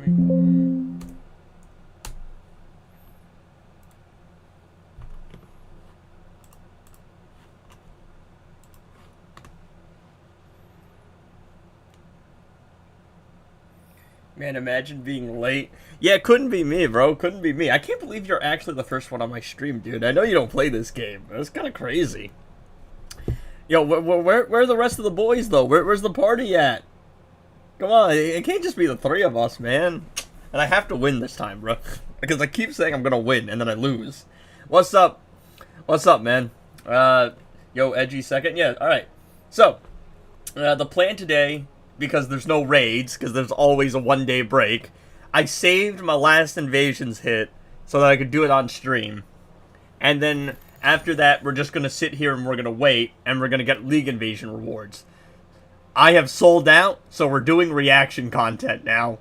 Man, imagine being late. Yeah, it couldn't be me, bro. Couldn't be me. I can't believe you're actually the first one on my stream, dude. I know you don't play this game. That's kind of crazy. Yo, where are the rest of the boys, though? Where's the party at? Come on, it can't just be the three of us, man. And I have to win this time, bro. Because I keep saying I'm gonna win, and then I lose. What's up? What's up, man? Yo, Edgy second? Yeah, alright. So, the plan today, because there's no raids, because there's always a one-day break, I saved my last Invasions hit so that I could do it on stream. And then, after that, we're just gonna sit here and we're gonna wait, and we're gonna get League Invasion rewards. I have sold out, so we're doing reaction content now.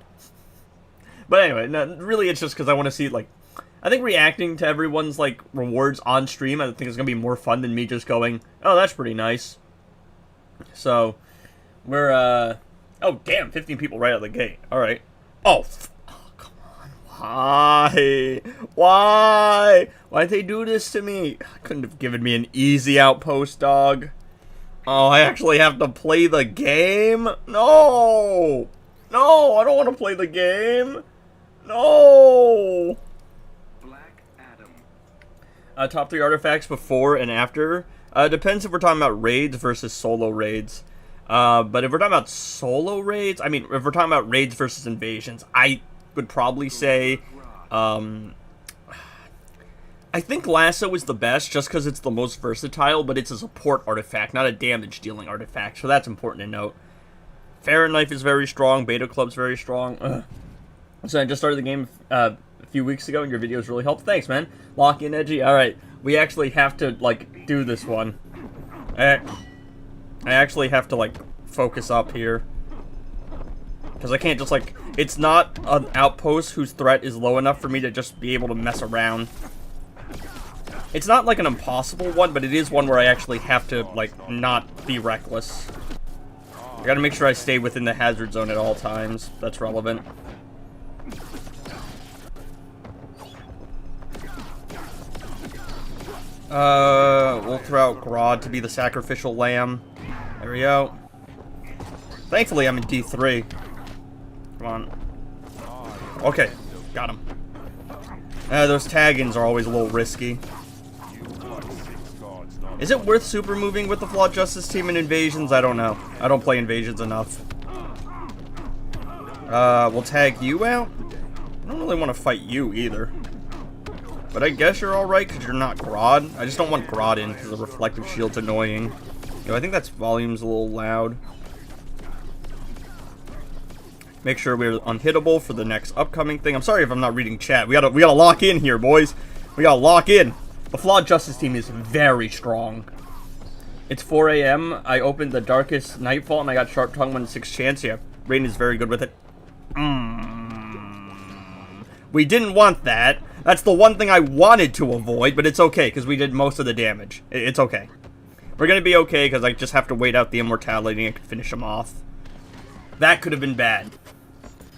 But anyway, no, really it's just because I want to see, like, I think reacting to everyone's, like, rewards on stream, I think it's going to be more fun than me just going, oh, that's pretty nice. So, we're, oh, damn, 15 people right out of the gate. Alright. Oh, come on. Why? Why? Why'd they do this to me? Couldn't have given me an easy outpost, dog. Oh, I actually have to play the game? No! No, I don't want to play the game. No! Black Adam. Top 3 artifacts before and after. Depends if we're talking about raids versus solo raids. But if we're talking about solo raids, I mean, if we're talking about raids versus invasions, I would probably say, I think Lasso is the best just because it's the most versatile, but it's a support artifact, not a damage-dealing artifact, so that's important to note. Farron Knife is very strong, Beta Club's very strong. So I just started the game a few weeks ago, and your videos really helped. Thanks, man. Locky and Edgy. Alright, we actually have to, like, do this one. I actually have to, like, focus up here. Because I can't just, like, it's not an outpost whose threat is low enough for me to just be able to mess around. It's not, like, an impossible one, but it is one where I actually have to, like, not be reckless. I gotta make sure I stay within the hazard zone at all times. That's relevant. We'll throw out Grodd to be the sacrificial lamb. There we go. Thankfully, I'm in D3. Come on. Okay, got him. Those tag-ins are always a little risky. Is it worth super moving with the Flawed Justice team in Invasions? I don't know. I don't play Invasions enough. We'll tag you out? I don't really want to fight you either. But I guess you're alright because you're not Grodd. I just don't want Grodd in because the reflective shield's annoying. Yo, I think that's volume's a little loud. Make sure we're unhittable for the next upcoming thing. I'm sorry if I'm not reading chat. We gotta lock in here, boys. We gotta lock in. The Flawed Justice team is very strong. It's 4 a.m. I opened the Darkest Nightfall and I got Sharp Tongue 1/6 chance. Yeah, Rain is very good with it. We didn't want that. That's the one thing I wanted to avoid, but it's okay because we did most of the damage. It's okay. We're gonna be okay because I just have to wait out the immortality and I can finish him off. That could have been bad.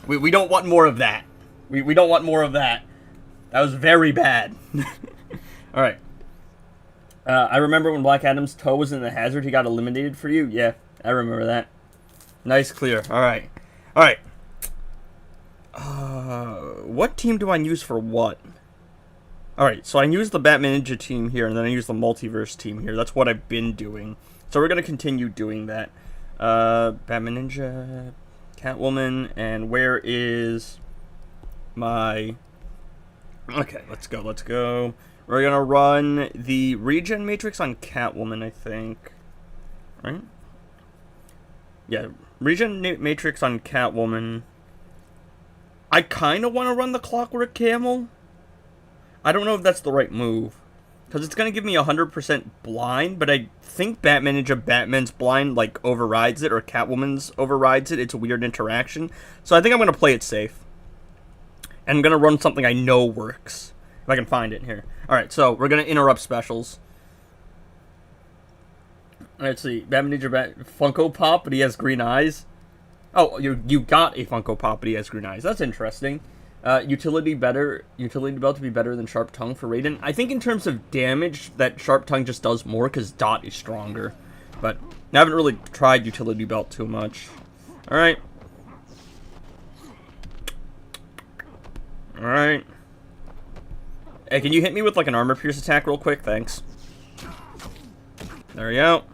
We don't want more of that. We don't want more of that. That was very bad. Alright. I remember when Black Adam's toe was in the hazard, he got eliminated for you? Yeah, I remember that. Nice clear. Alright. Alright. What team do I use for what? Alright, so I use the Batman Ninja team here, and then I use the Multiverse team here. That's what I've been doing. So we're going to continue doing that. Batman Ninja, Catwoman, and where is my... Okay, let's go, let's go. We're going to run the Regen Matrix on Catwoman, I think. Right? Yeah, Regen Matrix on Catwoman. I kind of want to run the Clockwork Camel. I don't know if that's the right move. Because it's going to give me 100% blind, but I think Batman Ninja Batman's blind, like, overrides it, or Catwoman's overrides it. It's a weird interaction. So I think I'm going to play it safe. And I'm going to run something I know works. If I can find it here. Alright, so we're going to interrupt specials. Let's see. Batman Ninja Funko Pop, but he has green eyes. Oh, you got a Funko Poppy as Green Eyes. That's interesting. Utility belt to be better than Sharp Tongue for Raiden. I think in terms of damage, that Sharp Tongue just does more because Dot is stronger. But I haven't really tried utility belt too much. Alright. Alright. Hey, can you hit me with like an armor pierce attack real quick? Thanks. There we go.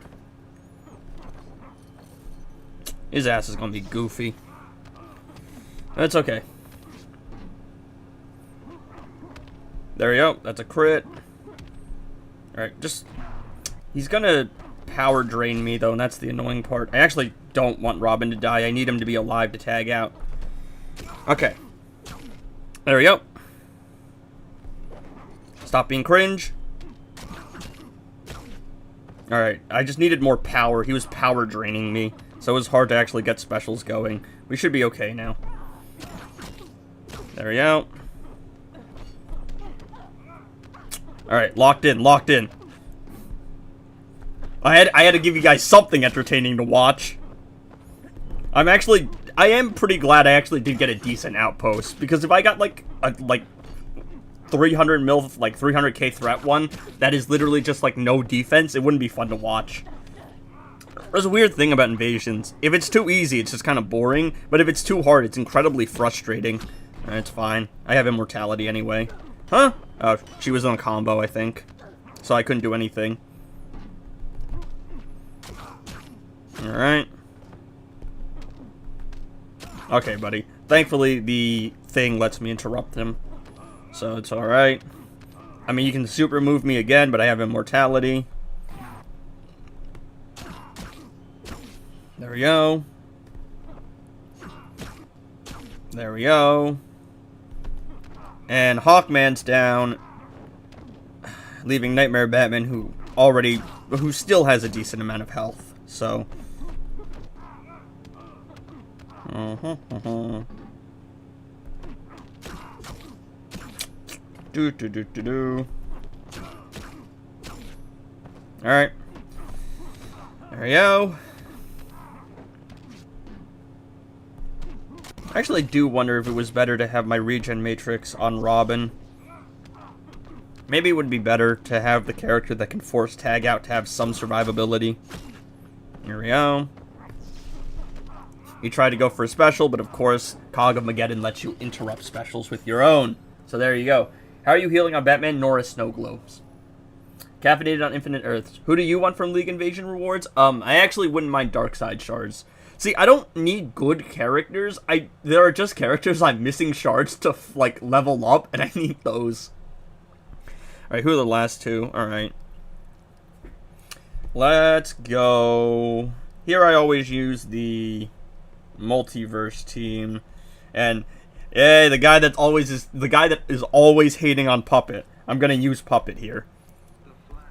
His ass is gonna be goofy. That's okay. There we go. That's a crit. Alright, just... He's gonna power drain me, though, and that's the annoying part. I actually don't want Robin to die. I need him to be alive to tag out. Okay. There we go. Stop being cringe. Alright, I just needed more power. He was power draining me, so it was hard to actually get specials going. We should be okay now. There we go. Alright, locked in, locked in. I had to give you guys something entertaining to watch. I am pretty glad I actually did get a decent outpost, because if I got like 300 mil, like 300k threat one, that is literally just like no defense, it wouldn't be fun to watch. There's a weird thing about invasions. If it's too easy, it's just kind of boring, but if it's too hard, it's incredibly frustrating. It's fine. I have immortality anyway. Huh? Oh, she was on a combo, I think. So I couldn't do anything. Alright. Okay, buddy. Thankfully, the thing lets me interrupt him. So it's alright. I mean, you can super move me again, but I have immortality. There we go. There we go. And Hawkman's down, leaving Nightmare Batman, who still has a decent amount of health. So, All right. There we go. I actually do wonder if it was better to have my regen matrix on Robin. Maybe it would be better to have the character that can force tag out to have some survivability. Here we go. You tried to go for a special, but of course, Cog of Mageddon lets you interrupt specials with your own. So there you go. How are you healing on Batman? Nora Snow Globes. Caffeinated on Infinite Earths. Who do you want from League Invasion rewards? I actually wouldn't mind Darkseid shards. See, I don't need good characters. There are just characters I'm missing shards to, like, level up, and I need those. Alright, who are the last two? Alright. Let's go. Here I always use the multiverse team. And, hey, the guy that is always hating on Puppet. I'm gonna use Puppet here.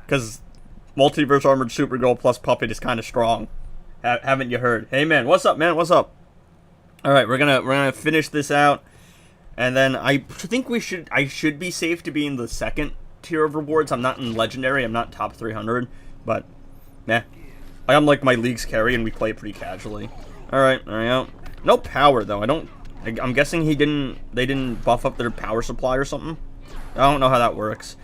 Because Multiverse Armored Supergirl plus Puppet is kind of strong. Haven't you heard? Hey man, what's up, man? What's up? All right, we're gonna finish this out, and then I think I should be safe to be in the second tier of rewards. I'm not in legendary. I'm not top 300, but nah, I'm like my league's carry, and we play pretty casually. All right, there we go. No power though. I'm guessing they didn't buff up their power supply or something. I don't know how that works.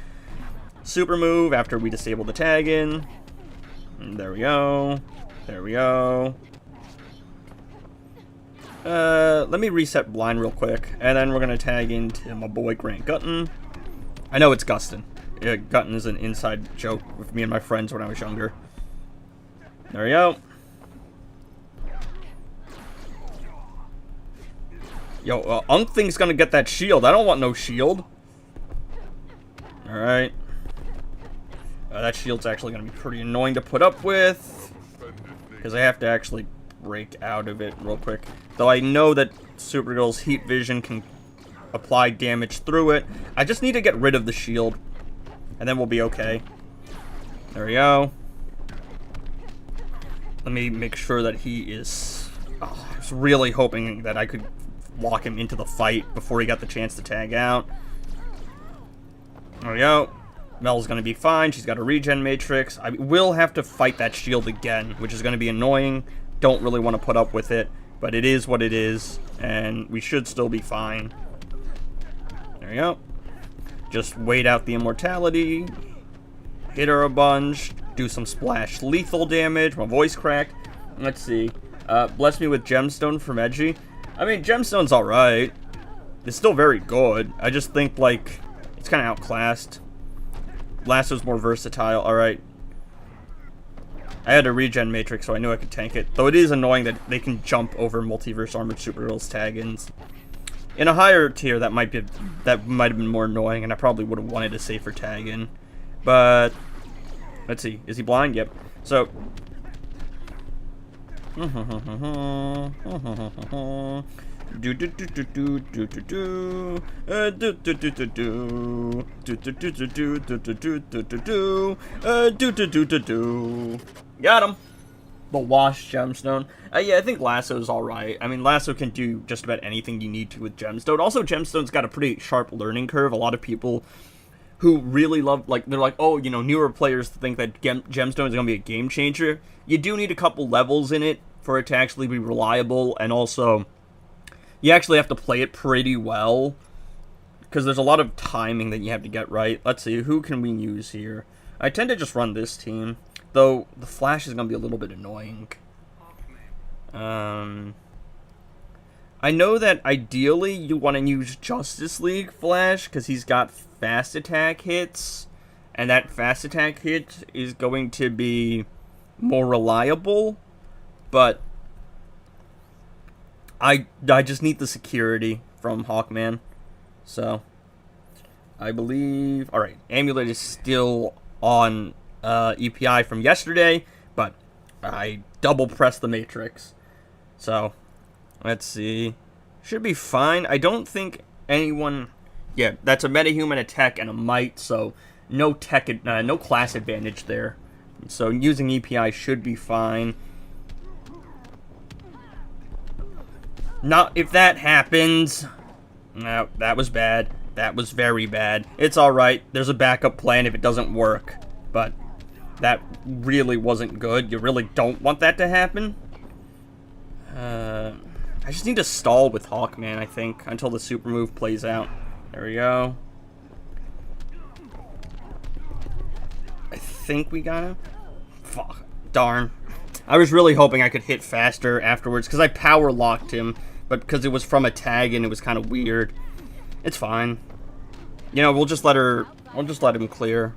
Super move after we disable the tag in. And there we go. There we go. Let me reset blind real quick, and then we're gonna tag into my boy Grant Gutton. I know it's Gustin. Yeah, Gutton is an inside joke with me and my friends when I was younger. There we go. Yo, Unk Thing's gonna get that shield. I don't want no shield. Alright. That shield's actually gonna be pretty annoying to put up with, because I have to actually break out of it real quick. Though I know that Supergirl's heat vision can apply damage through it. I just need to get rid of the shield, and then we'll be okay. There we go. Let me make sure that he is... Oh, I was really hoping that I could walk him into the fight before he got the chance to tag out. There we go. Mel's going to be fine. She's got a regen matrix. I will have to fight that shield again, which is going to be annoying. Don't really want to put up with it. But it is what it is, and we should still be fine. There we go. Just wait out the immortality. Hit her a bunch. Do some splash lethal damage. My voice cracked. Let's see. Bless me with gemstone from Edgy. I mean, gemstone's alright. It's still very good. I just think, like, it's kind of outclassed. Lasso's more versatile. Alright. I had a regen matrix, so I knew I could tank it. Though it is annoying that they can jump over multiverse armored supergirls tag-ins. In a higher tier, that might have been more annoying, and I probably would have wanted a safer tag-in. But let's see. Is he blind? Yep. So got him. The wash gemstone. Yeah, I think Lasso's alright. I mean, Lasso can do just about anything you need to with gemstone. Also, gemstone's got a pretty sharp learning curve. A lot of people who really love, like, they're like, oh, you know, newer players think that gemstone is going to be a game changer. You do need a couple levels in it for it to actually be reliable, and also, you actually have to play it pretty well, because there's a lot of timing that you have to get right. Let's see, who can we use here? I tend to just run this team. Though, the Flash is going to be a little bit annoying. I know that ideally you want to use Justice League Flash, because he's got fast attack hits. And that fast attack hit is going to be more reliable. But I just need the security from Hawkman. So, I believe... Alright, Amulet is still on... EPI from yesterday, but I double pressed the matrix. So, let's see. Should be fine. I don't think anyone... Yeah, that's a metahuman, a tech, and a might, so no tech, no class advantage there. So using EPI should be fine. Not if that happens. No, that was bad. That was very bad. It's alright. There's a backup plan if it doesn't work. But that really wasn't good. You really don't want that to happen. I just need to stall with Hawkman, I think, until the super move plays out. There we go. I think we got him. Fuck. Darn. I was really hoping I could hit faster afterwards, because I power locked him, but because it was from a tag and it was kind of weird. It's fine. You know, we'll just let him clear.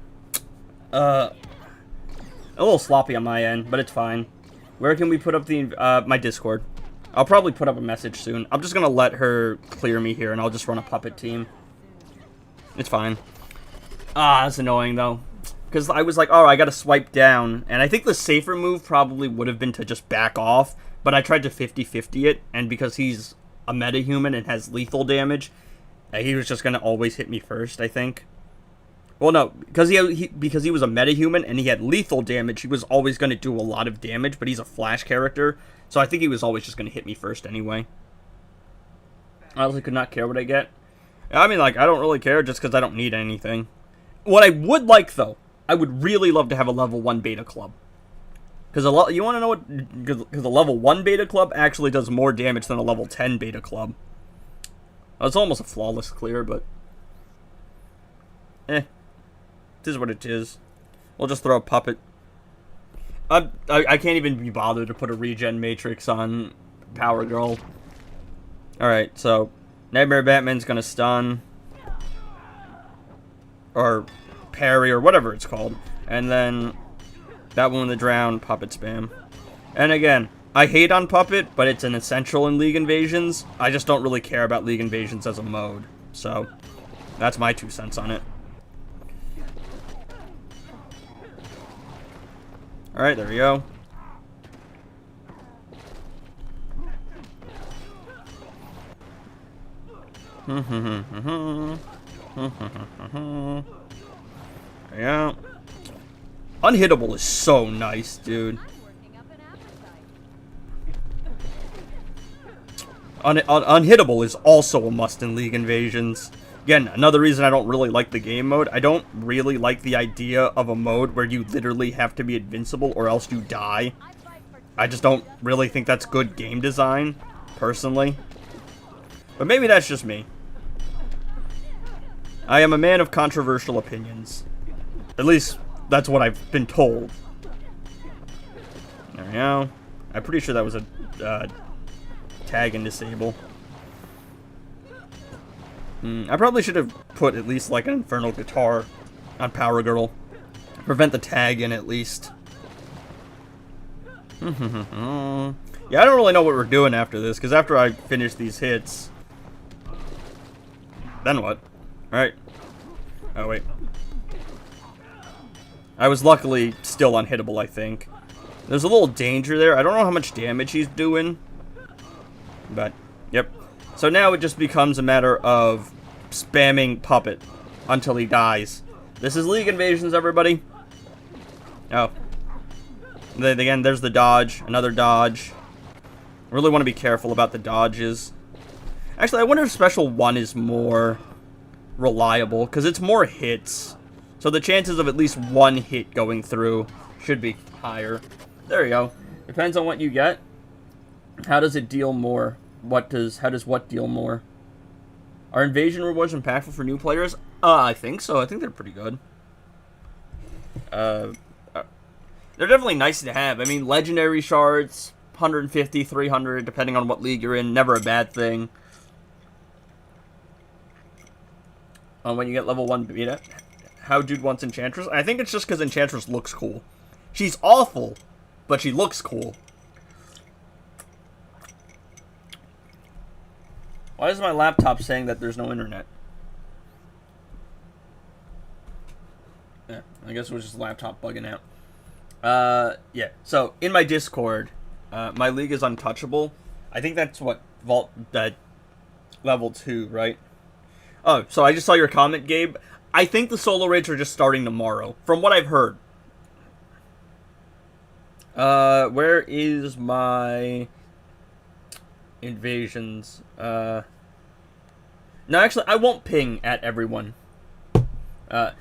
A little sloppy on my end, but it's fine. Where can we put up the, my Discord? I'll probably put up a message soon. I'm just gonna let her clear me here, and I'll just run a puppet team. It's fine. Ah, that's annoying, though. Because I was like, oh, I gotta swipe down. And I think the safer move probably would have been to just back off, but I tried to 50-50 it, and because he's a metahuman and has lethal damage, he was just gonna always hit me first, I think. Well, no, because he was a metahuman and he had lethal damage, he was always going to do a lot of damage, but he's a Flash character, so I think he was always just going to hit me first anyway. I honestly could not care what I get. I mean, like, I don't really care just because I don't need anything. What I would like, though, I would really love to have a level 1 beta club. Because you want to know what? Because a level 1 beta club actually does more damage than a level 10 beta club. Well, it's almost a flawless clear, but... It is what it is. We'll just throw a puppet. I can't even be bothered to put a regen matrix on Power Girl. Alright, so Nightmare Batman's gonna stun. Or parry, or whatever it's called. And then that one in the drown, puppet spam. And again, I hate on puppet, but it's an essential in League Invasions. I just don't really care about League Invasions as a mode. So, that's my 2 cents on it. Alright, there we go. There we go. Unhittable is so nice, dude. Unhittable is also a must in League Invasions. Again, another reason I don't really like the game mode. I don't really like the idea of a mode where you literally have to be invincible or else you die. I just don't really think that's good game design. personally. But maybe that's just me. I am a man of controversial opinions. At least, that's what I've been told. There we go. I'm pretty sure that was a tag and disable. I probably should have put at least like an Infernal Guitar on Power Girl. Prevent the tag in at least. Yeah, I don't really know what we're doing after this, because after I finish these hits... Then what? Alright. Oh, wait. I was luckily still unhittable, I think. There's a little danger there. I don't know how much damage he's doing. But, yep. So now it just becomes a matter of spamming Puppet until he dies. This is League Invasions, everybody. Oh. Then again, there's the dodge. Another dodge. Really want to be careful about the dodges. Actually, I wonder if Special 1 is more reliable, because it's more hits. So the chances of at least one hit going through should be higher. There you go. Depends on what you get. How does it deal more? How does what deal more? Are invasion rewards impactful for new players? I think so. I think they're pretty good. They're definitely nice to have. I mean, legendary shards, 150, 300, depending on what league you're in. Never a bad thing. When you get level 1 beta, how dude wants Enchantress? I think it's just because Enchantress looks cool. She's awful, but she looks cool. Why is my laptop saying that there's no internet? Yeah, I guess it was just laptop bugging out. Yeah, so in my Discord, my league is untouchable. I think that's what, level 2, right? Oh, so I just saw your comment, Gabe. I think the solo raids are just starting tomorrow, from what I've heard. Where is my invasions? No, actually, I won't ping at everyone.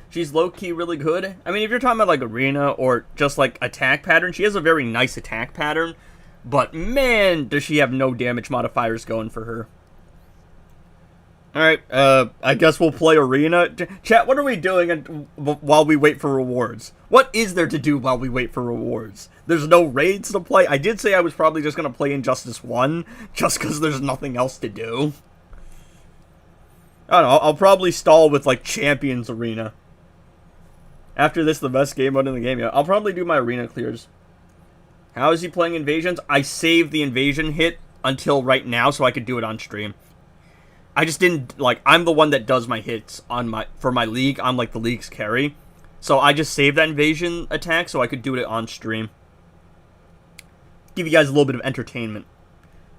She's low-key really good. I mean, if you're talking about, like, arena or just, like, attack pattern, she has a very nice attack pattern. But, man, does she have no damage modifiers going for her. Alright, I guess we'll play arena. Chat, what are we doing while we wait for rewards? What is there to do while we wait for rewards? There's no raids to play. I did say I was probably just going to play Injustice 1, just because there's nothing else to do. I don't know, I'll probably stall with, like, Champions Arena. After this, the best game mode in the game. Yeah, I'll probably do my arena clears. How is he playing Invasions? I saved the Invasion hit until right now so I could do it on stream. I just didn't, like, I'm the one that does my hits for my league. I'm, like, the league's carry. So I just saved that Invasion attack so I could do it on stream. Give you guys a little bit of entertainment.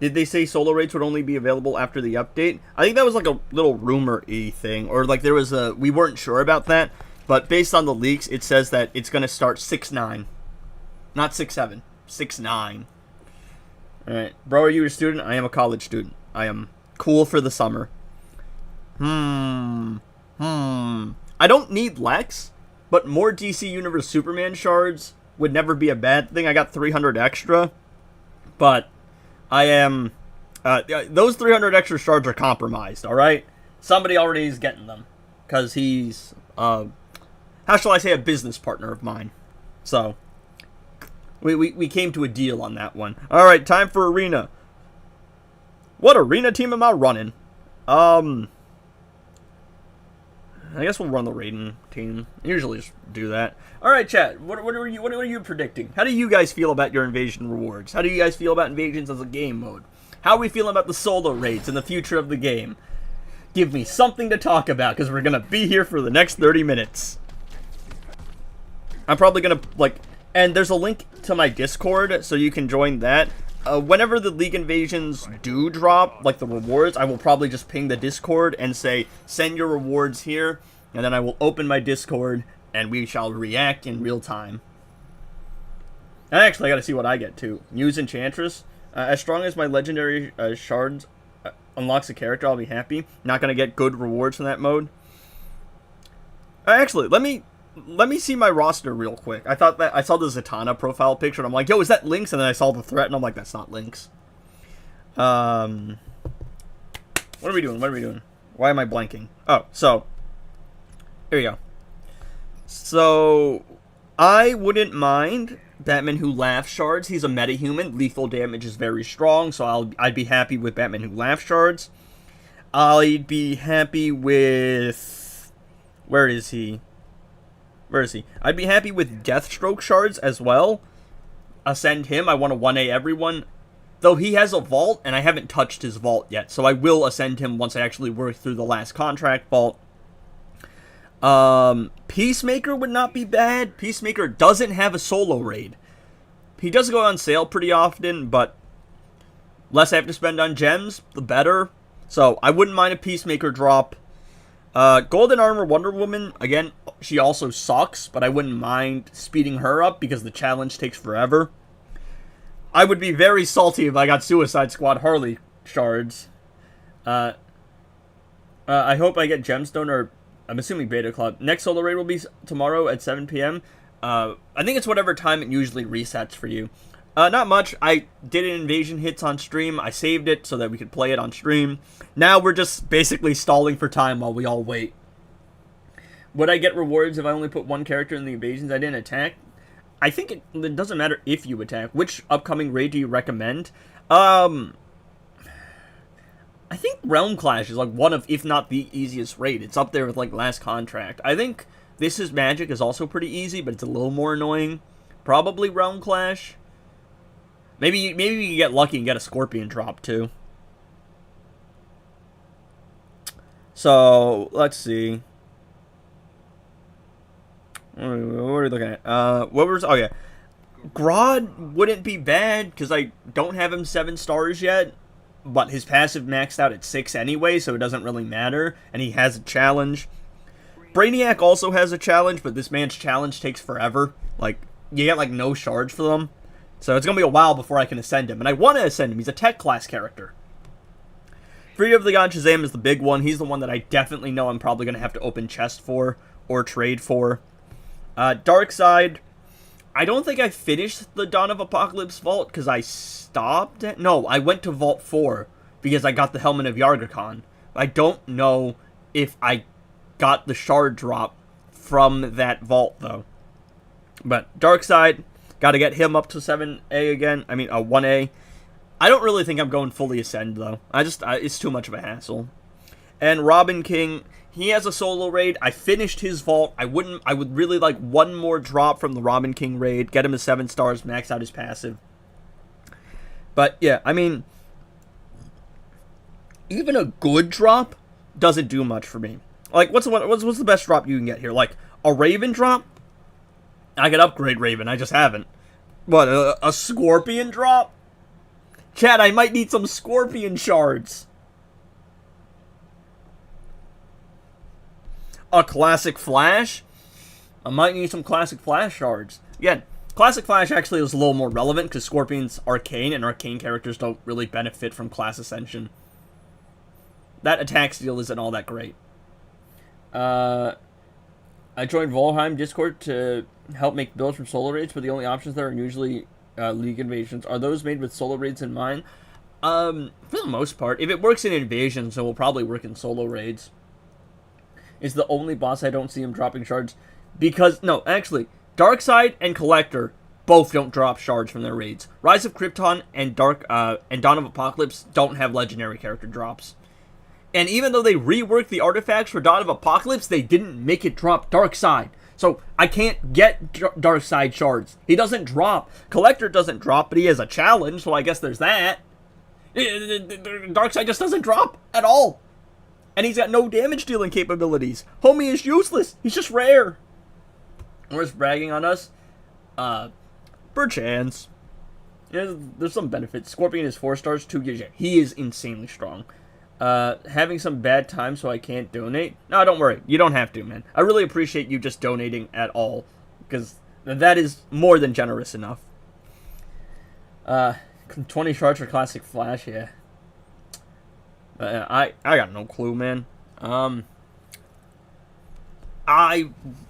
Did they say solo raids would only be available after the update? I think that was, like, a little rumor-y thing. Or, like, there was a... We weren't sure about that. But based on the leaks, it says that it's going to start 6/9. Not 6/7. 6/9. Alright. Bro, are you a student? I am a college student. I am... cool for the summer. I don't need Lex, but more DC Universe Superman shards would never be a bad thing. I got 300 extra, but I am... those 300 extra shards are compromised, alright? Somebody already is getting them, because he's, how shall I say, a business partner of mine. So, we came to a deal on that one. Alright, time for arena. What arena team am I running? I guess we'll run the Raiden team. Usually just do that. Alright, chat. What are you predicting? How do you guys feel about your invasion rewards? How do you guys feel about invasions as a game mode? How are we feeling about the solo raids and the future of the game? Give me something to talk about, because we're gonna be here for the next 30 minutes. I'm probably gonna, like... And there's a link to my Discord, so you can join that. Whenever the League Invasions do drop, like the rewards, I will probably just ping the Discord and say, send your rewards here, and then I will open my Discord, and we shall react in real time. And actually, I gotta see what I get, too. Use Enchantress. As strong as my legendary shards unlocks a character, I'll be happy. Not gonna get good rewards from that mode. Actually, let me see my roster real quick. I thought that I saw the Zatanna profile picture, and I'm like, yo, is that Lynx? And then I saw the threat, and I'm like, that's not Lynx. What are we doing? What are we doing? Why am I blanking? Oh, so here you go. So I wouldn't mind Batman Who Laughs shards. He's a metahuman. Lethal damage is very strong, so I'd be happy with Batman Who Laughs shards. I'd be happy with... Where is he? Where is he? I'd be happy with Deathstroke shards as well. Ascend him. I want to 1A everyone. Though he has a vault, and I haven't touched his vault yet, so I will ascend him once I actually work through the last contract vault. Peacemaker would not be bad. Peacemaker doesn't have a solo raid. He does go on sale pretty often, but less I have to spend on gems, the better. So I wouldn't mind a Peacemaker drop. Golden Armor Wonder Woman, again, she also sucks, but I wouldn't mind speeding her up because the challenge takes forever. I would be very salty if I got Suicide Squad Harley shards. I hope I get Gemstone or... I'm assuming Beta Club. Next solo raid will be tomorrow at 7 p.m. I think it's whatever time it usually resets for you. Not much. I did an invasion hits on stream. I saved it so that we could play it on stream. Now we're just basically stalling for time while we all wait. Would I get rewards if I only put one character in the invasions I didn't attack? I think it doesn't matter if you attack. Which upcoming raid do you recommend? I think Realm Clash is like one of, if not the easiest raid. It's up there with like Last Contract. I think This Is Magic is also pretty easy, but it's a little more annoying. Probably Realm Clash. Maybe you can get lucky and get a Scorpion drop too. So let's see. What are we looking at? What was? Oh yeah, Grodd wouldn't be bad because I don't have him 7 stars yet. But his passive maxed out at 6 anyway, so it doesn't really matter. And he has a challenge. Brainiac also has a challenge, but this man's challenge takes forever. Like, you get, like, no shards for them. So it's going to be a while before I can ascend him. And I want to ascend him. He's a tech class character. Fury of the God Shazam is the big one. He's the one that I definitely know I'm probably going to have to open chest for or trade for. Darkseid. I don't think I finished the Dawn of Apocalypse vault because I stopped it. No, I went to Vault 4 because I got the Helmet of Yargakon. I don't know if I got the shard drop from that vault, though. But Darkseid, got to get him up to 7A again. I mean, 1A. I don't really think I'm going fully Ascend, though. It's too much of a hassle. And Robin King... He has a solo raid. I finished his vault. I would really like one more drop from the Robin King raid. Get him to 7 stars, max out his passive. But yeah, I mean, even a good drop doesn't do much for me. Like, what's the best drop you can get here? Like, a Raven drop? I could upgrade Raven, I just haven't. What, a Scorpion drop? Chad, I might need some Scorpion shards. A Classic Flash? I might need some Classic Flash shards. Again, Classic Flash actually is a little more relevant because Scorpion's arcane, and arcane characters don't really benefit from class ascension. That attack steal isn't all that great. I joined Volheim Discord to help make builds from solo raids, but the only options there are usually League invasions. Are those made with solo raids in mind? For the most part. If it works in invasions, it will probably work in solo raids. Is the only boss I don't see him dropping shards. Because, no, actually, Darkseid and Collector both don't drop shards from their raids. Rise of Krypton and Dawn of Apocalypse don't have legendary character drops. And even though they reworked the artifacts for Dawn of Apocalypse, they didn't make it drop Darkseid. So I can't get Darkseid shards. He doesn't drop. Collector doesn't drop, but he has a challenge, so I guess there's that. Darkseid just doesn't drop at all. And he's got no damage dealing capabilities. Homie is useless. He's just rare. Where's bragging on us? Perchance. Yeah, there's some benefits. Scorpion is 4 stars, 2 gives you. He is insanely strong. Having some bad time so I can't donate? No, don't worry. You don't have to, man. I really appreciate you just donating at all. Because that is more than generous enough. 20 shards for Classic Flash, yeah. I got no clue, man. I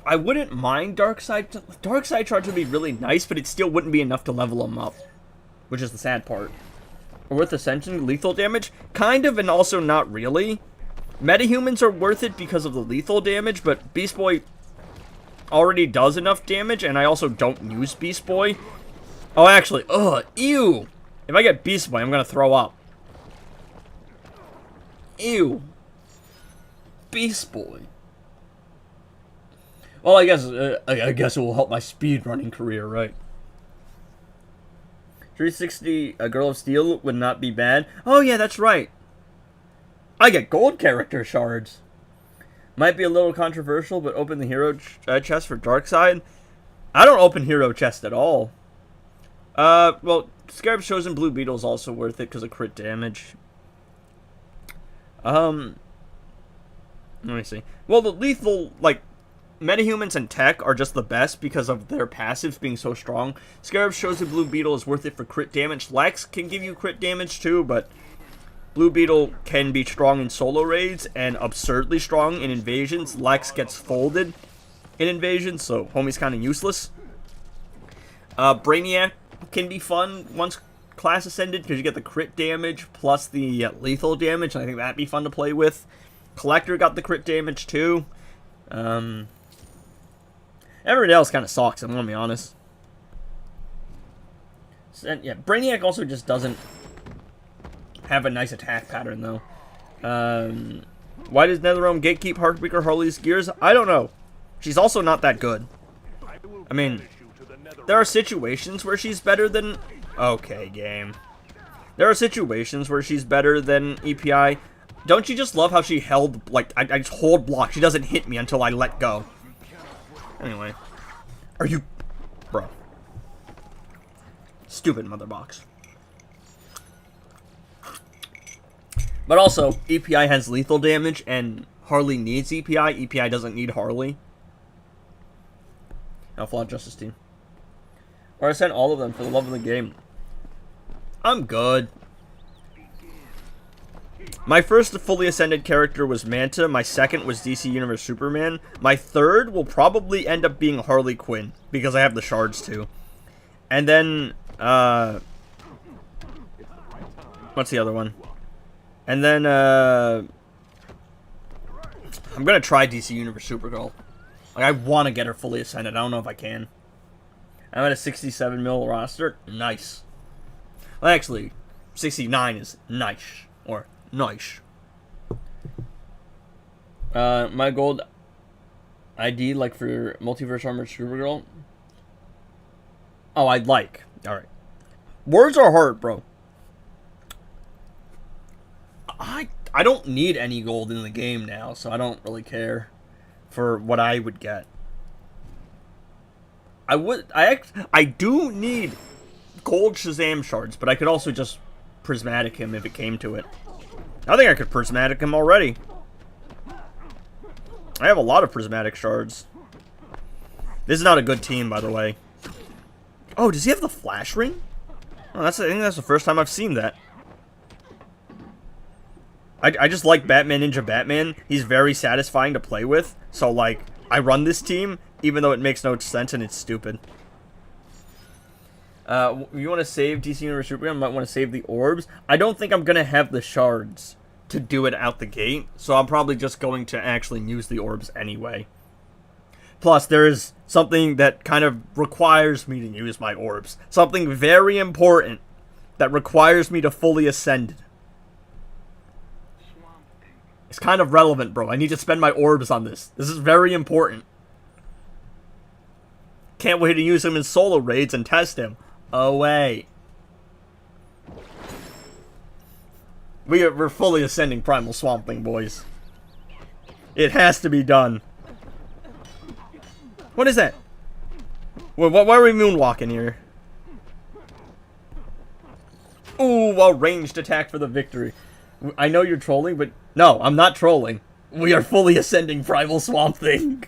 wouldn't mind Darkseid. Darkseid charge would be really nice, but it still wouldn't be enough to level him up, which is the sad part. worth Ascension lethal damage? Kind of, and also not really. Metahumans are worth it because of the lethal damage, but Beast Boy already does enough damage, and I also don't use Beast Boy. Oh, actually, ugh, ew. If I get Beast Boy, I'm gonna throw up. Ew. Beast Boy. Well, I guess it will help my speedrunning career, right? 360, a Girl of Steel would not be bad. Oh yeah, that's right. I get gold character shards. Might be a little controversial, but open the hero chest for Darkseid. I don't open hero chest at all. Well, Scarab's Chosen Blue Beetle is also worth it because of crit damage. Let me see. Well, the lethal, like, metahumans and tech are just the best because of their passives being so strong. Scarab's Chosen Blue Beetle is worth it for crit damage. Lex can give you crit damage too, but Blue Beetle can be strong in solo raids and absurdly strong in invasions. Lex gets folded in invasions, so homie's kind of useless. Brainiac can be fun once class ascended because you get the crit damage plus the lethal damage. I think that'd be fun to play with. Collector got the crit damage too. Everything else kind of sucks, I'm gonna be honest. And, yeah, Brainiac also just doesn't have a nice attack pattern though. Why does NetherRealm gatekeep Heartbreaker Harley's gears? I don't know. She's also not that good. I mean, there are situations where she's better than... Okay, game. There are situations where she's better than EPI. Don't you just love how she held, like, I just hold block. She doesn't hit me until I let go. Anyway. Are you... Bro. Stupid mother box. But also, EPI has lethal damage, and Harley needs EPI. EPI doesn't need Harley. Flawed Justice Team. Or I sent all of them for the love of the game. I'm good. My first fully ascended character was Manta. My second was DC Universe Superman. My third will probably end up being Harley Quinn, because I have the shards too. And then, what's the other one? And then, I'm gonna try DC Universe Supergirl. Like, I want to get her fully ascended. I don't know if I can. I'm at a 67 mil roster. Nice. Well, actually, 69 is nice. Or nice. My gold ID, like for Multiverse Armored Supergirl. Oh, I'd like. Alright. Words are hard, bro. I don't need any gold in the game now, so I don't really care for what I would get. I do need gold Shazam shards, but I could also just prismatic him if it came to it. I think I could prismatic him already. I have a lot of prismatic shards. This is not a good team, by the way. Oh, does he have the flash ring? Oh, I think that's the first time I've seen that. I just like Batman Ninja Batman. He's very satisfying to play with. So, like, I run this team, even though it makes no sense and it's stupid. You want to save DC Universe Superman? Might want to save the orbs. I don't think I'm going to have the shards to do it out the gate. So I'm probably just going to actually use the orbs anyway. Plus, there is something that kind of requires me to use my orbs. Something very important that requires me to fully ascend. It's kind of relevant, bro. I need to spend my orbs on this. This is very important. Can't wait to use him in solo raids and test him. Away. We're fully ascending Primal Swamp Thing, boys. It has to be done. What is that? Why are we moonwalking here? Ooh, a ranged attack for the victory. I know you're trolling, but no, I'm not trolling. We are fully ascending Primal Swamp Thing.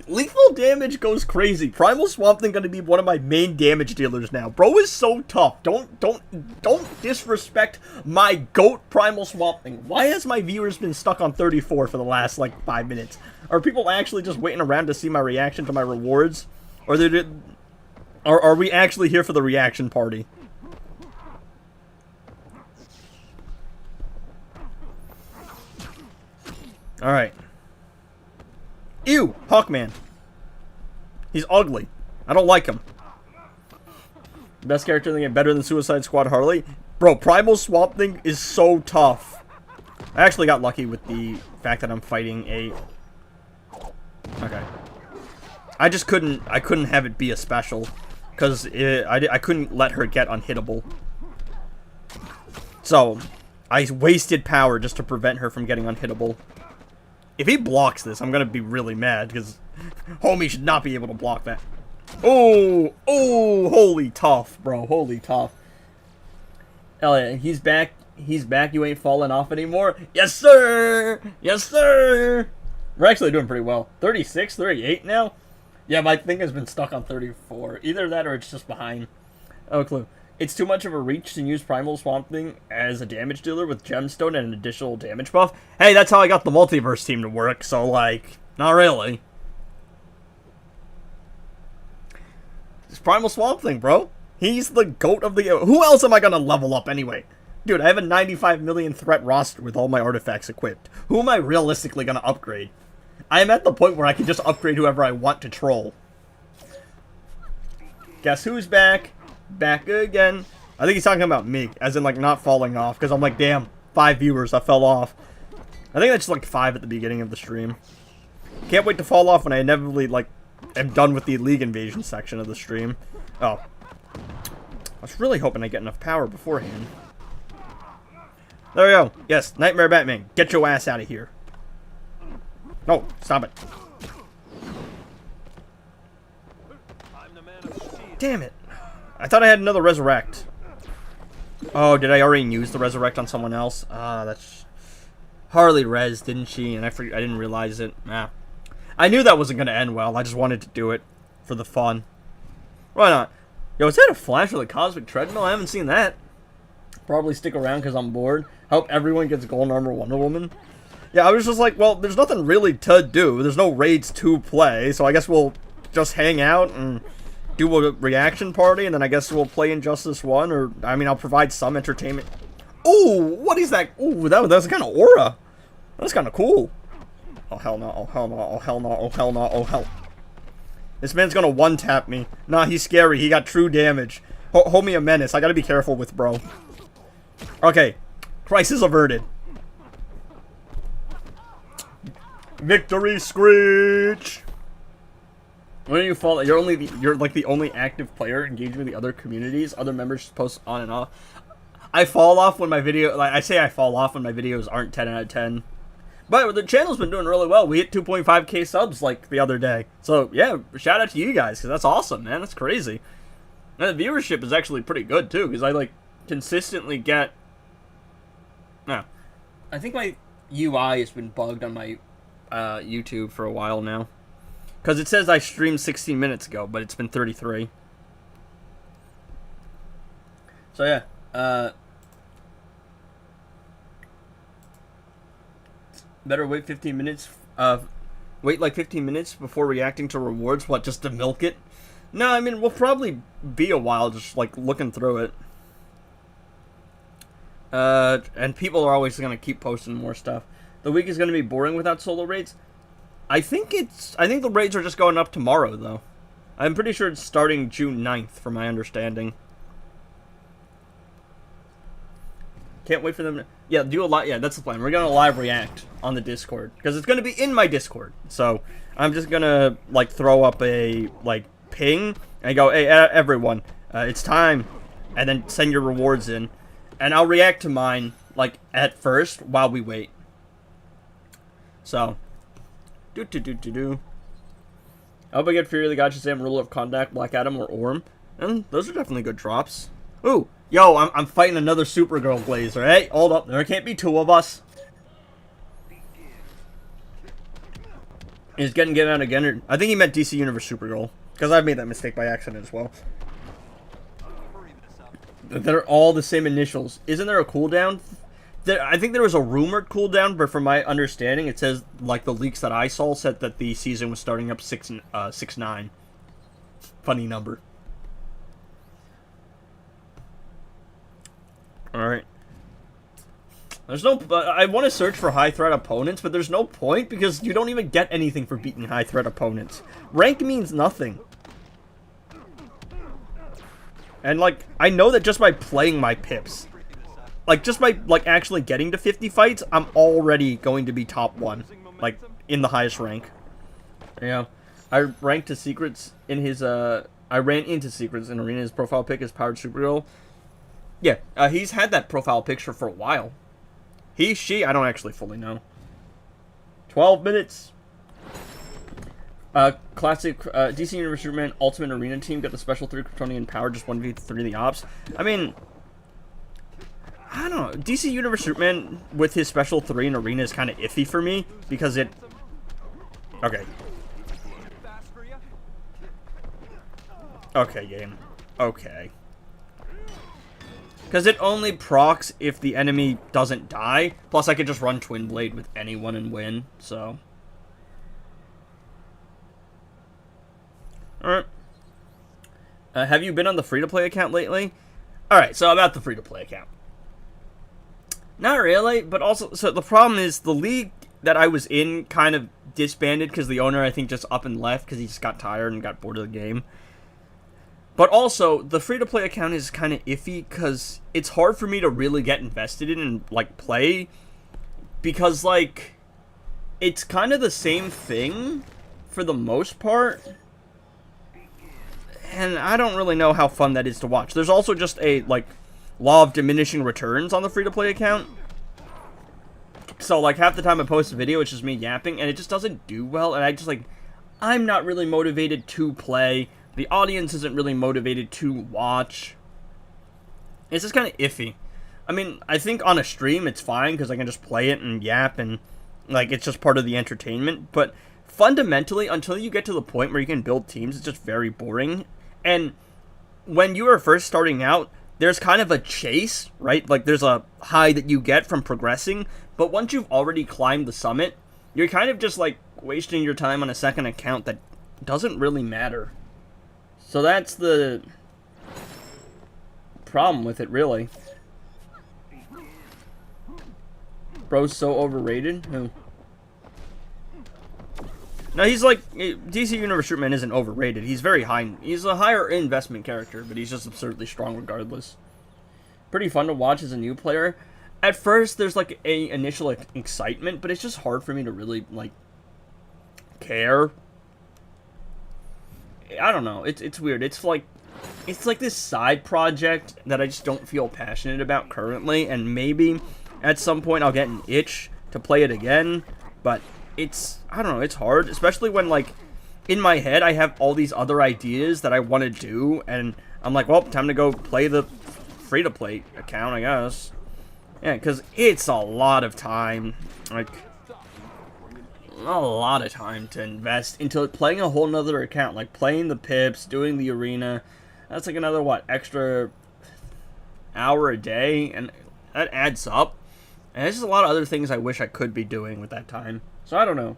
Lethal damage goes crazy. Primal Swamp Thing gonna be one of my main damage dealers now. Bro is so tough. Don't disrespect my GOAT Primal Swamp Thing. Why has my viewers been stuck on 34 for the last like 5 minutes? Are people actually just waiting around to see my reaction to my rewards? Or are we actually here for the reaction party? Alright. Ew! Hawkman. He's ugly. I don't like him. Best character in the game, better than Suicide Squad Harley. Bro, Primal Swamp Thing is so tough. I actually got lucky with the fact that I'm fighting a... Okay. I just couldn't have it be a special. Because I couldn't let her get unhittable. So, I wasted power just to prevent her from getting unhittable. If he blocks this, I'm going to be really mad. Because homie should not be able to block that. Oh, oh, holy tough, bro. Holy tough. Elliot, he's back. He's back. You ain't falling off anymore. Yes, sir. Yes, sir. We're actually doing pretty well. 36, 38 now. Yeah, my thing has been stuck on 34. Either that or it's just behind. Oh, clue. It's too much of a reach to use Primal Swamp Thing as a damage dealer with Gemstone and an additional damage buff. Hey, that's how I got the multiverse team to work. So, like, not really. It's Primal Swamp Thing, bro. He's the GOAT of the... Who else am I going to level up anyway? Dude, I have a 95 million threat roster with all my artifacts equipped. Who am I realistically going to upgrade? I am at the point where I can just upgrade whoever I want to troll. Guess who's back? Back again. I think he's talking about me, as in, like, not falling off. Because I'm like, damn, 5 viewers, I fell off. I think that's like 5 at the beginning of the stream. Can't wait to fall off when I inevitably, like... I'm done with the League Invasion section of the stream. Oh. I was really hoping I get enough power beforehand. There we go. Yes, Nightmare Batman. Get your ass out of here. No, stop it. Damn it. I thought I had another Resurrect. Oh, did I already use the Resurrect on someone else? Ah, that's... Harley res, didn't she? And I didn't realize it. Ah. I knew that wasn't going to end well. I just wanted to do it for the fun. Why not? Yo, is that a Flash with a Cosmic Treadmill? I haven't seen that. Probably stick around because I'm bored. Hope everyone gets Golden Armor Wonder Woman. Yeah, I was just like, well, there's nothing really to do. There's no raids to play, so I guess we'll just hang out and do a reaction party, and then I guess we'll play Injustice 1, or, I mean, I'll provide some entertainment. Ooh, what is that? Ooh, that was kind of aura. That's kind of cool. Oh, hell no, oh, hell no, oh, hell no, oh, hell no, oh, hell. This man's gonna one-tap me. Nah, he's scary. He got true damage. Hold me a menace. I gotta be careful with bro. Okay. Crisis averted. Victory screech! When you fall, you're like the only active player engaging with the other communities. Other members post on and off. I fall off when my video, like I say I fall off when my videos aren't 10 out of 10. But the channel's been doing really well. We hit 2.5k subs like the other day. So yeah, shout out to you guys because that's awesome, man. That's crazy. And the viewership is actually pretty good too because I like consistently get. No, I think my UI has been bugged on my YouTube for a while now because it says I streamed 16 minutes ago, but it's been 33. So yeah, better wait 15 minutes. Wait like 15 minutes before reacting to rewards. What, just to milk it? No, I mean we'll probably be a while just like looking through it. And people are always gonna keep posting more stuff. The week is gonna be boring without solo raids. I think the raids are just going up tomorrow though. I'm pretty sure it's starting June 9th from my understanding. Can't wait for them to... Yeah, do a lot. Yeah, that's the plan. We're going to live react on the Discord. Because it's going to be in my Discord. So, I'm just going to, like, throw up a, like, ping. And go, hey, everyone, it's time. And then send your rewards in. And I'll react to mine, like, at first while we wait. So. I hope I get Fury of the God Shazam, Ruler of Conduct, Black Adam, or Orm. And those are definitely good drops. Ooh. Yo, I'm fighting another Supergirl Glazer. Hey, hold up. There can't be two of us. He's getting out again. I think he meant DC Universe Supergirl. Because I've made that mistake by accident as well. They're all the same initials. Isn't there a cooldown? I think there was a rumored cooldown, but from my understanding, it says, like, the leaks that I saw said that the season was starting up 6/9. Funny number. Alright. There's no... I want to search for high-threat opponents, but there's no point because you don't even get anything for beating high-threat opponents. Rank means nothing. And, like, I know that just by playing my pips, like, just by, like, actually getting to 50 fights, I'm already going to be top 1, like, in the highest rank. Yeah. I ranked to secrets in his, I ran into secrets in Arena. His profile pic is Powered Supergirl. Yeah, he's had that profile picture for a while. He, she, I don't actually fully know. 12 minutes. Classic DC Universe Superman Ultimate Arena team got the special 3 Kryptonian power, just 1v3 the ops. I mean, I don't know. DC Universe Superman with his special 3 in Arena is kind of iffy for me because it... Okay. Okay, game. Okay. Because it only procs if the enemy doesn't die. Plus, I could just run Twin Blade with anyone and win, so... Alright. Have you been on the free-to-play account lately? Alright, so about the free-to-play account. Not really, but also... So the problem is, the league that I was in kind of disbanded because the owner, I think, just up and left because he just got tired and got bored of the game. But also, the free-to-play account is kind of iffy because it's hard for me to really get invested in and, like, play. Because, like, it's kind of the same thing for the most part. And I don't really know how fun that is to watch. There's also just a, like, law of diminishing returns on the free-to-play account. So, like, half the time I post a video, it's just me yapping, and it just doesn't do well. And I just, like, I'm not really motivated to play. The audience isn't really motivated to watch. It's just kind of iffy. I mean, I think on a stream it's fine because I can just play it and yap and, like, it's just part of the entertainment. But fundamentally, until you get to the point where you can build teams, it's just very boring. And when you are first starting out, there's kind of a chase, right? Like, there's a high that you get from progressing. But once you've already climbed the summit, you're kind of just, like, wasting your time on a second account that doesn't really matter. So that's the problem with it, really. Bro's so overrated. Who? No, he's like... DC Universe Superman isn't overrated. He's very high. He's a higher investment character, but he's just absurdly strong regardless. Pretty fun to watch as a new player. At first, there's like a initial excitement, but it's just hard for me to really, like, care. I don't know. It's weird. It's like this side project that I just don't feel passionate about currently, and maybe at some point I'll get an itch to play it again, but it's, I don't know, it's hard, especially when, like, in my head I have all these other ideas that I want to do, and I'm like, well, time to go play the free-to-play account, I guess. Yeah, because it's a lot of time, like... a lot of time to invest into playing a whole nother account, like playing the pips, doing the arena. That's like another, what, extra hour a day, and that adds up. And there's just a lot of other things I wish I could be doing with that time. So I don't know.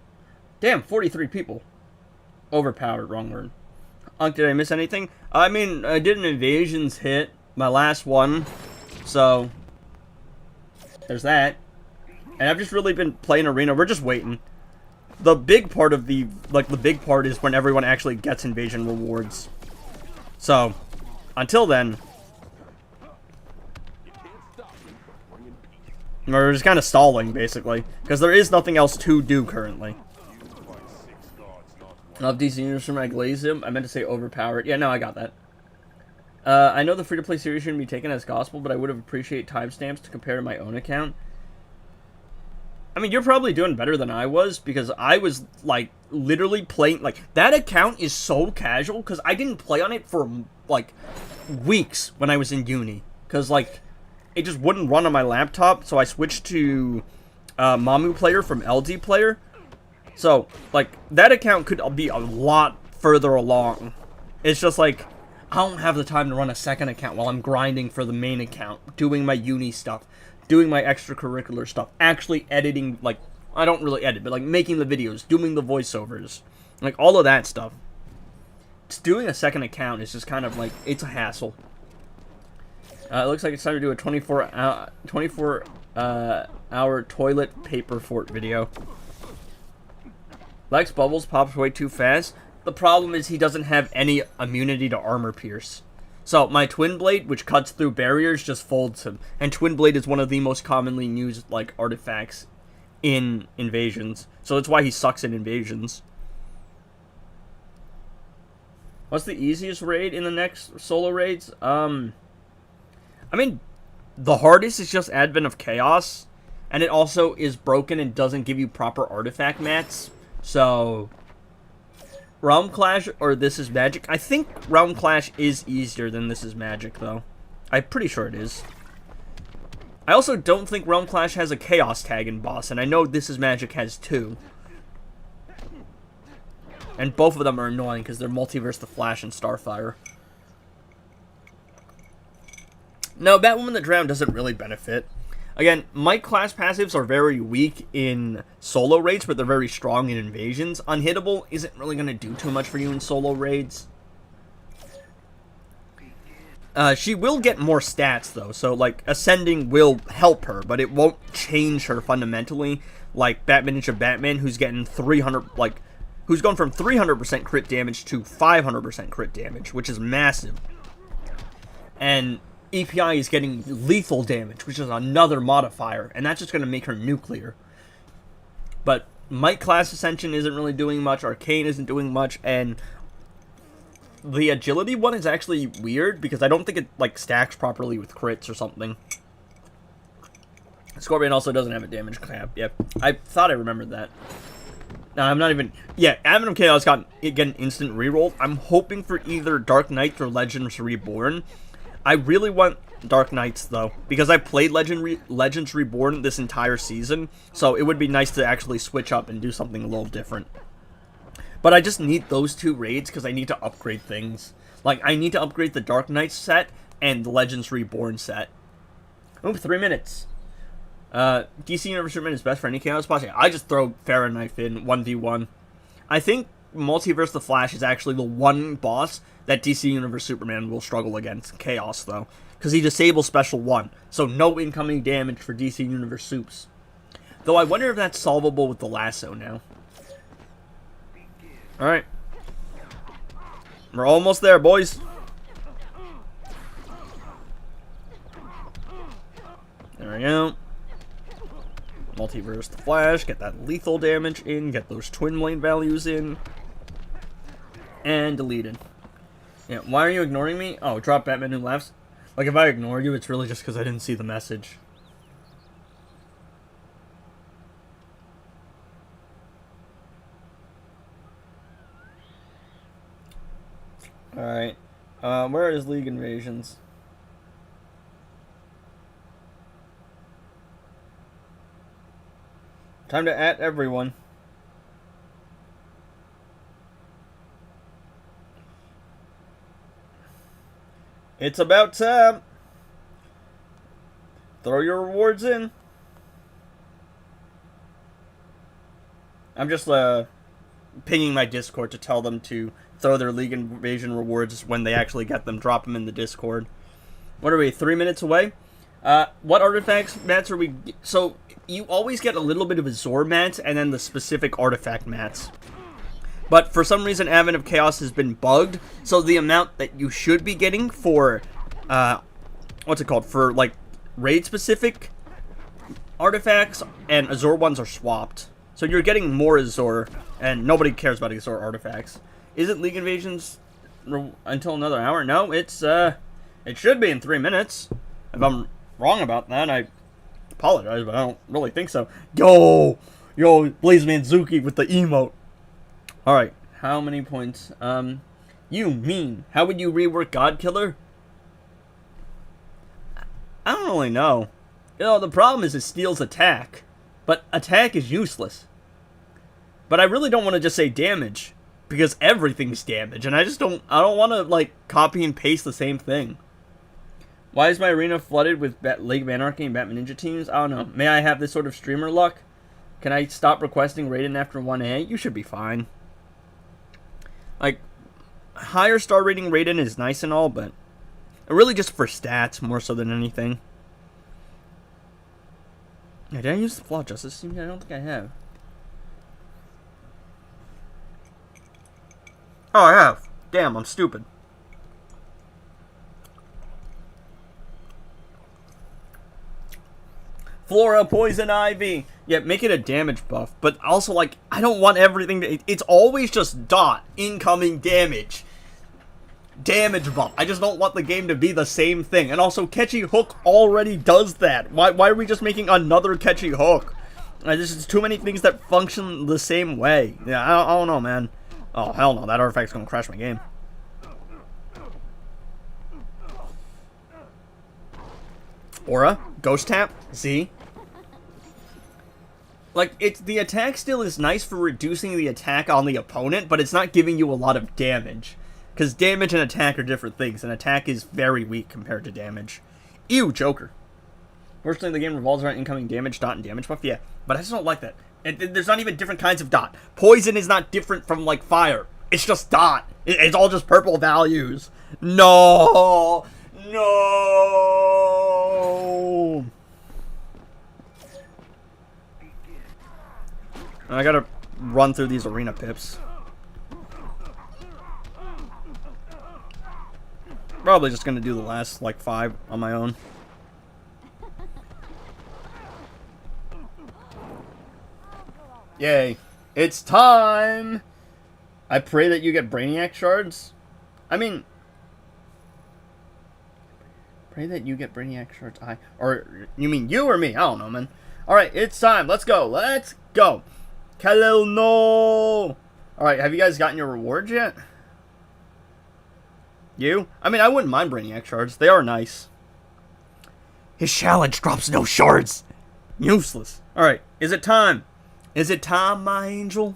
Damn, 43 people. Overpowered, wrong word. Did I miss anything? I mean, I did an invasions hit, my last one, so there's that. And I've just really been playing arena. We're just waiting. The big part of the, like, the big part is when everyone actually gets invasion rewards. So, until then, we're just kind of stalling, basically, because there is nothing else to do currently. Love DC Universe from I glaze him. I meant to say overpowered. Yeah, no, I got that. I know the free-to-play series shouldn't be taken as gospel, but I would have appreciated timestamps to compare to my own account. I mean, you're probably doing better than I was, because I was, like, literally playing, like, that account is so casual, because I didn't play on it for, like, weeks when I was in uni, because, like, it just wouldn't run on my laptop, so I switched to Mamu Player from LD Player. So, like, that account could be a lot further along. It's just, like, I don't have the time to run a second account while I'm grinding for the main account, doing my uni stuff, doing my extracurricular stuff, actually editing, like, I don't really edit, but, like, making the videos, doing the voiceovers, like, all of that stuff. Just doing a second account is just kind of, like, it's a hassle. It looks like it's time to do a 24 our toilet paper fort video. Lex Bubbles pops way too fast. The problem is he doesn't have any immunity to armor pierce. So my Twin Blade, which cuts through barriers, just folds him. And Twin Blade is one of the most commonly used like artifacts in invasions. So that's why he sucks in invasions. What's the easiest raid in the next solo raids? I mean, the hardest is just Advent of Chaos. And it also is broken and doesn't give you proper artifact mats. So, Realm Clash or This Is Magic. I think Realm Clash is easier than This Is Magic, though. I'm pretty sure it is. I also don't think Realm Clash has a Chaos tag in boss, and I know This Is Magic has 2. And both of them are annoying because they're Multiverse the Flash and Starfire. No, Batwoman the Drown doesn't really benefit. Again, Might class passives are very weak in solo raids, but they're very strong in invasions. Unhittable isn't really going to do too much for you in solo raids. She will get more stats, though, so, like, Ascending will help her, but it won't change her fundamentally, like Batman Ninja Batman, who's getting 300, like, who's going from 300% crit damage to 500% crit damage, which is massive. And EPI is getting lethal damage, which is another modifier, and that's just going to make her nuclear. But Might class Ascension isn't really doing much, Arcane isn't doing much, and the Agility one is actually weird, because I don't think it, like, stacks properly with crits or something. Scorpion also doesn't have a damage cap. Yep, I thought I remembered that. No, I'm not even... Yeah, Advent of Chaos got an instant reroll. I'm hoping for either Dark Knights or Legends Reborn. I really want Dark Knights, though, because I played Legends Reborn this entire season, so it would be nice to actually switch up and do something a little different. But I just need those 2 raids because I need to upgrade things. Like, I need to upgrade the Dark Knights set and the Legends Reborn set. Oop, 3 minutes. DC Universe Superman is best for any Chaos boss. I just throw Farah Knife in 1v1. I think Multiverse the Flash is actually the one boss that DC Universe Superman will struggle against. Chaos, though, because he disables Special 1, so no incoming damage for DC Universe Supes. Though I wonder if that's solvable with the lasso now. Alright. We're almost there, boys. There we go. Multiverse the Flash, get that lethal damage in, get those Twin Blade values in. And deleted. Yeah, why are you ignoring me? Oh, drop Batman Who Laughs. Like, if I ignore you, it's really just because I didn't see the message. Alright. Where is League Invasions? Time to at everyone. It's about time. Throw your rewards in. I'm just pinging my Discord to tell them to throw their League Invasion rewards when they actually get them. Drop them in the Discord. What are we, 3 minutes away? What artifacts mats are we... So, you always get a little bit of Azor mats and then the specific artifact mats. But for some reason, Advent of Chaos has been bugged, so the amount that you should be getting for, what's it called? For, like, raid-specific artifacts and Azor ones are swapped. So you're getting more Azor, and nobody cares about Azor artifacts. Isn't League Invasions until another hour? No, it's, it should be in 3 minutes. If I'm wrong about that, I apologize, but I don't really think so. Yo, Blaze Manzuki with the emote. Alright, how many points? You mean, how would you rework Godkiller? I don't really know. You know, the problem is it steals attack. But attack is useless. But I really don't want to just say damage. Because everything's damage. And I don't want to, like, copy and paste the same thing. Why is my arena flooded with League of Anarchy and Batman Ninja teams? I don't know. May I have this sort of streamer luck? Can I stop requesting Raiden after 1A? You should be fine. Like, higher star rating Raiden is nice and all, but really just for stats more so than anything. Yeah, did I use the Flaw Justice Team? I don't think I have. Oh, I have. Damn, I'm stupid. Flora, Poison Ivy. Yeah, make it a damage buff. But also, like, I don't want everything to... It's always just dot. Incoming damage. Damage buff. I just don't want the game to be the same thing. And also, Catchy Hook already does that. Why are we just making another Catchy Hook? There's just too many things that function the same way. Yeah, I don't know, man. Oh, hell no. That artifact's gonna crash my game. Aura. Ghost Tap. Z. Like, the attack still is nice for reducing the attack on the opponent, but it's not giving you a lot of damage. Because damage and attack are different things, and attack is very weak compared to damage. Ew, Joker. Fortunately, the game revolves around incoming damage, dot, and damage buff. Yeah, but I just don't like that. There's not even different kinds of dot. Poison is not different from, like, fire. It's just dot. It's all just purple values. No! No! I gotta run through these arena pips. Probably just gonna do the last, like, 5 on my own. Yay. It's time! I pray that you get Brainiac shards. I mean... Pray that you get Brainiac shards. Or, you mean you or me? I don't know, man. Alright, it's time. Let's go. Let's go. Kalil, no! Alright, have you guys gotten your rewards yet? You? I mean, I wouldn't mind Brainiac shards. They are nice. His challenge drops no shards. Useless. Alright, is it time? Is it time, my angel?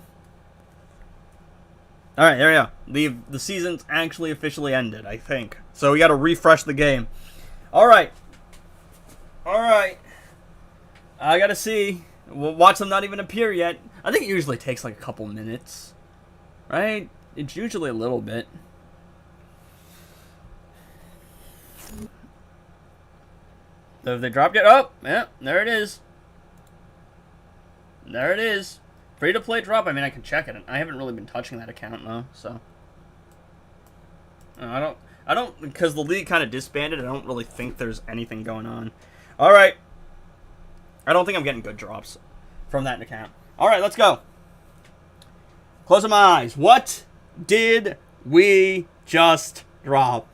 Alright, there we go. The season's actually officially ended, I think. So we gotta refresh the game. Alright. Alright. I gotta see. We'll watch them not even appear yet. I think it usually takes like a couple minutes. Right? It's usually a little bit. So if they dropped it, oh, yeah, there it is. There it is. Free to play drop. I mean, I can check it. I haven't really been touching that account though, so. I don't, because the league kind of disbanded. I don't really think there's anything going on. All right. I don't think I'm getting good drops from that account. All right, let's go. Closing my eyes. What did we just drop?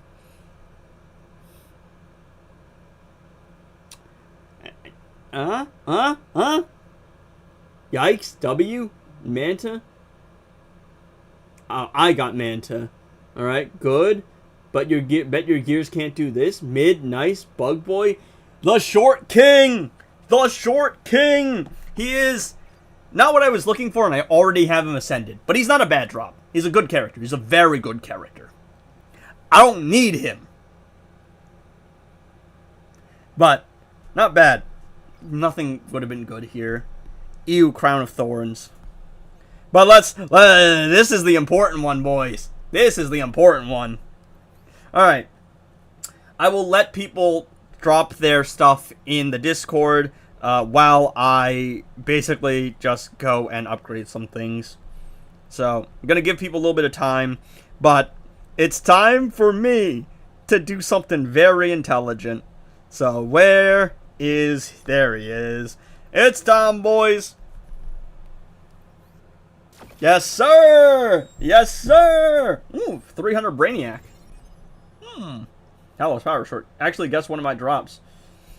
Yikes, W, Manta. I got Manta. Alright, good. But bet your gears can't do this. Mid, nice, Bug Boy. The Short King! The Short King! He is not what I was looking for, and I already have him ascended. But he's not a bad drop. He's a good character. He's a very good character. I don't need him. But, not bad. Nothing would have been good here. Ew, Crown of Thorns. But this is the important one, boys. This is the important one. Alright. I will let people drop their stuff in the Discord while I basically just go and upgrade some things. So, I'm going to give people a little bit of time. But it's time for me to do something very intelligent. So, where is... There he is. It's time, boys. Yes, sir. Yes, sir. Ooh, 300 Brainiac. Hello, Power Short. Actually, guess one of my drops.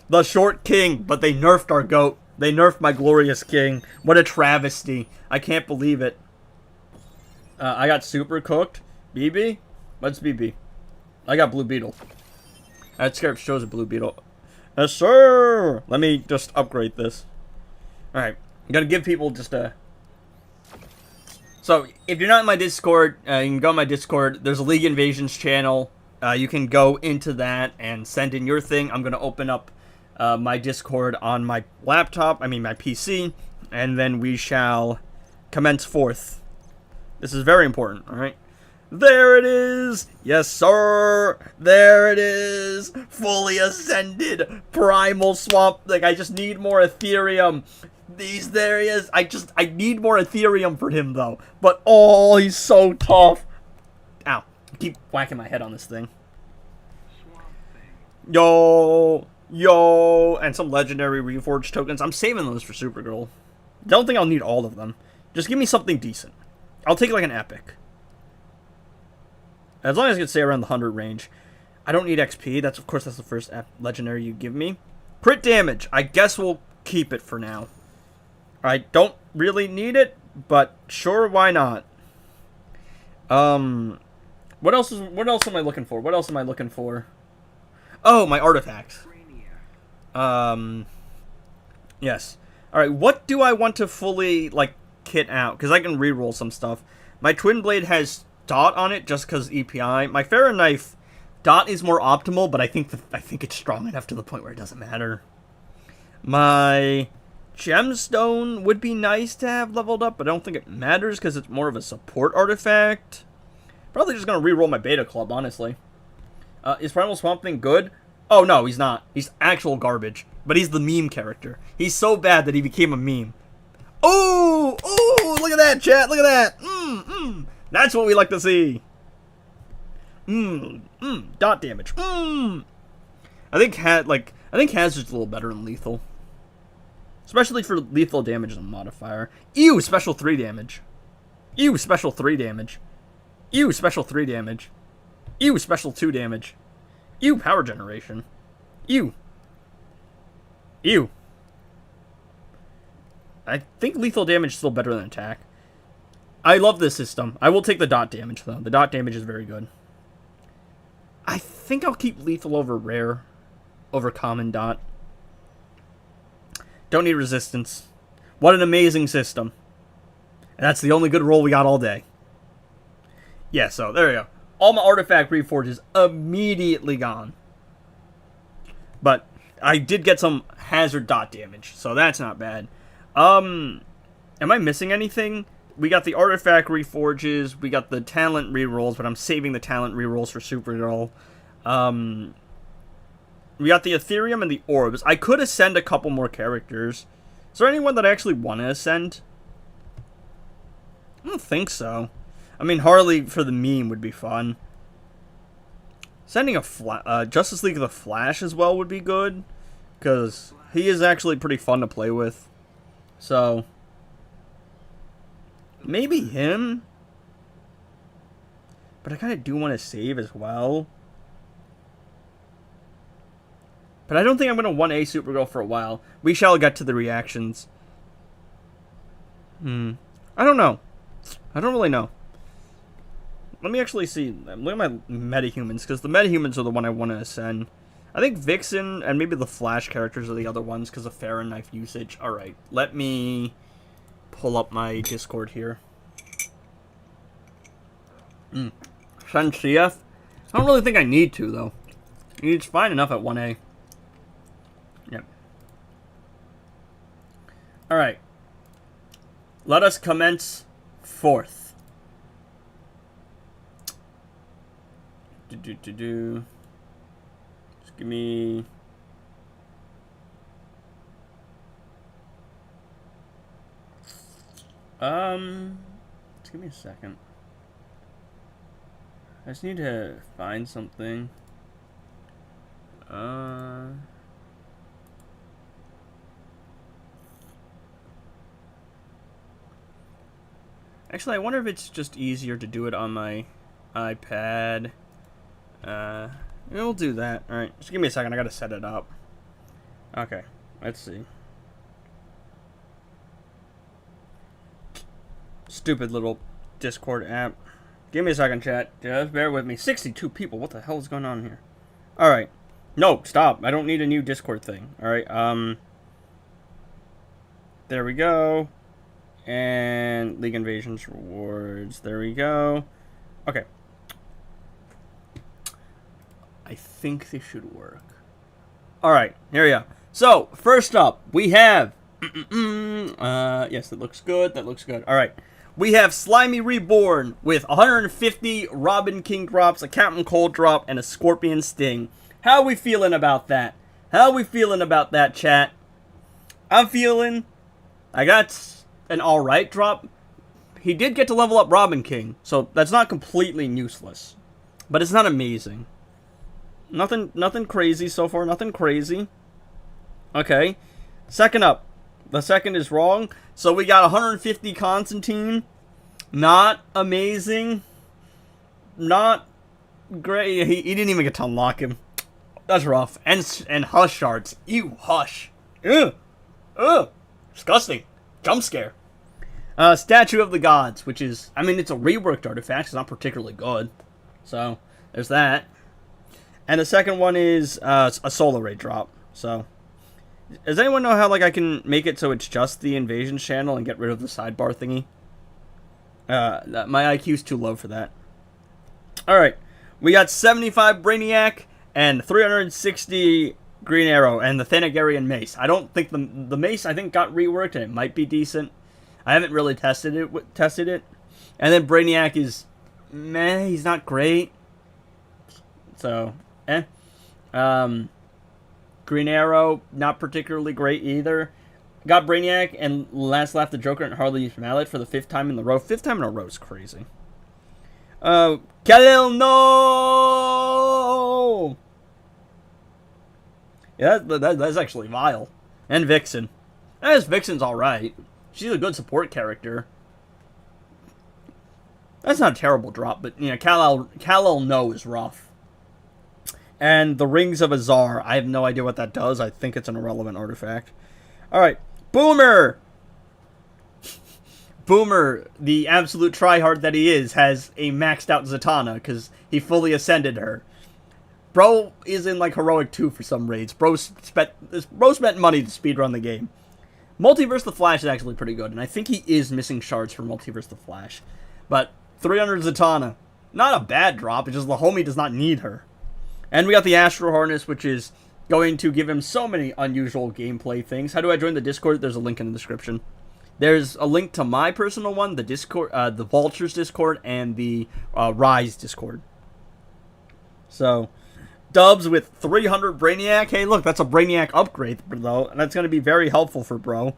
The Short King, but they nerfed our GOAT. They nerfed my glorious king. What a travesty. I can't believe it. I got Super Cooked. BB? What's BB? I got Blue Beetle. That scarab shows a Blue Beetle. Yes, sir. Let me just upgrade this. Alright. I'm going to give people just a... So, if you're not in my Discord, you can go on my Discord. There's a League Invasions channel. You can go into that and send in your thing. I'm going to open up my Discord on my laptop, I mean my PC, and then we shall commence forth. This is very important, alright? There it is! Yes, sir! There it is! Fully ascended primal swamp. Like, I just need more Ethereum. There he is. I need more Ethereum for him, though. But, oh, he's so tough. Ow. I keep whacking my head on this thing. Swamp Thing. Yo, and some legendary Reforged tokens. I'm saving those for Supergirl. Don't think I'll need all of them. Just give me something decent. I'll take, like, an epic. As long as I can stay around the 100 range. I don't need XP. Of course, that's the first legendary you give me. Crit damage. I guess we'll keep it for now. I don't really need it, but sure, why not? What else am I looking for? What else am I looking for? Oh, my artifacts. Yes. Alright, what do I want to fully, like, kit out? Because I can reroll some stuff. My Twin Blade has dot on it just because EPI. My Farron Knife, dot is more optimal, but I think it's strong enough to the point where it doesn't matter. My Gemstone would be nice to have leveled up, but I don't think it matters because it's more of a support artifact. Probably just going to reroll my Beta Club, honestly. Is Primal Swamp Thing good? Oh, no, he's not. He's actual garbage. But he's the meme character. He's so bad that he became a meme. Oh! Oh! Look at that, chat! Look at that! That's what we like to see. Dot damage. I think Hazard's a little better than Lethal. Especially for lethal damage as a modifier. Ew, special 3 damage. Ew, special 3 damage. Ew, special 3 damage. Ew, special 2 damage. Ew, power generation. Ew. Ew. I think lethal damage is still better than attack. I love this system. I will take the dot damage, though. The dot damage is very good. I think I'll keep lethal over rare. Over common dot. Don't need resistance. What an amazing system. And that's the only good roll we got all day. Yeah, so there we go. All my artifact reforges immediately gone. But I did get some hazard dot damage, so that's not bad. Am I missing anything? We got the artifact reforges, we got the talent rerolls, but I'm saving the talent rerolls for Supergirl. We got the Ethereum and the orbs. I could ascend a couple more characters. Is there anyone that I actually want to ascend? I don't think so. I mean, Harley for the meme would be fun. Sending a Justice League of the Flash as well would be good. Because he is actually pretty fun to play with. So, maybe him? But I kind of do want to save as well. But I don't think I'm going to 1A Supergirl for a while. We shall get to the reactions. I don't know. I don't really know. Let me actually see. Look at my metahumans, because the metahumans are the one I want to ascend. I think Vixen and maybe the Flash characters are the other ones because of Farron Knife usage. Alright, let me pull up my Discord here. Send CF? I don't really think I need to, though. It's fine enough at 1A. Yep. Alright. Let us commence forth. Just give me... Just give me a second. I just need to find something. Actually, I wonder if it's just easier to do it on my iPad. We'll do that. Alright, just give me a second. I gotta set it up. Okay, let's see. Stupid little Discord app. Give me a second, chat. Just bear with me. 62 people. What the hell is going on here? Alright. No, stop. I don't need a new Discord thing. Alright, there we go. And League Invasions rewards. There we go. Okay. I think this should work. Alright, here we go. So, first up, we have... yes, that looks good. That looks good. Alright. we have Slimy Reborn with 150 Robin King drops, a Captain Cold drop, and a Scorpion Sting. How are we feeling about that? How are we feeling about that, chat? I'm feeling... I got an alright drop. He did get to level up Robin King, so that's not completely useless. But it's not amazing. Nothing crazy so far, nothing crazy. Okay. Second up. The second is wrong. So we got 150 Constantine. Not amazing. Not great. He didn't even get to unlock him. That's rough. And Hush shards. Ew, Hush. Ugh. Ugh. Disgusting. Jump scare. Statue of the Gods, which is, I mean, it's a reworked artifact. It's not particularly good. So, there's that. And the second one is a Solar Ray drop. So, does anyone know how, like, I can make it so it's just the Invasions channel and get rid of the sidebar thingy? My IQ's too low for that. Alright. We got 75 Brainiac and 360 Green Arrow and the Thanagarian Mace. I don't think the Mace, I think, got reworked and it might be decent. I haven't really tested it. And then Brainiac is meh, he's not great. So, Green Arrow, not particularly great either. Got Brainiac and last laugh the Joker and Harley's Mallet for the 5th time in the row. 5th time in a row is crazy. Khalil, no! Yeah, that's actually vile. And Vixen. I guess Vixen's alright. She's a good support character. That's not a terrible drop, but, you know, Kal-El no is rough. And the Rings of Azar, I have no idea what that does. I think it's an irrelevant artifact. Alright, Boomer! Boomer, the absolute tryhard that he is, has a maxed out Zatanna, because he fully ascended her. Bro is in, like, Heroic 2 for some raids. Bro spent money to speedrun the game. Multiverse the Flash is actually pretty good, and I think he is missing shards for Multiverse the Flash. But 300 Zatanna, not a bad drop, it's just the homie does not need her. And we got the Astro Harness, which is going to give him so many unusual gameplay things. How do I join the Discord? There's a link in the description. There's a link to my personal one, the Discord, the Vultures Discord, and the Rise Discord. So, Dubs with 300 Brainiac. Hey, look, that's a Brainiac upgrade, though. And that's going to be very helpful for bro.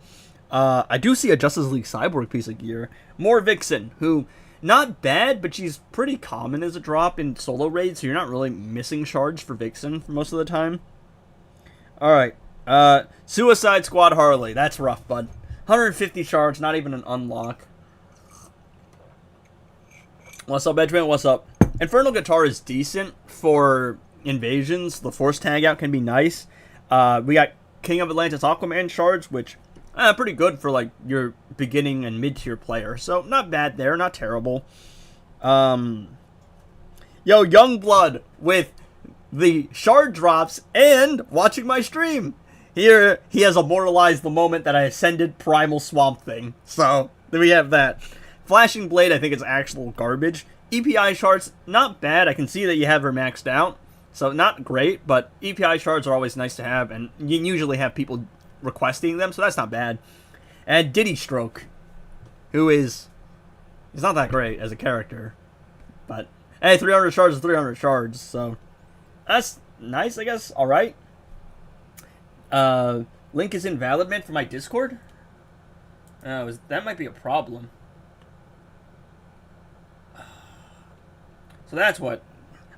I do see a Justice League Cyborg piece of gear. More Vixen, who, not bad, but she's pretty common as a drop in solo raids, so you're not really missing shards for Vixen for most of the time. Alright. Suicide Squad Harley. That's rough, bud. 150 shards, not even an unlock. What's up, Edgeman? What's up? Infernal Guitar is decent for invasions. The Force tag out can be nice. We got King of Atlantis Aquaman shards, which pretty good for like your beginning and mid-tier player. So not bad there, not terrible. Yo, Youngblood with the shard drops and watching my stream. Here he has immortalized the moment that I ascended Primal Swamp Thing. So there we have that. Flashing Blade, I think it's actual garbage. EPI shards, not bad. I can see that you have her maxed out. So not great, but EPI shards are always nice to have, and you usually have people requesting them, so that's not bad. And Diddy Stroke, who is... he's not that great as a character. But, hey, 300 shards is 300 shards, so... that's nice, I guess. Alright. Link is invalid, man, for my Discord? That might be a problem. So that's what...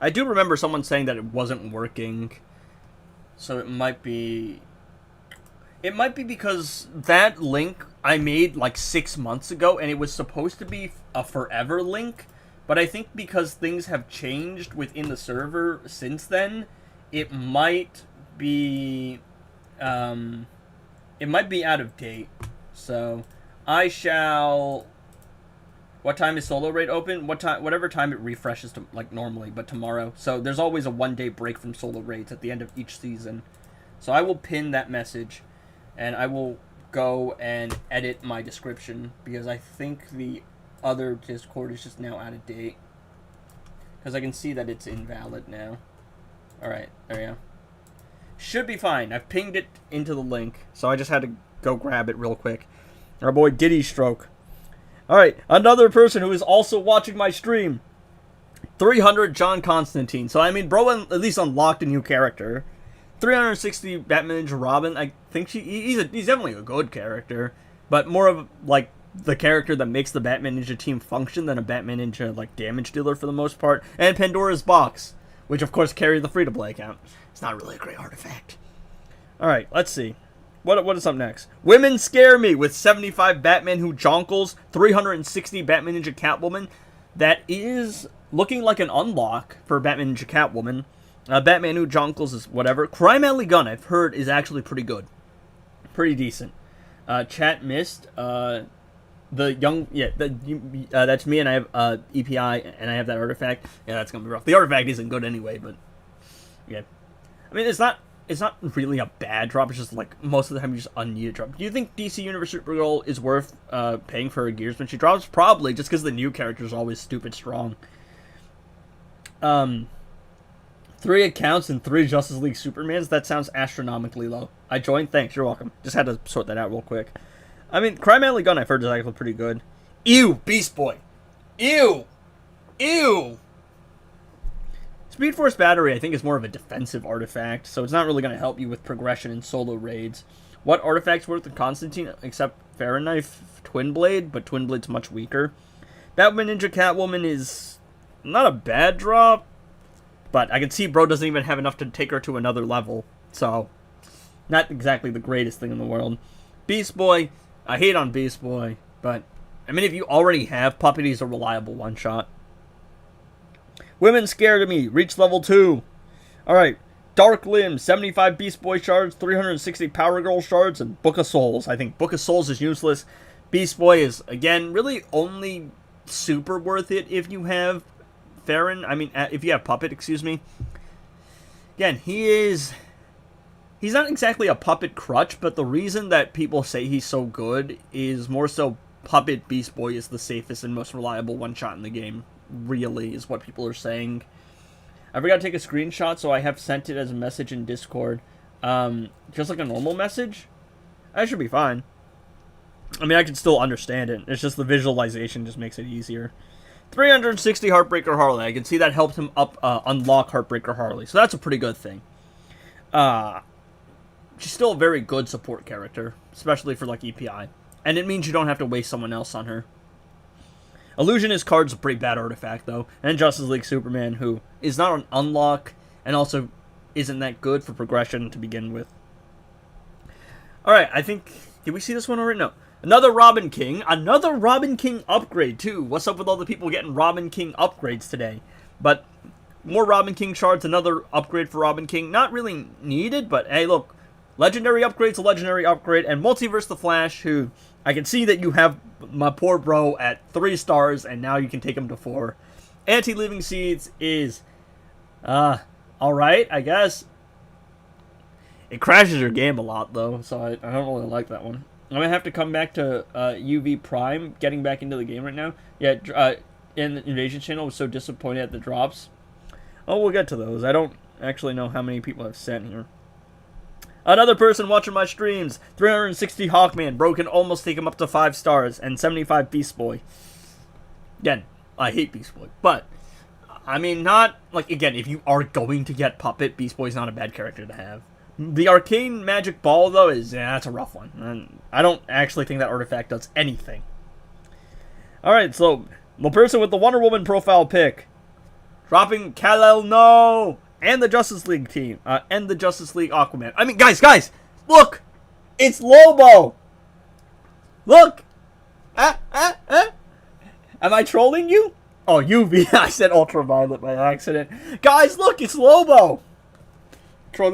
I do remember someone saying that it wasn't working. So it might be... it might be because that link I made like 6 months ago, and it was supposed to be a forever link. But I think because things have changed within the server since then, it might be... it might be out of date. So I shall... what time is solo raid open? Whatever time it refreshes to like normally, but tomorrow. So there's always a 1 day break from solo raids at the end of each season. So I will pin that message, and I will go and edit my description because I think the other Discord is just now out of date. Because I can see that it's invalid now. Alright, there we go. Should be fine. I've pinged it into the link, so I just had to go grab it real quick. Our boy Diddy Stroke. Alright, another person who is also watching my stream. 300 John Constantine. So, I mean, bro at least unlocked a new character. 360 Batman Ninja Robin. I think he's definitely a good character. But more of, like, the character that makes the Batman Ninja team function than a Batman Ninja, like, damage dealer for the most part. And Pandora's Box, which, of course, carried the free-to-play account. It's not really a great artifact. Alright, let's see. What is up next? Women Scare Me with 75 Batman Who Jonkles, 360 Batman Ninja Catwoman. That is looking like an unlock for Batman Ninja Catwoman. Batman Who Jonkles is whatever. Crime Alley Gun, I've heard, is actually pretty good. Pretty decent. Chat missed. That's me, and I have EPI, and I have that artifact. Yeah, that's gonna be rough. The artifact isn't good anyway, but yeah. I mean, it's not really a bad drop. It's just like most of the time you just unneeded drop. Do you think DC Universe Supergirl is worth paying for her gears when she drops? Probably, just because the new character is always stupid strong. 3 accounts and 3 Justice League Supermans. That sounds astronomically low. I joined. Thanks. You're welcome. Just had to sort that out real quick. I mean, Crime Alley Gun I've heard is actually pretty good. Ew, Beast Boy. Ew. Ew. Speed Force Battery, I think, is more of a defensive artifact, so it's not really going to help you with progression in solo raids. What artifact's worth of Constantine, except Fahrenheit Twin Blade, but Twin Blade's much weaker. Batman Ninja Catwoman is not a bad drop, but I can see bro doesn't even have enough to take her to another level, so not exactly the greatest thing in the world. Beast Boy, I hate on Beast Boy, but I mean, if you already have Puppet, he's a reliable one-shot. Women Scared of Me, reach level 2. Alright, Dark Limb, 75 Beast Boy shards, 360 Power Girl shards, and Book of Souls. I think Book of Souls is useless. Beast Boy is, again, really only super worth it if you have if you have Puppet, excuse me. Again, he's not exactly a Puppet crutch, but the reason that people say he's so good is more so Puppet Beast Boy is the safest and most reliable one-shot in the game. Really, is what people are saying. I forgot to take a screenshot, so I have sent it as a message in Discord. Just like a normal message. That should be fine. I mean, I can still understand it. It's just the visualization just makes it easier. 360 Heartbreaker Harley. I can see that helped him unlock Heartbreaker Harley. So that's a pretty good thing. She's still a very good support character, especially for like EPI. And it means you don't have to waste someone else on her. Illusionist card's a pretty bad artifact, though. And Justice League Superman, who is not an unlock, and also isn't that good for progression to begin with. Alright, I think... Did we see this one already? No. Another Robin King. Another Robin King upgrade, too. What's up with all the people getting Robin King upgrades today? But more Robin King shards, another upgrade for Robin King. Not really needed, but hey, look. Legendary upgrade's a legendary upgrade. And Multiverse the Flash, who... I can see that you have my poor bro at 3 stars, and now you can take him to 4. Anti-Living Seeds is, alright, I guess. It crashes your game a lot, though, so I don't really like that one. I'm going to have to come back to UV Prime, getting back into the game right now. Yeah, and the Invasion Channel was so disappointed at the drops. Oh, we'll get to those. I don't actually know how many people have sent here. Another person watching my streams, 360 Hawkman, bro can almost take him up to 5 stars, and 75 Beast Boy. Again, I hate Beast Boy, but, I mean, not, like, again, if you are going to get Puppet, Beast Boy's not a bad character to have. The Arcane Magic Ball, though, that's a rough one, and I don't actually think that artifact does anything. Alright, so, the person with the Wonder Woman profile pic, dropping Kal-El, no! And the Justice League team. And the Justice League Aquaman. I mean, guys! Look! It's Lobo! Look! Am I trolling you? Oh, UV. I said Ultraviolet by accident. Guys, look! It's Lobo! I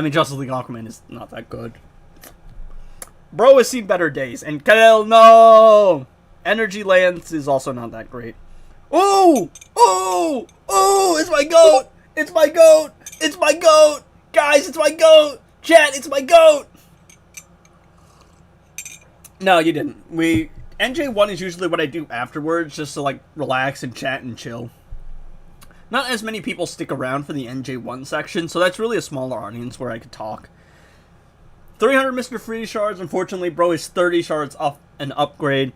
mean, Justice League Aquaman is not that good. Bro has seen better days. And Kal-El, no! Energy Lance is also not that great. Ooh! Ooh! Ooh! It's my goat! It's my goat! It's my goat! Guys, it's my goat! Chat, it's my goat! No, you didn't. NJ1 is usually what I do afterwards, just to, like, relax and chat and chill. Not as many people stick around for the NJ1 section, so that's really a smaller audience where I could talk. 300 Mr. Freeze shards. Unfortunately, bro is 30 shards off an upgrade.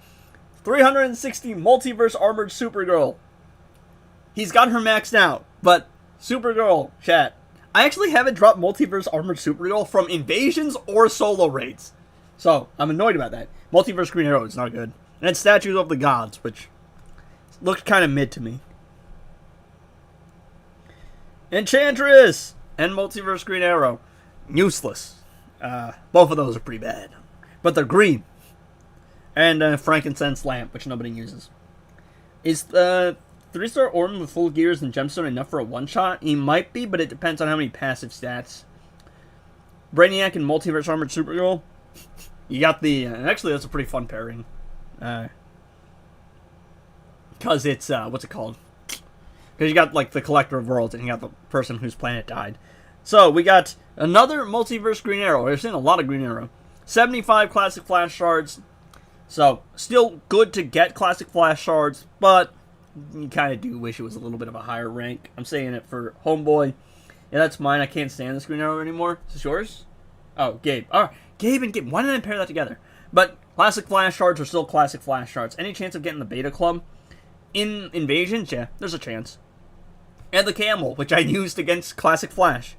360 Multiverse Armored Supergirl. He's got her maxed out, but Supergirl, chat. I actually haven't dropped Multiverse Armored Supergirl from invasions or solo raids. So, I'm annoyed about that. Multiverse Green Arrow is not good. And it's Statues of the Gods, which looked kind of mid to me. Enchantress and Multiverse Green Arrow. Useless. Both of those are pretty bad. But they're green. And Frankincense Lamp, which nobody uses. Is 3-star Orm with full gears and gemstone enough for a one-shot? He might be, but it depends on how many passive stats. Brainiac and Multiverse Armored Supergirl. You got the... actually, that's a pretty fun pairing. Because it's... what's it called? Because you got, like, the Collector of Worlds, and you got the person whose planet died. So, we got another Multiverse Green Arrow. We're seeing a lot of Green Arrow. 75 Classic Flash Shards. So, still good to get Classic Flash Shards, but you kind of do wish it was a little bit of a higher rank. I'm saying it for Homeboy. Yeah, that's mine. I can't stand this Green Arrow anymore. Is this yours? Oh, Gabe. Alright, Gabe and Gabe. Why didn't I pair that together? But Classic Flash Shards are still Classic Flash Shards. Any chance of getting the Beta Club in Invasions? Yeah, there's a chance. And the Camel, which I used against Classic Flash.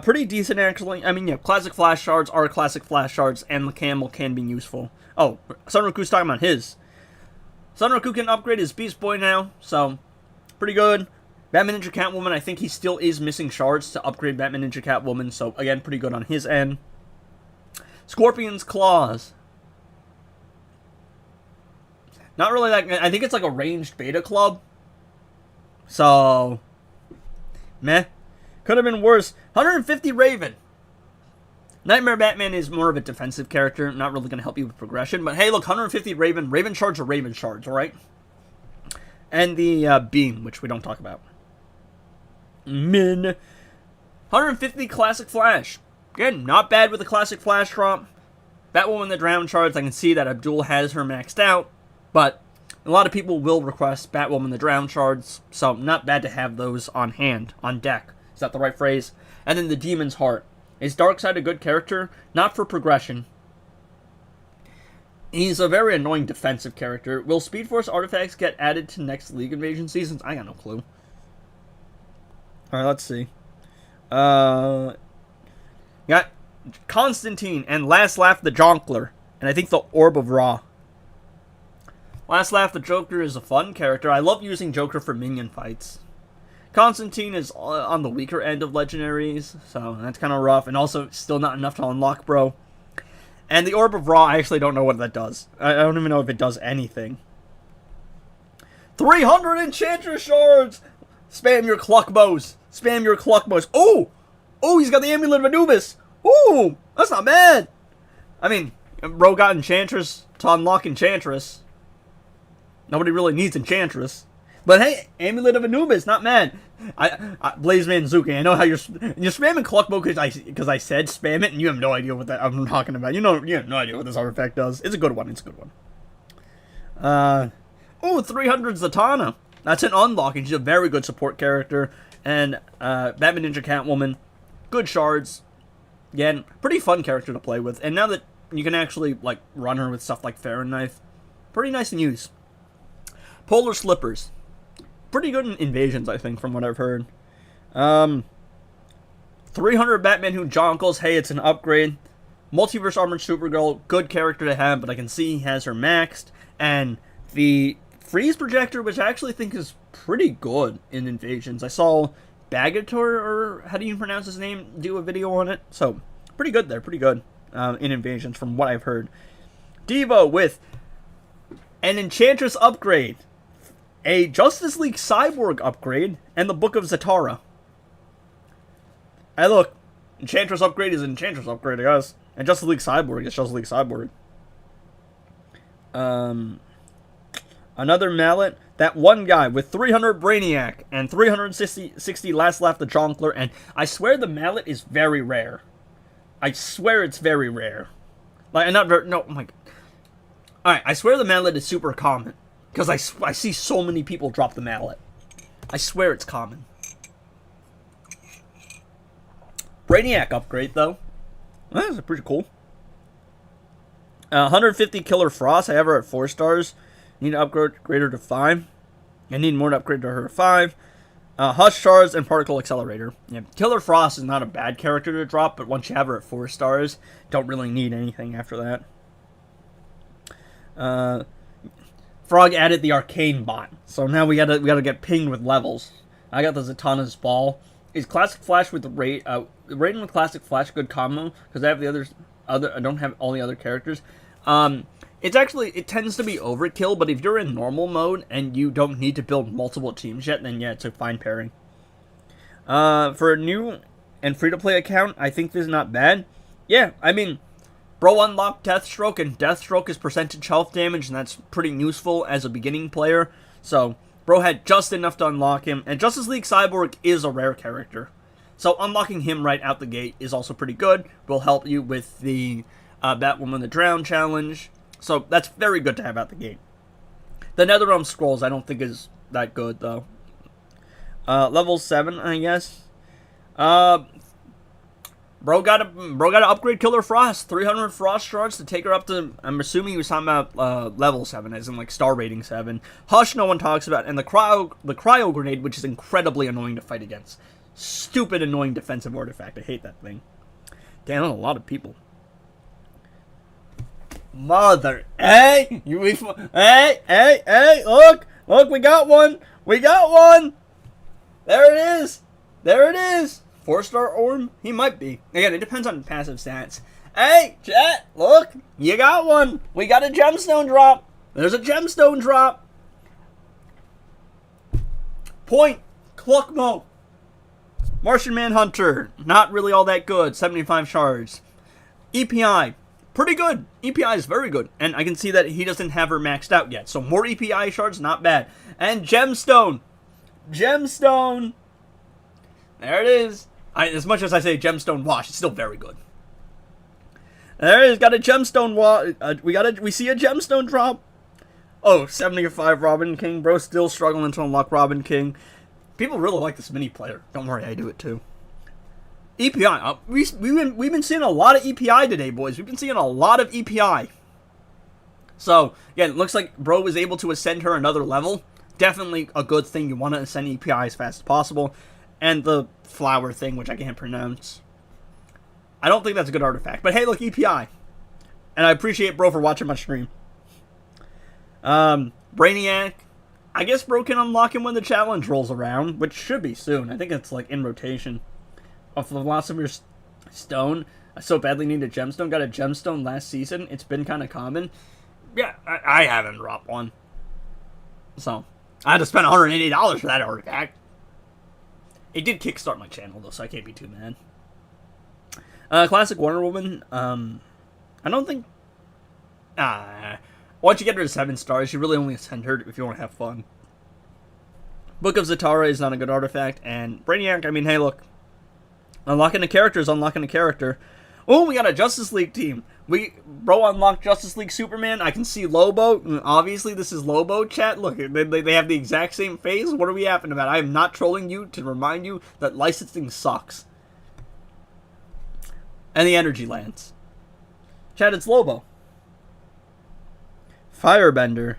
Pretty decent, actually. I mean, yeah, Classic Flash Shards are Classic Flash Shards, and the Camel can be useful. Oh, Sunroku's talking about his. Sunroku can upgrade his Beast Boy now, so pretty good. Batman Ninja Catwoman, I think he still is missing shards to upgrade Batman Ninja Catwoman, so again, pretty good on his end. Scorpion's Claws. Not really that... I think it's like a ranged beta club. So... meh. Could have been worse. 150 Raven. Nightmare Batman is more of a defensive character, not really going to help you with progression. But hey, look, 150 Raven. Raven shards are Raven shards, alright? And the Beam, which we don't talk about. 150 Classic Flash. Again, not bad with the Classic Flash drop. Batwoman the Drown shards, I can see that Abdul has her maxed out. But a lot of people will request Batwoman the Drown shards, so not bad to have those on hand, on deck. Is that the right phrase? And then the Demon's Heart. Is Darkseid a good character? Not for progression. He's a very annoying defensive character. Will Speed Force artifacts get added to next League Invasion seasons? I got no clue. Alright, let's see. Got Constantine and Last Laugh the Jonkler. And I think the Orb of Ra. Last Laugh the Joker is a fun character. I love using Joker for minion fights. Constantine is on the weaker end of legendaries, so that's kind of rough, and also still not enough to unlock, bro. And the Orb of Ra, I actually don't know what that does. I don't even know if it does anything. 300 Enchantress Shards! Spam your Cluck Bows. Spam your Cluck Bows. Oh! Oh, he's got the Amulet of Anubis! Ooh! That's not bad! I mean, bro got Enchantress to unlock Enchantress. Nobody really needs Enchantress. But hey, Amulet of Anubis, not mad. Blaze Manzuki, I know how you're spamming Cluckbo because I said spam it, and you have no idea what that I'm talking about. You have no idea what this artifact does. It's a good one. It's a good one. 300 Zatanna. That's an unlock, and she's a very good support character. And Batman Ninja Catwoman, good shards. Again, pretty fun character to play with. And now that you can actually like run her with stuff like Farron Knife, pretty nice to use. Polar Slippers. Pretty good in invasions, I think, from what I've heard. 300 Batman Who Jonkles. Hey, it's an upgrade. Multiverse Armored Supergirl. Good character to have, but I can see he has her maxed. And the Freeze Projector, which I actually think is pretty good in invasions. I saw Bagator, or how do you pronounce his name, do a video on it. So, pretty good there. Pretty good in invasions from what I've heard. Devo with an Enchantress upgrade. A Justice League Cyborg upgrade, and the Book of Zatara. Hey, look. Enchantress upgrade is an Enchantress upgrade, I guess. And Justice League Cyborg is Justice League Cyborg. Another mallet. That one guy with 300 Brainiac and 360 Last Laugh the Jonkler. And I swear the mallet is very rare. I swear it's very rare. Like, not very... No, oh my God. Alright, I swear the mallet is super common. Because I see so many people drop the mallet. I swear it's common. Brainiac upgrade, though. That's pretty cool. 150 Killer Frost. I have her at 4 stars. Need to upgrade her to 5. I need more to upgrade her to 5. Hush Shards and Particle Accelerator. Yeah, Killer Frost is not a bad character to drop, but once you have her at 4 stars, don't really need anything after that. Frog added the Arcane bot, so now we gotta get pinged with levels. I got the Zatanna's Ball. Is Classic Flash with the Raiden with Classic Flash good combo? Because I have the I don't have all the other characters. It tends to be overkill, but if you're in normal mode and you don't need to build multiple teams yet, then yeah, it's a fine pairing. For a new and free-to-play account, I think this is not bad. Yeah, I mean, bro unlocked Deathstroke, and Deathstroke is percentage health damage, and that's pretty useful as a beginning player. So, bro had just enough to unlock him, and Justice League Cyborg is a rare character. So unlocking him right out the gate is also pretty good. Will help you with the Batwoman the Drown challenge. So that's very good to have out the gate. The Netherrealm Scrolls I don't think is that good though. Level 7, I guess. Bro gotta upgrade Killer Frost. 300 Frost Shards to take her up to, I'm assuming he was talking about level 7, as in like star rating 7. Hush no one talks about, and the cryo grenade, which is incredibly annoying to fight against. Stupid annoying defensive artifact. I hate that thing. Damn, that's a lot of people. Mother, hey, hey, look, we got one, there it is, 4-star Orm, he might be, again, it depends on passive stats. Hey, chat, look, you got one, we got a gemstone drop, there's a gemstone drop. Point, Cluckmo, Martian Manhunter, not really all that good, 75 shards. EPI, pretty good. EPI is very good. And I can see that he doesn't have her maxed out yet. So more EPI shards, not bad. And Gemstone. Gemstone. There it is. As much as I say Gemstone Wash, it's still very good. There it is. Got a Gemstone Wash. We see a Gemstone drop. Oh, 75 Robin King. Bro, still struggling to unlock Robin King. People really like this mini player. Don't worry, I do it too. EPI. We've been seeing a lot of EPI today, boys. We've been seeing a lot of EPI. So, again, it looks like bro was able to ascend her another level. Definitely a good thing. You want to ascend EPI as fast as possible. And the flower thing, which I can't pronounce. I don't think that's a good artifact. But hey, look, EPI. And I appreciate bro for watching my stream. Brainiac. I guess bro can unlock him when the challenge rolls around, which should be soon. I think it's like in rotation. Of the Philosopher's Stone, I so badly need a gemstone. Got a gemstone last season. It's been kind of common. Yeah, I haven't dropped one. So, I had to spend $180 for that artifact. It did kickstart my channel, though, so I can't be too mad. Classic Wonder Woman. I don't think... once you get her to 7 stars, you really only send her if you want to have fun. Book of Zatara is not a good artifact. And Brainiac, I mean, hey, look. Unlocking a character is unlocking a character. Oh, we got a Justice League team. Bro unlocked Justice League Superman. I can see Lobo. Obviously, this is Lobo, chat. Look, they have the exact same face. What are we yapping about? I am not trolling you to remind you that licensing sucks. And the Energy Lance. Chat, it's Lobo. Firebender.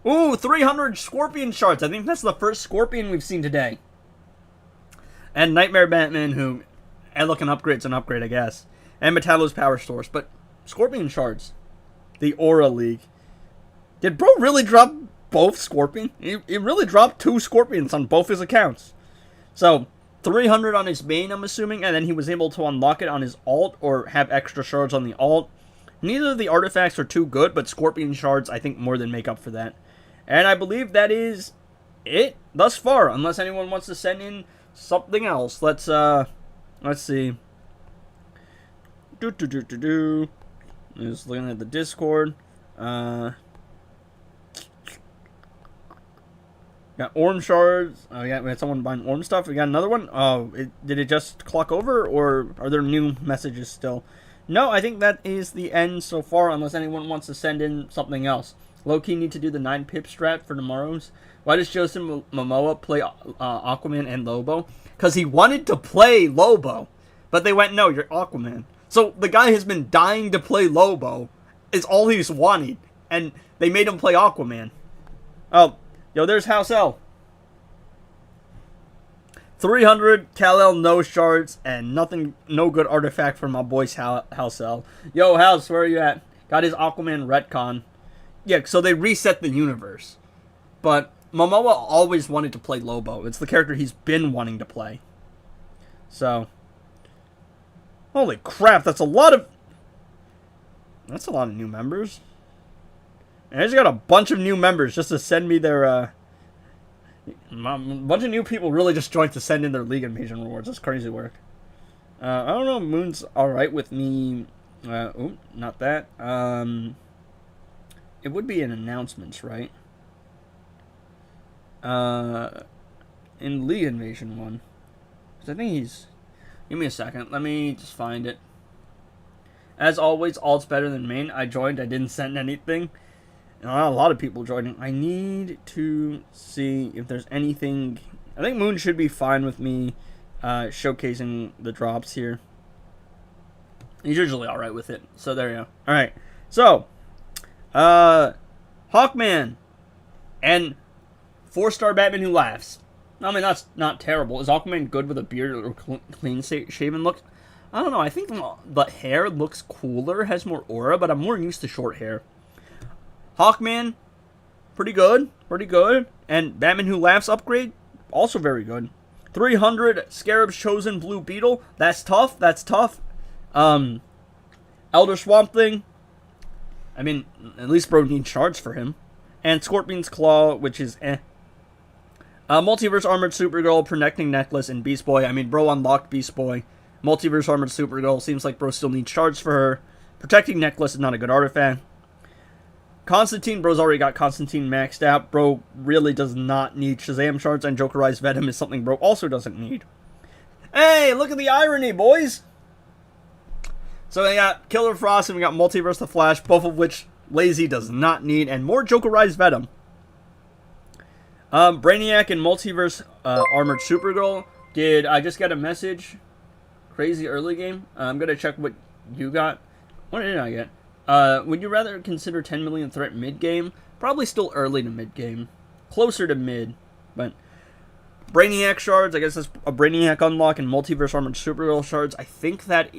Ooh, 300 Scorpion shards. I think that's the first Scorpion we've seen today. And Nightmare Batman, who... And look, an upgrade's an upgrade, I guess. And Metallo's Power Source. But Scorpion shards. The Aura League. Did bro really drop both Scorpion? He really dropped 2 Scorpions on both his accounts. So, 300 on his main, I'm assuming. And then he was able to unlock it on his alt. Or have extra shards on the alt. Neither of the artifacts are too good. But Scorpion shards, I think, more than make up for that. And I believe that is it thus far. Unless anyone wants to send in something else. Let's see. Just looking at the Discord. Got Orm shards. Oh, yeah, we had someone buying Orm stuff. We got another one. Oh, did it just clock over, or are there new messages still? No, I think that is the end so far, unless anyone wants to send in something else. Low-key need to do the 9-pip strat for tomorrow's. Why does Joseph Momoa play Aquaman and Lobo? Because he wanted to play Lobo. But they went, no, you're Aquaman. So the guy has been dying to play Lobo. Is all he's wanted. And they made him play Aquaman. Oh, yo, there's House L. 300 Kal-El no shards and nothing, no good artifact for my boy's House L. Yo, House, where are you at? Got his Aquaman retcon. Yeah, so they reset the universe. But Momoa always wanted to play Lobo. It's the character he's been wanting to play. So, holy crap, that's a lot of new members. And I just got a bunch of new members just to send me their, a bunch of new people really just joined to send in their League Invasion rewards. That's crazy work. I don't know, Moon's alright with me. Not that. It would be in announcements, right? In League Invasion 1. Because I think he's... Give me a second. Let me just find it. As always, alt's better than main. I joined. I didn't send anything. And a lot of people joining. I need to see if there's anything... I think Moon should be fine with me showcasing the drops here. He's usually alright with it. So there you go. Alright. So, Hawkman and 4-star Batman Who Laughs. I mean, that's not terrible. Is Aquaman good with a beard or clean-shaven look? I don't know. I think the hair looks cooler, has more aura, but I'm more used to short hair. Hawkman, pretty good. Pretty good. And Batman Who Laughs upgrade, also very good. 300 Scarab's Chosen Blue Beetle. That's tough. That's tough. Elder Swamp Thing. I mean, at least bro needs shards for him. And Scorpion's Claw, which is eh. Multiverse Armored Supergirl, Protecting Necklace, and Beast Boy. I mean, bro unlocked Beast Boy. Multiverse Armored Supergirl, seems like bro still needs shards for her. Protecting Necklace is not a good artifact. Constantine, bro's already got Constantine maxed out. Bro really does not need Shazam shards, and Jokerized Venom is something bro also doesn't need. Hey, look at the irony, boys! So we got Killer Frost and we got Multiverse the Flash, both of which Lazy does not need, and more Jokerized Venom. Brainiac and Multiverse Armored Supergirl. Did I just get a message? Crazy early game. I'm gonna check what you got. What did I get? Would you rather consider 10 million threat mid game? Probably still early to mid game, closer to mid. But Brainiac shards. I guess that's a Brainiac unlock and Multiverse Armored Supergirl shards. I think that's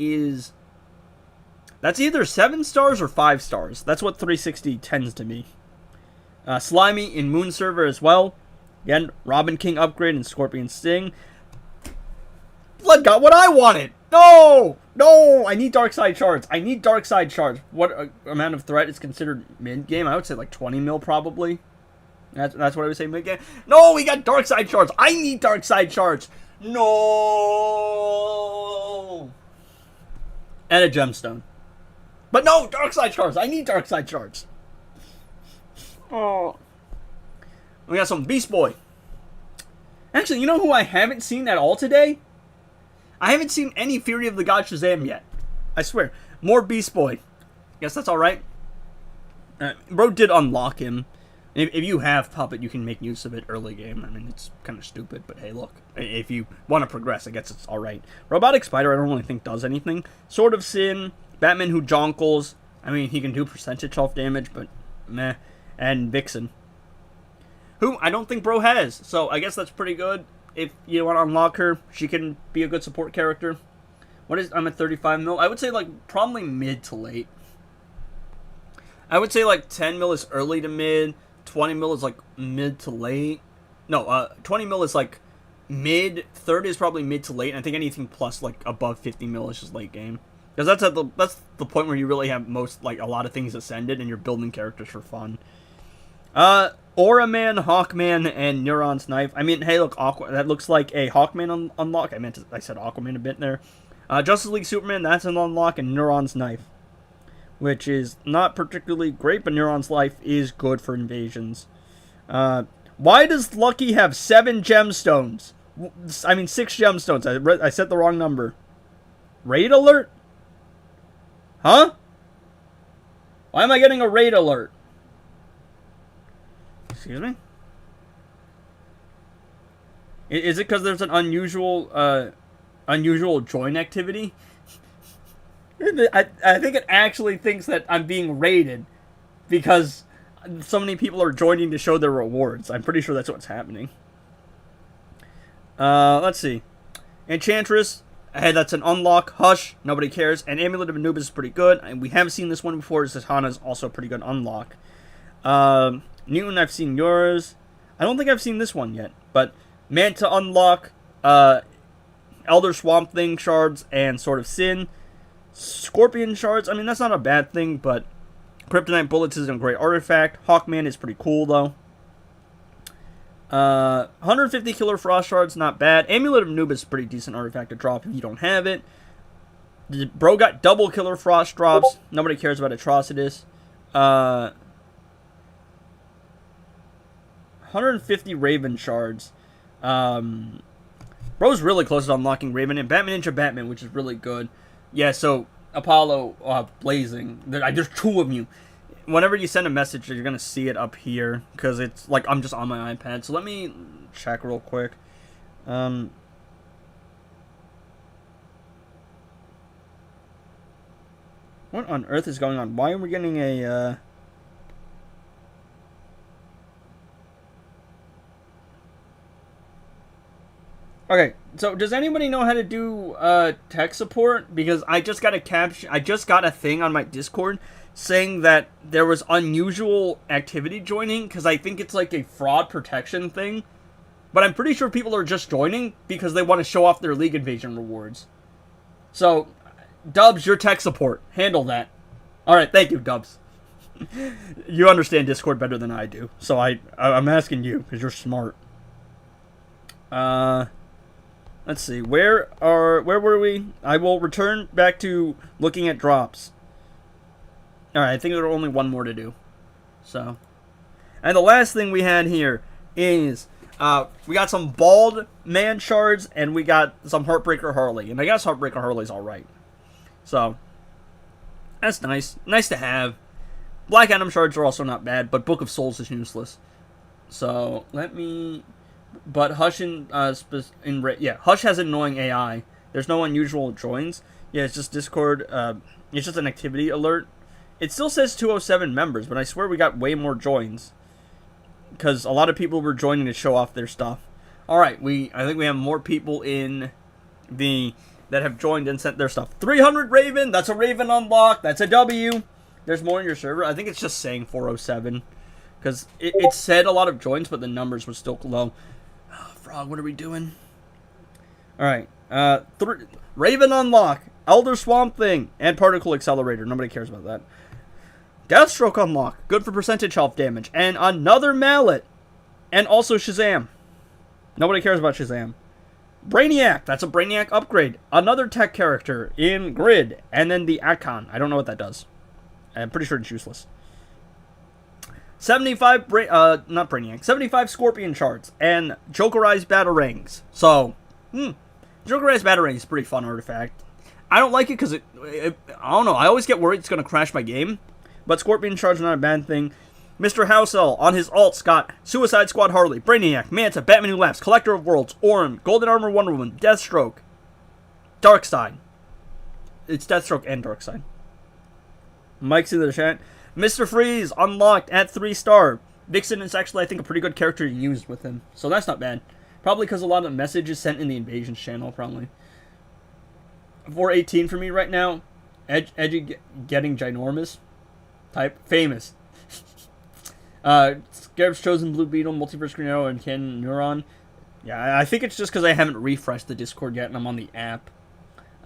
either 7 stars or 5 stars. That's what 360 tends to be. Slimy in Moon Server as well. Again, Robin King upgrade and Scorpion Sting. Blood got what I wanted. No! No! I need Darkseid shards. I need Darkseid shards. What amount of threat is considered mid-game? I would say like 20 mil probably. That's what I would say mid-game. No! We got Darkseid shards. I need Darkseid shards. No! And a gemstone. But no! Darkseid shards. I need Darkseid shards. Oh. We got some Beast Boy. Actually, you know who I haven't seen at all today? I haven't seen any Fury of the God Shazam yet. I swear. More Beast Boy. Guess that's alright. Bro did unlock him. If you have Puppet, you can make use of it early game. I mean, it's kind of stupid, but hey, look. If you want to progress, I guess it's alright. Robotic Spider, I don't really think does anything. Sword of Sin. Batman Who Jonkles. I mean, he can do percentage health damage, but meh. And Vixen. Who I don't think bro has. So I guess that's pretty good. If you want to unlock her, she can be a good support character. I'm at 35 mil. I would say like probably mid to late. I would say like 10 mil is early to mid. 20 mil is like mid to late. No, 20 mil is like mid. 30 is probably mid to late. And I think anything plus like above 50 mil is just late game. Because that's the point where you really have a lot of things ascended and you're building characters for fun. Aura Man, Hawkman, and Neuron's Knife. I mean, hey, look, that looks like a Hawkman unlock. I said Aquaman a bit there. Justice League Superman, that's an unlock, and Neuron's Knife, which is not particularly great, but Neuron's Life is good for invasions. Why does Lucky have 7 gemstones? I mean, 6 gemstones. I said the wrong number. Raid alert? Huh? Why am I getting a raid alert? Excuse me? Is it because there's an unusual join activity? I think it actually thinks that I'm being raided because so many people are joining to show their rewards. I'm pretty sure that's what's happening. Let's see. Enchantress. Hey, that's an unlock. Hush. Nobody cares. And Amulet of Anubis is pretty good. And we have seen this one before. Zatanna is also a pretty good unlock. Newton, I've seen yours. I don't think I've seen this one yet. But Manta unlock. Elder Swamp Thing shards and Sword of Sin. Scorpion shards. I mean, that's not a bad thing, but Kryptonite bullets isn't a great artifact. Hawkman is pretty cool, though. 150 Killer Frost shards, not bad. Amulet of Anubis is a pretty decent artifact to drop if you don't have it. Bro got double Killer Frost drops. Nobody cares about Atrocitus. 150 Raven shards. Bro's really close to unlocking Raven and Batman Ninja Batman, which is really good. Yeah, so Apollo Blazing. There's two of you. Whenever you send a message, you're going to see it up here. Because it's like I'm just on my iPad. So let me check real quick. What on earth is going on? Why are we getting a... Okay, so does anybody know how to do tech support? Because I just got a thing on my Discord saying that there was unusual activity joining because I think it's like a fraud protection thing. But I'm pretty sure people are just joining because they want to show off their League Invasion rewards. So, Dubs, your tech support. Handle that. Alright, thank you, Dubs. You understand Discord better than I do. So I'm asking you because you're smart. Let's see. Where were we? I will return back to looking at drops. Alright, I think there are only one more to do. So. And the last thing we had here is we got some Bald Man shards and we got some Heartbreaker Harley. And I guess Heartbreaker Harley's alright. So. That's nice. Nice to have. Black Adam shards are also not bad, but Book of Souls is useless. So, let me... But Hush Hush has annoying AI. There's no unusual joins. Yeah, it's just Discord. It's just an activity alert. It still says 207 members, but I swear we got way more joins. Because a lot of people were joining to show off their stuff. Alright, I think we have more people in that have joined and sent their stuff. 300 Raven! That's a Raven unlock! That's a W! There's more in your server. I think it's just saying 407. Because it said a lot of joins, but the numbers were still low. Oh, Frog, what are we doing? Alright. Raven unlock, Elder Swamp Thing, and Particle Accelerator. Nobody cares about that. Deathstroke unlock. Good for percentage health damage. And another Mallet. And also Shazam. Nobody cares about Shazam. Brainiac. That's a Brainiac upgrade. Another tech character in Grid. And then the Akon. I don't know what that does. I'm pretty sure it's useless. 75 not Brainiac. 75 Scorpion shards. And Jokerized Batarangs. So, Jokerized Batarangs is a pretty fun artifact. I don't like it because I don't know. I always get worried it's going to crash my game. But Scorpion shards are not a bad thing. Mr. Housel on his alts got Suicide Squad Harley, Brainiac, Manta, Batman Who Laughs, Collector of Worlds, Orm, Golden Armor Wonder Woman, Deathstroke, Darkseid. It's Deathstroke and Darkseid. Mike's in the chat. Mr. Freeze unlocked at 3-star. Vixen is actually, I think, a pretty good character to use with him. So that's not bad. Probably because a lot of the messages sent in the Invasions channel, probably. 418 for me right now. Edgy getting ginormous. Type. Famous. Scarab's Chosen Blue Beetle, Multiverse Green Arrow, and Ken Neuron. Yeah, I think it's just because I haven't refreshed the Discord yet and I'm on the app.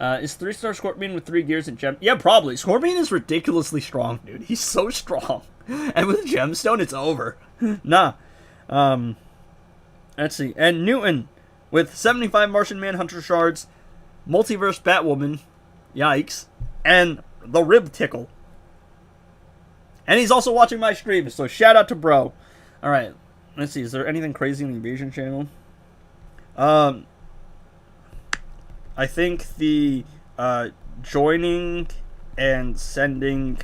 Is 3-star Scorpion with 3 gears and gem? Yeah, probably. Scorpion is ridiculously strong, dude. He's so strong. And with Gemstone, it's over. Nah. Let's see. And Newton with 75 Martian Manhunter shards, Multiverse Batwoman. Yikes. And the Rib Tickle. And he's also watching my stream, so shout out to bro. Alright, let's see. Is there anything crazy in the Invasion channel? I think the joining and sending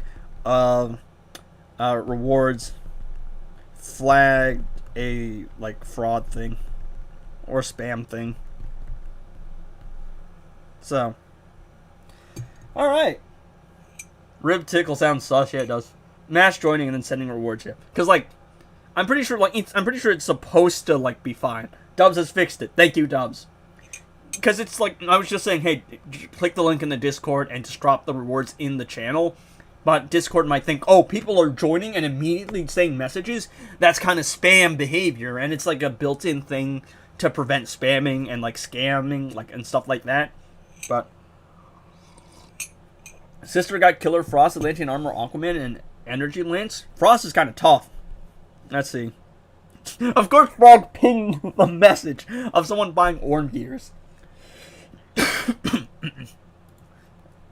rewards flagged a fraud thing or spam thing. So, all right. Rib tickle sounds sus. Yeah, it does. Mass joining and then sending rewards. Yeah, because like, I'm pretty sure it's supposed to like be fine. Dubs has fixed it. Thank you, Dubs. Because it's like, I was just saying, hey, click the link in the Discord and just drop the rewards in the channel. But Discord might think, oh, people are joining and immediately saying messages. That's kind of spam behavior, and it's like a built-in thing to prevent spamming and like scamming, like and stuff like that. But Sister got Killer Frost, Atlantean Armor, Aquaman, and Energy Lance. Frost is kind of tough. Let's see. Of course, Frog pinged the message of someone buying Orn Gears.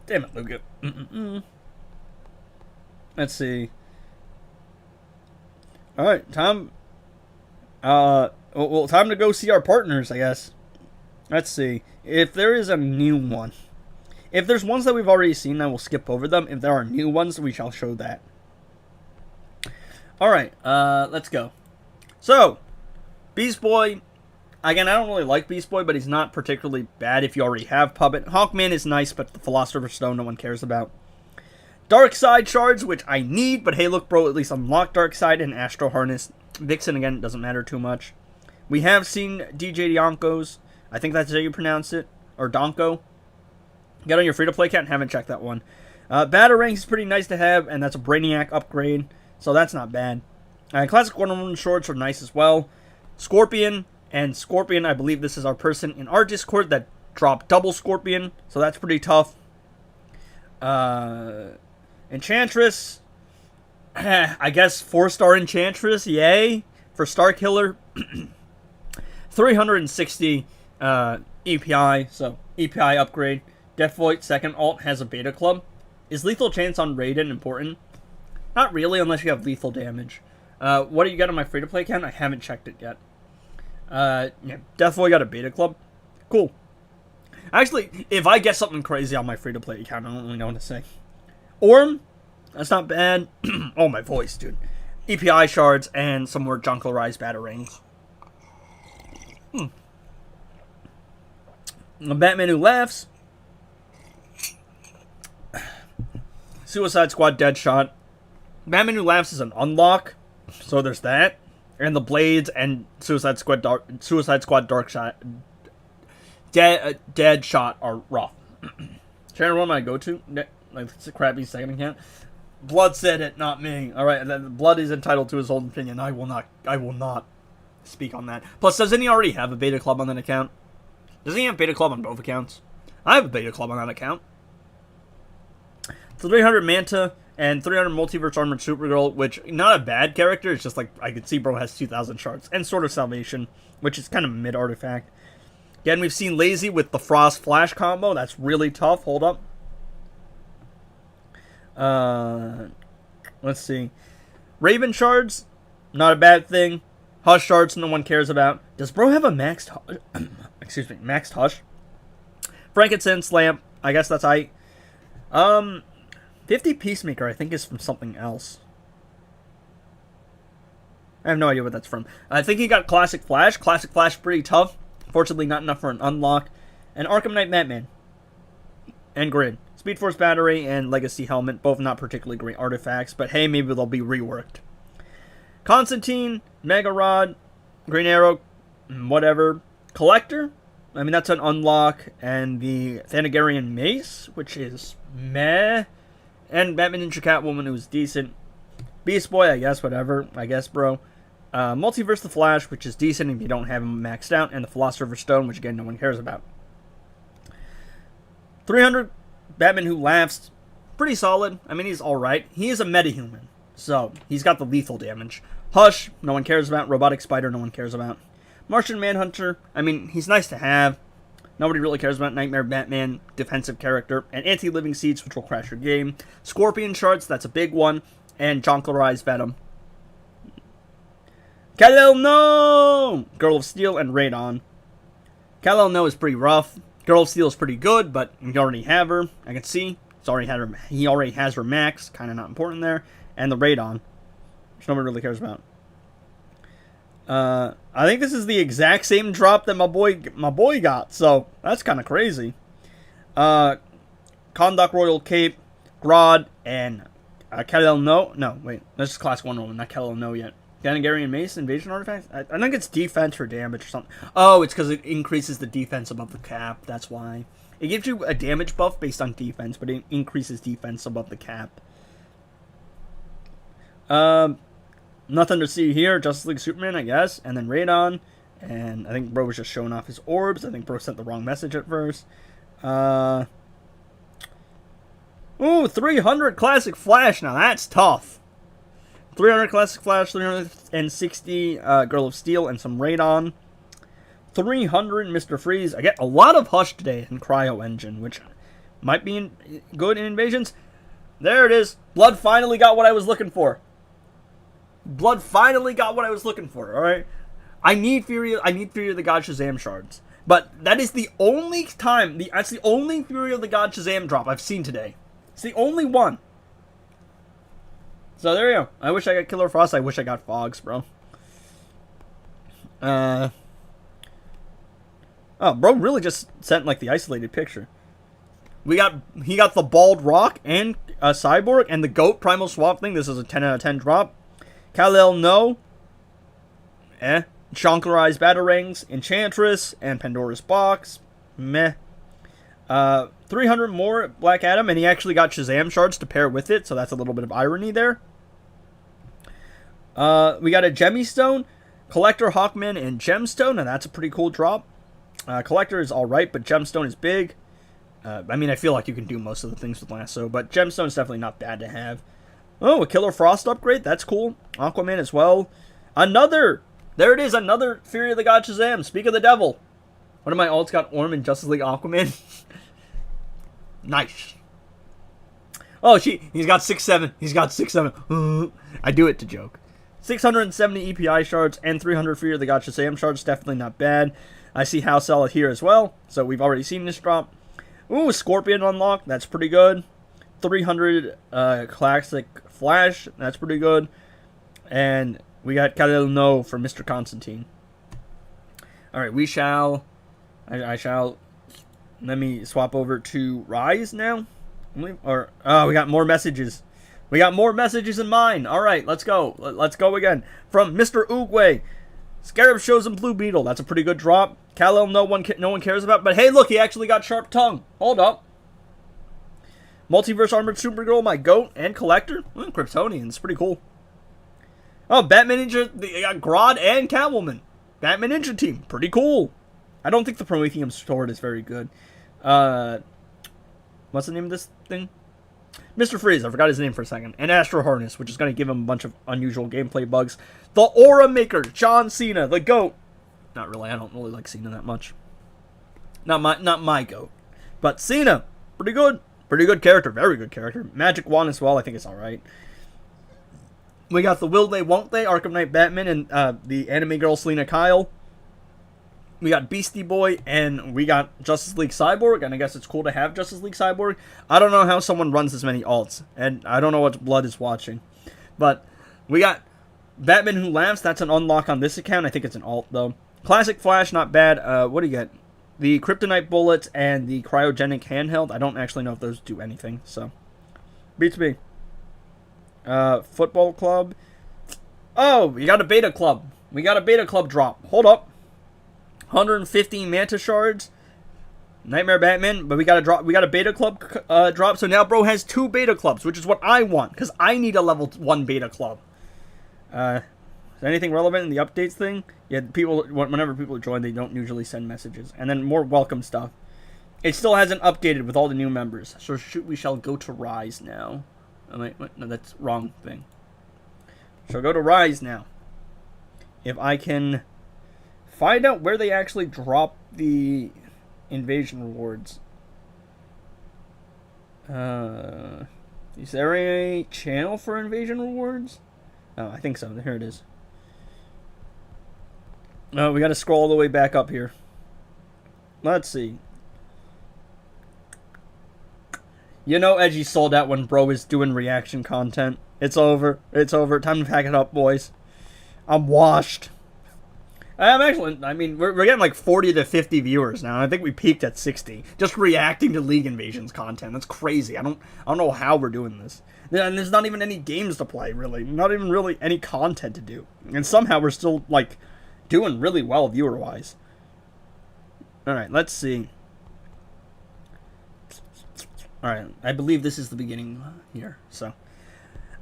Damn it, Luca. Let's see. Alright, time. Well, time to go see our partners, I guess. Let's see. If there is a new one. If there's ones that we've already seen, then we'll skip over them. If there are new ones, we shall show that. Alright, let's go. So, Beast Boy. Again, I don't really like Beast Boy, but he's not particularly bad if you already have Puppet. Hawkman is nice, but the Philosopher's Stone no one cares about. Dark Side Shards, which I need, but hey, look, bro, at least unlock Dark Side and Astro Harness. Vixen, again, doesn't matter too much. We have seen DJ Dionko's. I think that's how you pronounce it. Or Donko. Get on your free-to-play account. Haven't checked that one. Batarangs is pretty nice to have, and that's a Brainiac upgrade, so that's not bad. Classic Wonder Woman shorts are nice as well. Scorpion, and Scorpion, I believe this is our person in our Discord that dropped double Scorpion, so that's pretty tough. Enchantress, I guess 4-star Enchantress, yay, for Star Killer. 360 EPI, so EPI upgrade. Deathvoid second alt has a beta club. Is lethal chance on Raiden important? Not really, unless you have lethal damage. What do you get on my free-to-play account? I haven't checked it yet. Yeah, Deathvoid got a beta club. Cool. Actually, if I get something crazy on my free-to-play account, I don't really know what to say. Orm, that's not bad. Oh, my voice, dude. EPI shards and some more Junklerized Batarangs. A Batman Who Laughs. Suicide Squad Deadshot. Batman Who Laughs is an unlock, so there's that. And the Blades and Suicide Squad Darkshot, Deadshot are rough. Sharon, what am I go to? Like, it's a crappy second account. Blood said it, not me. All right, Blood is entitled to his own opinion. I will not speak on that. Plus, doesn't he already have a beta club on that account? Doesn't he have beta club on both accounts? I have a beta club on that account. 300 Manta and 300 Multiverse Armored Supergirl, which, not a bad character, it's just like, I could see bro has 2,000 shards. And Sword of Salvation, which is kind of a mid-artifact. Again, we've seen Lazy with the Frost Flash combo, that's really tough, hold up. Let's see. Raven shards, not a bad thing. Hush shards, no one cares about. Does bro have a maxed maxed Hush? Frankincense lamp, I guess that's I. 50 Peacemaker, I think, is from something else. I have no idea what that's from. I think he got Classic Flash. Classic Flash, pretty tough. Fortunately, not enough for an unlock. And Arkham Knight Batman. And Grid. Speed Force Battery and Legacy Helmet, both not particularly great artifacts, but hey, maybe they'll be reworked. Constantine, Mega Rod, Green Arrow, whatever. Collector, I mean, that's an unlock. And the Thanagarian Mace, which is meh. And Batman Ninja Catwoman, who's decent. Beast Boy, I guess, whatever. I guess, bro. Multiverse The Flash, which is decent if you don't have him maxed out. And the Philosopher's Stone, which, again, no one cares about. 300 Batman Who Laughs. Pretty solid. I mean, he's alright. He is a metahuman. So, he's got the lethal damage. Hush, no one cares about. Robotic Spider, no one cares about. Martian Manhunter, I mean, he's nice to have. Nobody really cares about. Nightmare Batman, defensive character. And Anti-Living Seeds, which will crash your game. Scorpion Shards, that's a big one. And Jonklerized Venom. Kal-El No! Girl of Steel and Radon. Kal-El No is pretty rough. Girl of Steel is pretty good, but you already have her. I can see. He already has her max. Kind of not important there. And the Radon, which nobody really cares about. I think this is the exact same drop that my boy got, so that's kind of crazy. Kondak Royal Cape, Grodd, and Kalel no wait, that's just class 1 roll, not Kalel no yet. Ganagarian Mace, Invasion Artifacts? I think it's defense or damage or something. Oh, it's because it increases the defense above the cap, that's why. It gives you a damage buff based on defense, but it increases defense above the cap. Nothing to see here. Justice League Superman, I guess. And then Radon. And I think bro was just showing off his orbs. I think bro sent the wrong message at first. Ooh, 300 Classic Flash. Now that's tough. 300 Classic Flash, 360 Girl of Steel, and some Radon. 300 Mr. Freeze. I get a lot of Hush today in Cryo Engine, which might be good in Invasions. There it is. Blood finally got what I was looking for. Blood finally got what I was looking for, alright? I need Fury of the God Shazam shards. But that is the only time, that's the only Fury of the God Shazam drop I've seen today. It's the only one. So there you go. I wish I got Killer Frost. I wish I got Fogs, bro. Oh, bro really just sent like the isolated picture. He got the Bald Rock and Cyborg and the Goat Primal Swap thing. This is a 10 out of 10 drop. Kal-El no. Shankari's Batarangs, Enchantress, and Pandora's Box. Meh. 300 more Black Adam, and he actually got Shazam shards to pair with it, so that's a little bit of irony there. We got a Gemstone, Collector, Hawkman, and Gemstone, and that's a pretty cool drop. Collector is alright, but Gemstone is big. I mean, I feel like you can do most of the things with Lasso, but Gemstone is definitely not bad to have. Oh, a Killer Frost upgrade, that's cool. Aquaman as well. There it is, another Fury of the God Shazam. Speak of the devil. One of my alts got Orm in Justice League Aquaman. Nice. Oh, he's got 6-7. He's got 6-7. I do it to joke. 670 EPI shards and 300 Fury of the God Shazam shards. Definitely not bad. I see House Solid here as well. So we've already seen this drop. Ooh, Scorpion unlocked. That's pretty good. 300 Classic Flash. That's pretty good. And we got Kal-El no for Mr. Constantine. Alright, I shall... Let me swap over to Rise now. We got more messages. We got more messages in mine. Alright, let's go. Let's go again. From Mr. Oogway. Scarab shows him Blue Beetle. That's a pretty good drop. Kal-El no one cares about. But hey, look, he actually got Sharp Tongue. Hold up. Multiverse Armored Supergirl, my goat, and Collector. Kryptonian. It's pretty cool. Oh, Batman Ninja. They got Grodd and Catwoman. Batman Ninja team. Pretty cool. I don't think the Prometheum sword is very good. What's the name of this thing? Mr. Freeze, I forgot his name for a second. And Astro Harness, which is going to give him a bunch of unusual gameplay bugs. The Aura Maker, John Cena, the GOAT. Not really, I don't really like Cena that much. Not my GOAT. But Cena, pretty good. Pretty good character, very good character. Magic Wand as well, I think it's alright. We got the Will They, Won't They, Arkham Knight Batman, and the anime girl Selena Kyle. We got Beastie Boy, and we got Justice League Cyborg, and I guess it's cool to have Justice League Cyborg. I don't know how someone runs this many alts, and I don't know what Blood is watching. But we got Batman Who Laughs, that's an unlock on this account. I think it's an alt, though. Classic Flash, not bad. What do you get? The Kryptonite Bullets and the Cryogenic Handheld. I don't actually know if those do anything, so. Beats me. Football Club. Oh, we got a Beta Club. We got a Beta Club drop. Hold up. 150 Manta Shards. Nightmare Batman. But we got a Beta Club drop. So now bro has 2 Beta Clubs, which is what I want. Because I need a level 1 Beta Club. Is anything relevant in the updates thing? Yeah, whenever people join, they don't usually send messages. And then more welcome stuff. It still hasn't updated with all the new members. So we shall go to Rise now. Oh, wait, no, that's wrong thing. So go to Rise now. If I can find out where they actually drop the invasion rewards. Is there a channel for invasion rewards? Oh, I think so. Here it is. Oh, we gotta scroll all the way back up here. Let's see. You know Edgy sold out when bro is doing reaction content. It's over. It's over. Time to pack it up, boys. I'm washed. I mean, we're getting like 40 to 50 viewers now. I think we peaked at 60. Just reacting to League Invasions content. That's crazy. I don't know how we're doing this. And there's not even any games to play, really. Not even really any content to do. And somehow we're still, like, doing really well viewer-wise. Alright, let's see. Alright, I believe this is the beginning here, so.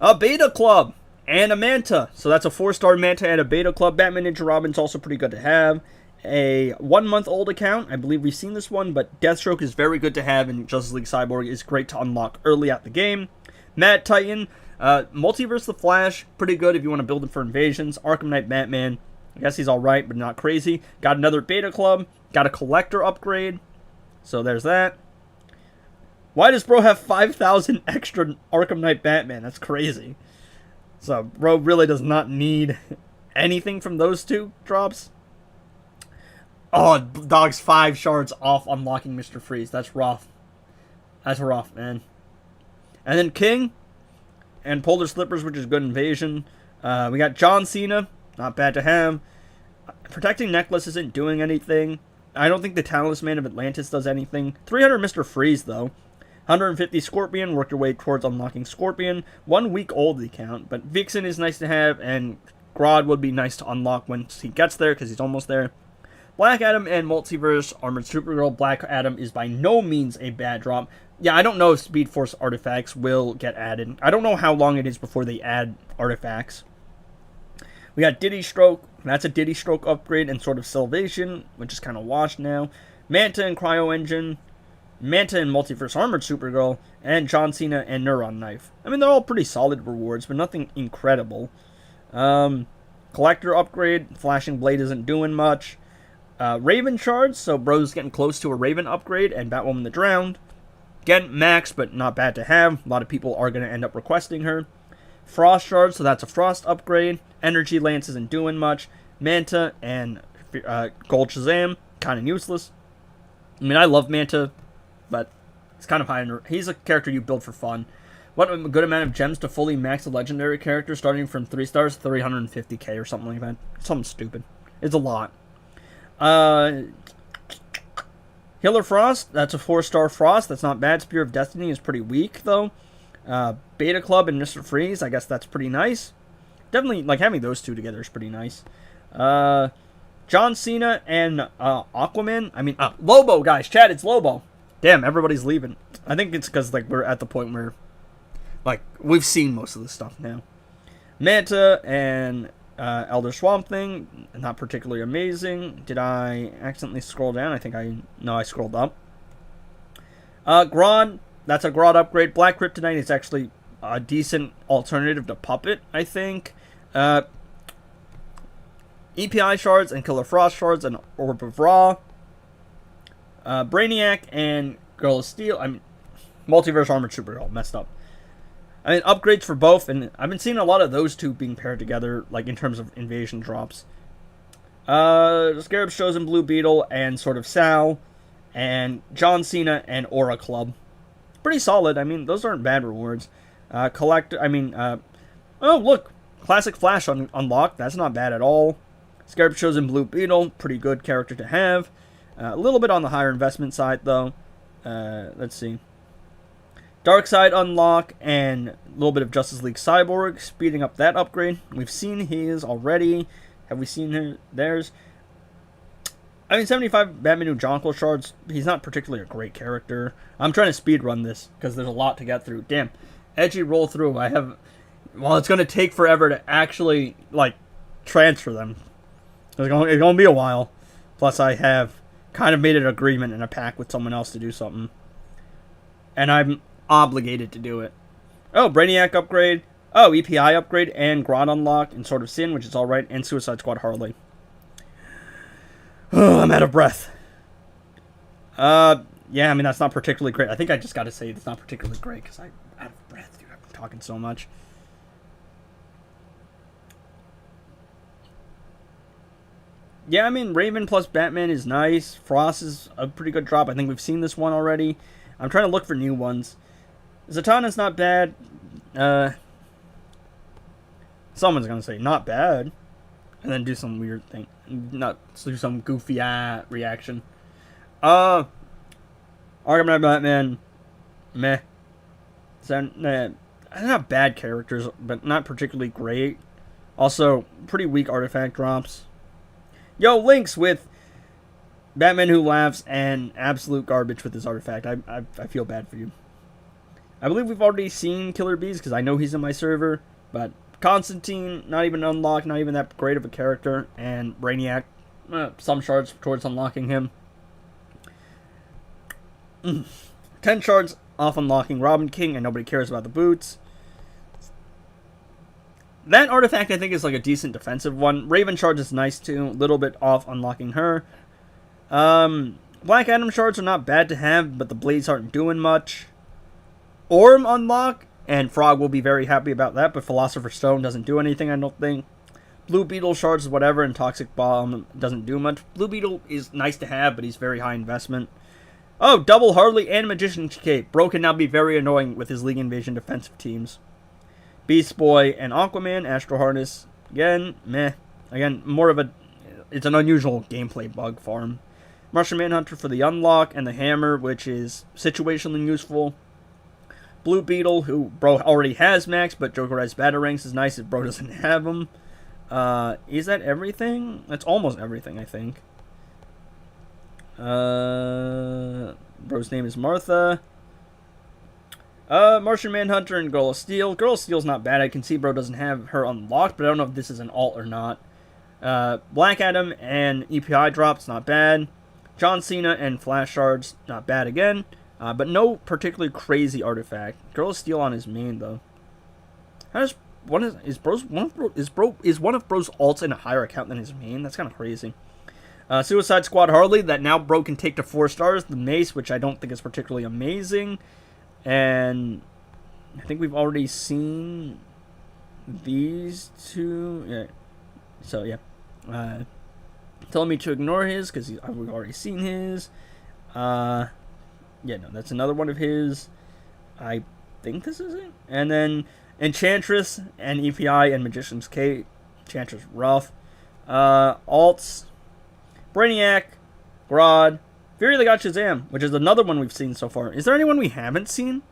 A Beta Club and a Manta. So that's a 4-star Manta and a Beta Club. Batman Ninja Robin's also pretty good to have. A 1-month-old account. I believe we've seen this one, but Deathstroke is very good to have, and Justice League Cyborg is great to unlock early at the game. Mad Titan, Multiverse the Flash, pretty good if you want to build him for invasions. Arkham Knight Batman, I guess he's alright, but not crazy. Got another Beta Club. Got a Collector upgrade. So there's that. Why does bro have 5,000 extra Arkham Knight Batman? That's crazy. So, bro really does not need anything from those two drops. Oh, dog's 5 shards off unlocking Mr. Freeze. That's rough. That's rough, man. And then King and Polar Slippers, which is good invasion. We got John Cena. Not bad to have. Protecting Necklace isn't doing anything. I don't think the Talisman of Atlantis does anything. 300 Mr. Freeze, though. 150 Scorpion, work your way towards unlocking Scorpion. 1 week old account, but Vixen is nice to have, and Grodd would be nice to unlock once he gets there, because he's almost there. Black Adam and Multiverse Armored Supergirl. Black Adam is by no means a bad drop. Yeah, I don't know if Speed Force artifacts will get added. I don't know how long it is before they add artifacts. We got Diddy Stroke. That's a Diddy Stroke upgrade and sort of Salvation, which is kind of washed now. Manta and Cryo Engine. Manta and Multiverse Armored Supergirl, and John Cena and Neuron Knife. I mean, they're all pretty solid rewards, but nothing incredible. Collector upgrade, Flashing Blade isn't doing much. Raven shards, so bro's getting close to a Raven upgrade, and Batwoman the Drowned. Again, max, but not bad to have. A lot of people are going to end up requesting her. Frost shards, so that's a Frost upgrade. Energy Lance isn't doing much. Manta and Gold Shazam, kind of useless. I mean, I love Manta, but it's kind of high. He's a character you build for fun. What a good amount of gems to fully max a legendary character, starting from 3 stars, 350k or something like that. Something stupid. It's a lot. Healer Frost, that's a 4-star Frost. That's not bad. Spear of Destiny is pretty weak, though. Beta Club and Mr. Freeze, I guess that's pretty nice. Definitely, like, having those two together is pretty nice. John Cena and Aquaman. I mean, Lobo, guys. Chat, it's Lobo. Damn, everybody's leaving. I think it's because, like, we're at the point where, like, we've seen most of this stuff now. Manta and Elder Swamp Thing, not particularly amazing. Did I accidentally scroll down? I think I scrolled up. Grodd, that's a Grodd upgrade. Black Kryptonite is actually a decent alternative to Puppet, I think. EPI shards and Killer Frost shards and Orb of Ra. Brainiac and Girl of Steel. I mean, Multiverse Armored Supergirl. Messed up. I mean, upgrades for both, and I've been seeing a lot of those two being paired together, like, in terms of invasion drops. Scarab shows in Blue Beetle and sort of Sal, and John Cena and Aura Club. Pretty solid. I mean, those aren't bad rewards. Oh, look. Classic Flash unlocked. That's not bad at all. Scarab shows in Blue Beetle. Pretty good character to have. A little bit on the higher investment side, though. Let's see. Darkseid unlock and a little bit of Justice League Cyborg, speeding up that upgrade. We've seen his already. Have we seen theirs? I mean, 75 Batman New Jonquil shards. He's not particularly a great character. I'm trying to speed run this because there's a lot to get through. Damn. Edgy roll through. Well, it's going to take forever to actually, like, transfer them. It's going to be a while. Plus, I have kind of made an agreement in a pact with someone else to do something. And I'm obligated to do it. Oh, Brainiac upgrade. Oh, EPI upgrade and Grodd unlock and Sword of Sin, which is alright, and Suicide Squad Harley. Oh, I'm out of breath. Yeah, I mean, that's not particularly great. I think I just got to say it's not particularly great because I'm out of breath, dude. I'm talking so much. Yeah, I mean, Raven plus Batman is nice. Frost is a pretty good drop. I think we've seen this one already. I'm trying to look for new ones. Zatanna's not bad. Someone's going to say, not bad. And then do some weird thing. not do some goofy reaction. Arkham Batman, meh. They're not bad characters, but not particularly great. Also, pretty weak artifact drops. Yo, Lynx with Batman Who Laughs and absolute garbage with his artifact. I feel bad for you. I believe we've already seen Killer Bees because I know he's in my server, but Constantine, not even unlocked, not even that great of a character, and Brainiac, some shards towards unlocking him. 10 shards off unlocking Robin King, and nobody cares about the boots. That artifact, I think, is like a decent defensive one. Raven Shards is nice, too. A little bit off unlocking her. Black Adam Shards are not bad to have, but the blades aren't doing much. Orm unlock, and Frog will be very happy about that, but Philosopher's Stone doesn't do anything, I don't think. Blue Beetle Shards is whatever, and Toxic Bomb doesn't do much. Blue Beetle is nice to have, but he's very high investment. Oh, double Harley and Magician's Cape. Bro can now be very annoying with his League Invasion defensive teams. Beast Boy and Aquaman, Astro Harness. Again, meh. Again, more of a... It's an unusual gameplay bug for him. Martian Manhunter for the unlock, and the Hammer, which is situationally useful. Blue Beetle, who bro already has max, but Joker has Batarangs is nice if bro doesn't have them. Is that everything? That's almost everything, I think. Bro's name is Martha. Martian Manhunter and Girl of Steel. Girl of Steel's not bad. I can see bro doesn't have her unlocked, but I don't know if this is an alt or not. Black Adam and EPI drops, not bad. John Cena and Flash Shards, not bad again. But no particularly crazy artifact. Girl of Steel on his main though. How does one is bro's one of bro's alts in a higher account than his main? That's kind of crazy. Suicide Squad Harley, that now bro can take to 4 stars. The Mace, which I don't think is particularly amazing. And I think we've already seen these two. Yeah. So, yeah. Telling me to ignore his because we've already seen his. Yeah, no, that's another one of his. I think this is it. And then Enchantress and EPI and Magician's Cape. Enchantress rough. Alts. Brainiac, Grodd, Fury the God Shazam, which is another one we've seen so far. Is there anyone we haven't seen?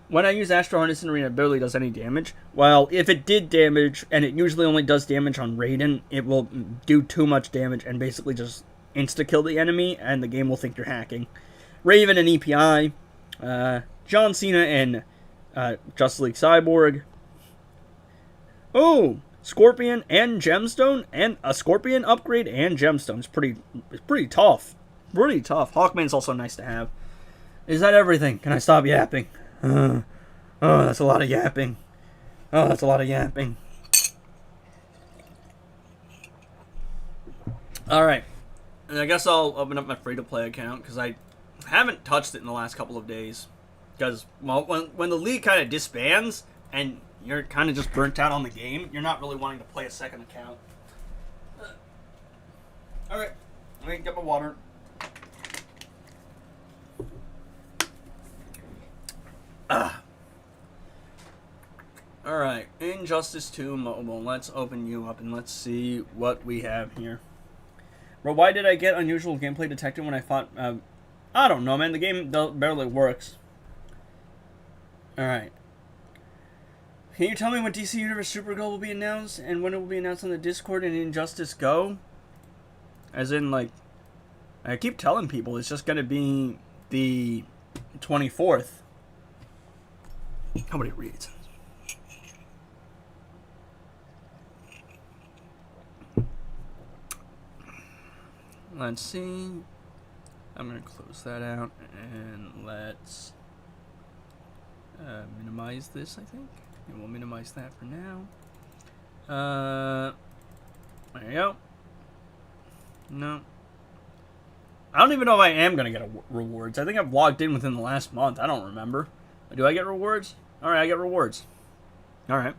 When I use Astro Harness in Arena, it barely does any damage. Well, if it did damage, and it usually only does damage on Raiden, it will do too much damage and basically just insta-kill the enemy, and the game will think you're hacking. Raven and EPI, John Cena and Justice League Cyborg. Oh! Scorpion and Gemstone, and a Scorpion upgrade and Gemstone. It's pretty tough. Pretty tough. Hawkman's also nice to have. Is that everything? Can I stop yapping? Oh, that's a lot of yapping. Oh, that's a lot of yapping. Alright. And I guess I'll open up my free-to-play account, because I haven't touched it in the last couple of days. Because, well, when the league kind of disbands, and you're kind of just burnt out on the game, you're not really wanting to play a second account. Alright, let me get my water. Alright, Injustice 2 Mobile. Let's open you up and let's see what we have here. Bro, why did I get unusual gameplay detected when I fought... I don't know, man. The game barely works. Alright. Can you tell me when DC Universe Supergirl will be announced and when it will be announced on the Discord and Injustice Go? As in, like, I keep telling people it's just going to be the 24th. Nobody reads. Let's see. I'm going to close that out and let's minimize this, I think. And we'll minimize that for now. There you go. No. I don't even know if I am going to get rewards. I think I've logged in within the last month. I don't remember. Do I get rewards? Alright, I get rewards. Alright.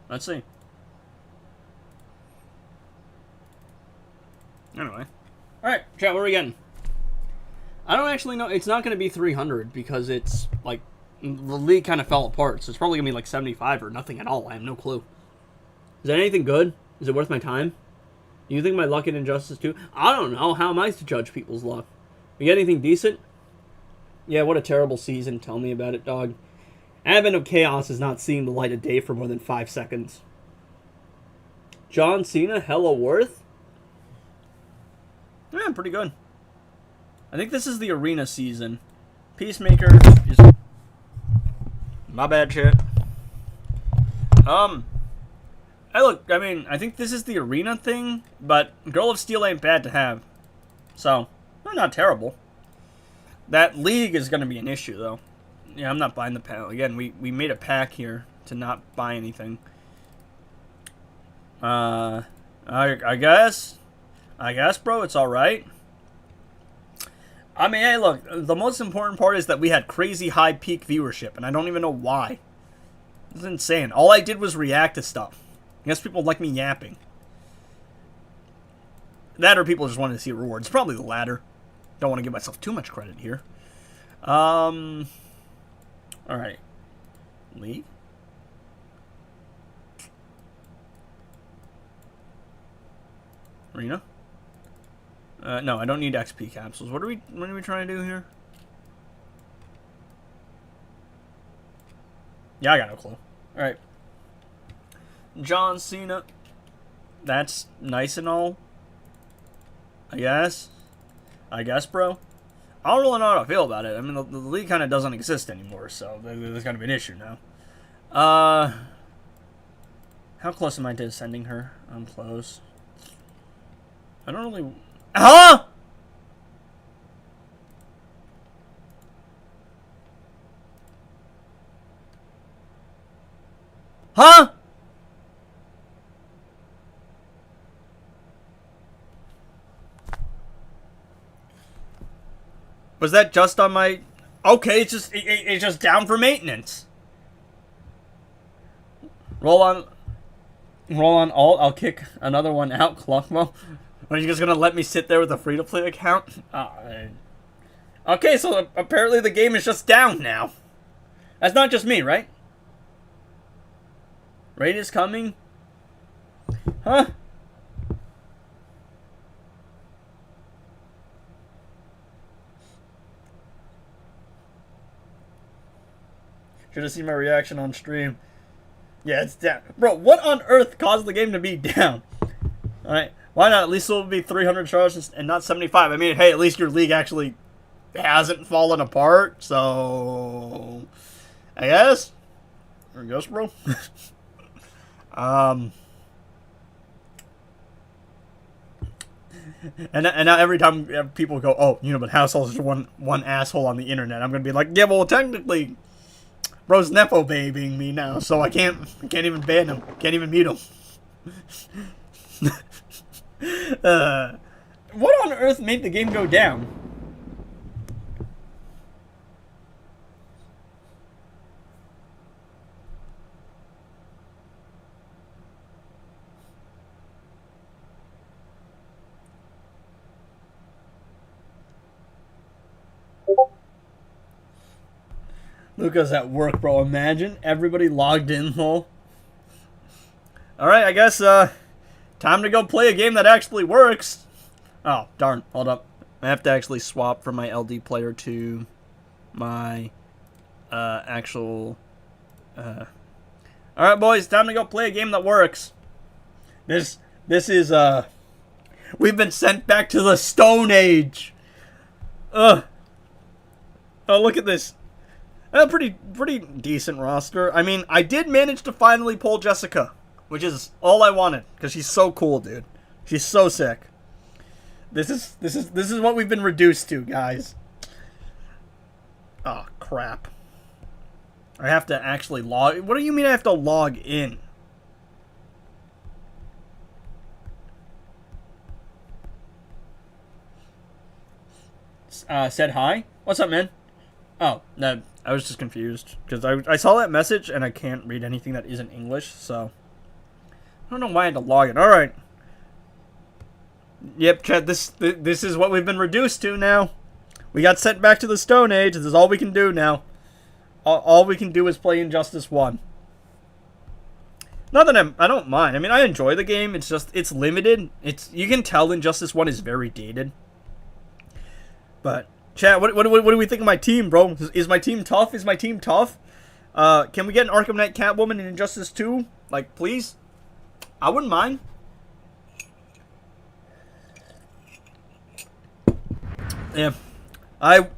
Let's see. Anyway. Alright, chat, what are we getting? I don't actually know. It's not going to be 300 because it's, like, the league kind of fell apart, so it's probably going to be like 75 or nothing at all. I have no clue. Is that anything good? Is it worth my time? You think my luck in Injustice 2? I don't know. How am I to judge people's luck? You get anything decent? Yeah, what a terrible season. Tell me about it, dog. Advent of Chaos is not seeing the light of day for more than 5 seconds. John Cena, hella worth? Yeah, pretty good. I think this is the arena season. Peacemaker is... My bad, shit. Hey, look, I mean, I think this is the arena thing, but Girl of Steel ain't bad to have. So, they're not terrible. That league is going to be an issue, though. Yeah, I'm not buying the pack. Again, we made a pack here to not buy anything. I guess, bro, it's alright. I mean, hey, look, the most important part is that we had crazy high peak viewership, and I don't even know why. It's insane. All I did was react to stuff. I guess people like me yapping. That or people just wanted to see rewards. Probably the latter. Don't want to give myself too much credit here. Alright. League? Arena? No, I don't need XP capsules. What are we trying to do here? Yeah, I got no clue. Alright. John Cena. That's nice and all. I guess, bro. I don't really know how to feel about it. I mean, the league kind of doesn't exist anymore, so there's going to be an issue now. How close am I to sending her? I'm close. I don't really... Huh?! Huh?! Was that just on my... Okay, it's just down for maintenance. Roll on alt. I'll kick another one out, Cluckmo. Are you just gonna let me sit there with a free-to-play account? Okay, so apparently the game is just down now. That's not just me, right? Raid is coming? Huh? Should have seen my reaction on stream. Yeah, it's down. Bro, what on earth caused the game to be down? Alright, why not? At least it'll be 300 stars and not 75. I mean, hey, at least your league actually hasn't fallen apart, so... I guess? I guess, bro. And now every time people go, oh, you know, but Households is one asshole on the internet, I'm gonna be like, yeah, well, technically... Bro's nepo babying me now, so I can't even ban him. Can't even mute him. What on earth made the game go down? Luca's at work, bro. Imagine everybody logged in, lol. Alright, I guess, time to go play a game that actually works. Oh, darn. Hold up. I have to actually swap from my LD player to my, actual, Alright, boys. Time to go play a game that works. This is, we've been sent back to the Stone Age. Oh, look at this. A pretty decent roster. I mean, I did manage to finally pull Jessica, which is all I wanted, because she's so cool, dude. She's so sick. This is what we've been reduced to, guys. Oh, crap. I have to actually log... What do you mean I have to log in? Said hi? What's up, man? Oh, no, I was just confused, because I saw that message, and I can't read anything that isn't English, so... I don't know why I had to log in. Alright. Yep, Chad, this is what we've been reduced to now. We got sent back to the Stone Age. This is all we can do now. All we can do is play Injustice 1. Not that I don't mind. I mean, I enjoy the game. It's just it's limited. You can tell Injustice 1 is very dated. But chat, what do we think of my team, bro? Is my team tough? Is my team tough? Can we get an Arkham Knight Catwoman in Injustice 2? Like, please? I wouldn't mind. Yeah.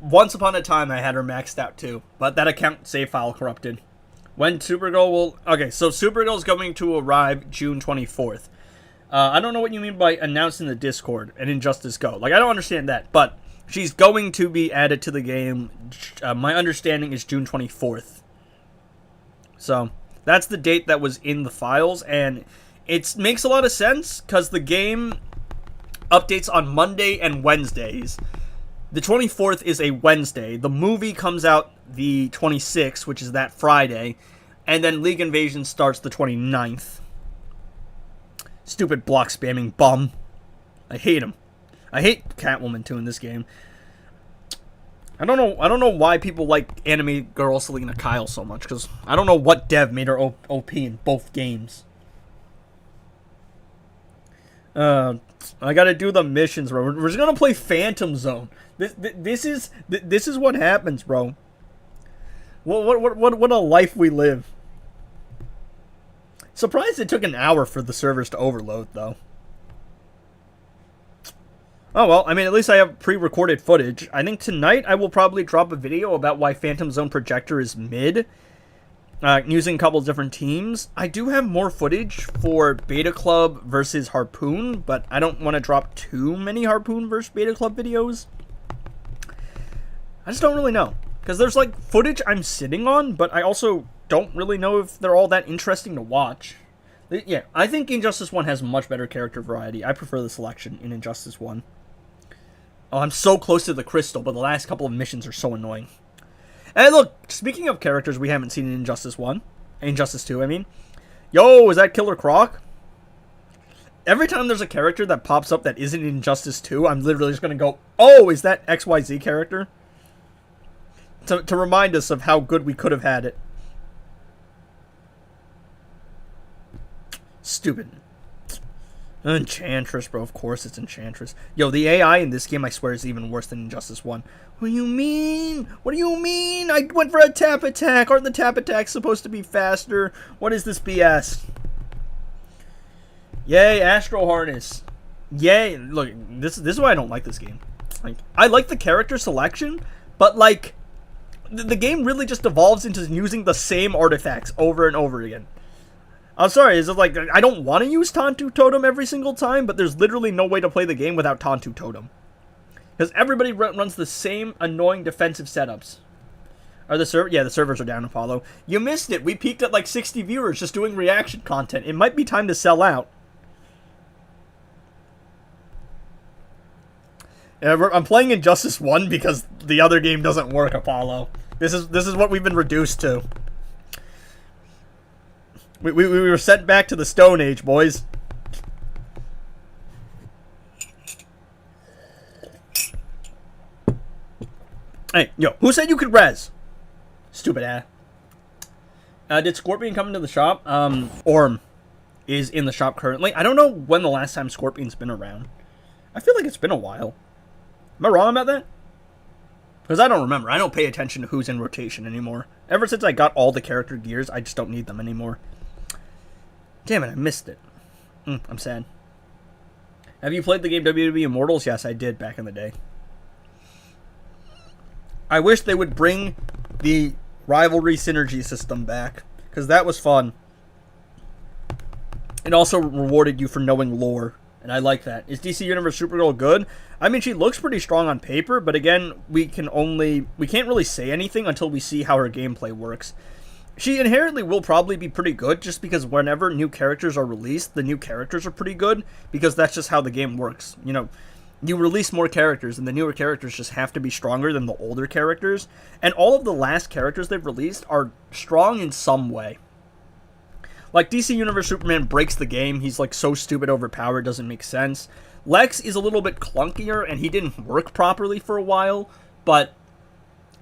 Once upon a time, I had her maxed out too. But that account save file corrupted. When Supergirl will... Okay, so Supergirl is going to arrive June 24th. I don't know what you mean by announcing the Discord and Injustice Go. Like, I don't understand that. But she's going to be added to the game. My understanding is June 24th. So, that's the date that was in the files. And it makes a lot of sense because the game updates on Monday and Wednesdays. The 24th is a Wednesday. The movie comes out the 26th, which is that Friday. And then League Invasion starts the 29th. Stupid block spamming bum. I hate him. I hate Catwoman too in this game. I don't know why people like anime girl Selena Kyle so much, because I don't know what dev made her OP in both games. I gotta do the missions, bro. We're just gonna play Phantom Zone. This is what happens, bro. What a life we live. Surprised it took an hour for the servers to overload, though. Oh well, I mean, at least I have pre-recorded footage. I think tonight I will probably drop a video about why Phantom Zone Projector is mid, using a couple different teams. I do have more footage for Beta Club versus Harpoon, but I don't want to drop too many Harpoon versus Beta Club videos. I just don't really know. Because there's, like, footage I'm sitting on, but I also don't really know if they're all that interesting to watch. Yeah, I think Injustice 1 has much better character variety. I prefer the selection in Injustice 1. Oh, I'm so close to the crystal, but the last couple of missions are so annoying. And look, speaking of characters we haven't seen in Injustice 1, Injustice 2, I mean. Yo, is that Killer Croc? Every time there's a character that pops up that isn't in Injustice 2, I'm literally just going to go, oh, is that XYZ character? To remind us of how good we could have had it. Stupid. Enchantress, bro. Of course it's Enchantress. Yo, the AI in this game, I swear, is even worse than Injustice 1. What do you mean? What do you mean? I went for a tap attack. Aren't the tap attacks supposed to be faster? What is this BS? Yay, Astro Harness. Yay. Look, this is why I don't like this game. Like, I like the character selection, but, like, the game really just devolves into using the same artifacts over and over again. I'm sorry, is it like, I don't want to use Tantu Totem every single time, but there's literally no way to play the game without Tantu Totem. Because everybody runs the same annoying defensive setups. Are the servers are down, Apollo. You missed it. We peaked at like 60 viewers just doing reaction content. It might be time to sell out. Yeah, I'm playing Injustice 1 because the other game doesn't work, Apollo. This is what we've been reduced to. We were sent back to the Stone Age, boys. Hey, yo, who said you could res? Stupid ass. Did Scorpion come into the shop? Orm is in the shop currently. I don't know when the last time Scorpion's been around. I feel like it's been a while. Am I wrong about that? Because I don't remember. I don't pay attention to who's in rotation anymore. Ever since I got all the character gears, I just don't need them anymore. Damn it, I missed it. I'm sad. Have you played the game WWE Immortals? Yes, I did back in the day. I wish they would bring the rivalry synergy system back, because that was fun. It also rewarded you for knowing lore, and I like that. Is DC Universe Supergirl good? I mean, she looks pretty strong on paper, but again, we can't really say anything until we see how her gameplay works. She inherently will probably be pretty good, just because whenever new characters are released, the new characters are pretty good, because that's just how the game works. You know, you release more characters, and the newer characters just have to be stronger than the older characters, and all of the last characters they've released are strong in some way. Like, DC Universe Superman breaks the game. He's, like, so stupid overpowered, doesn't make sense. Lex is a little bit clunkier, and he didn't work properly for a while, but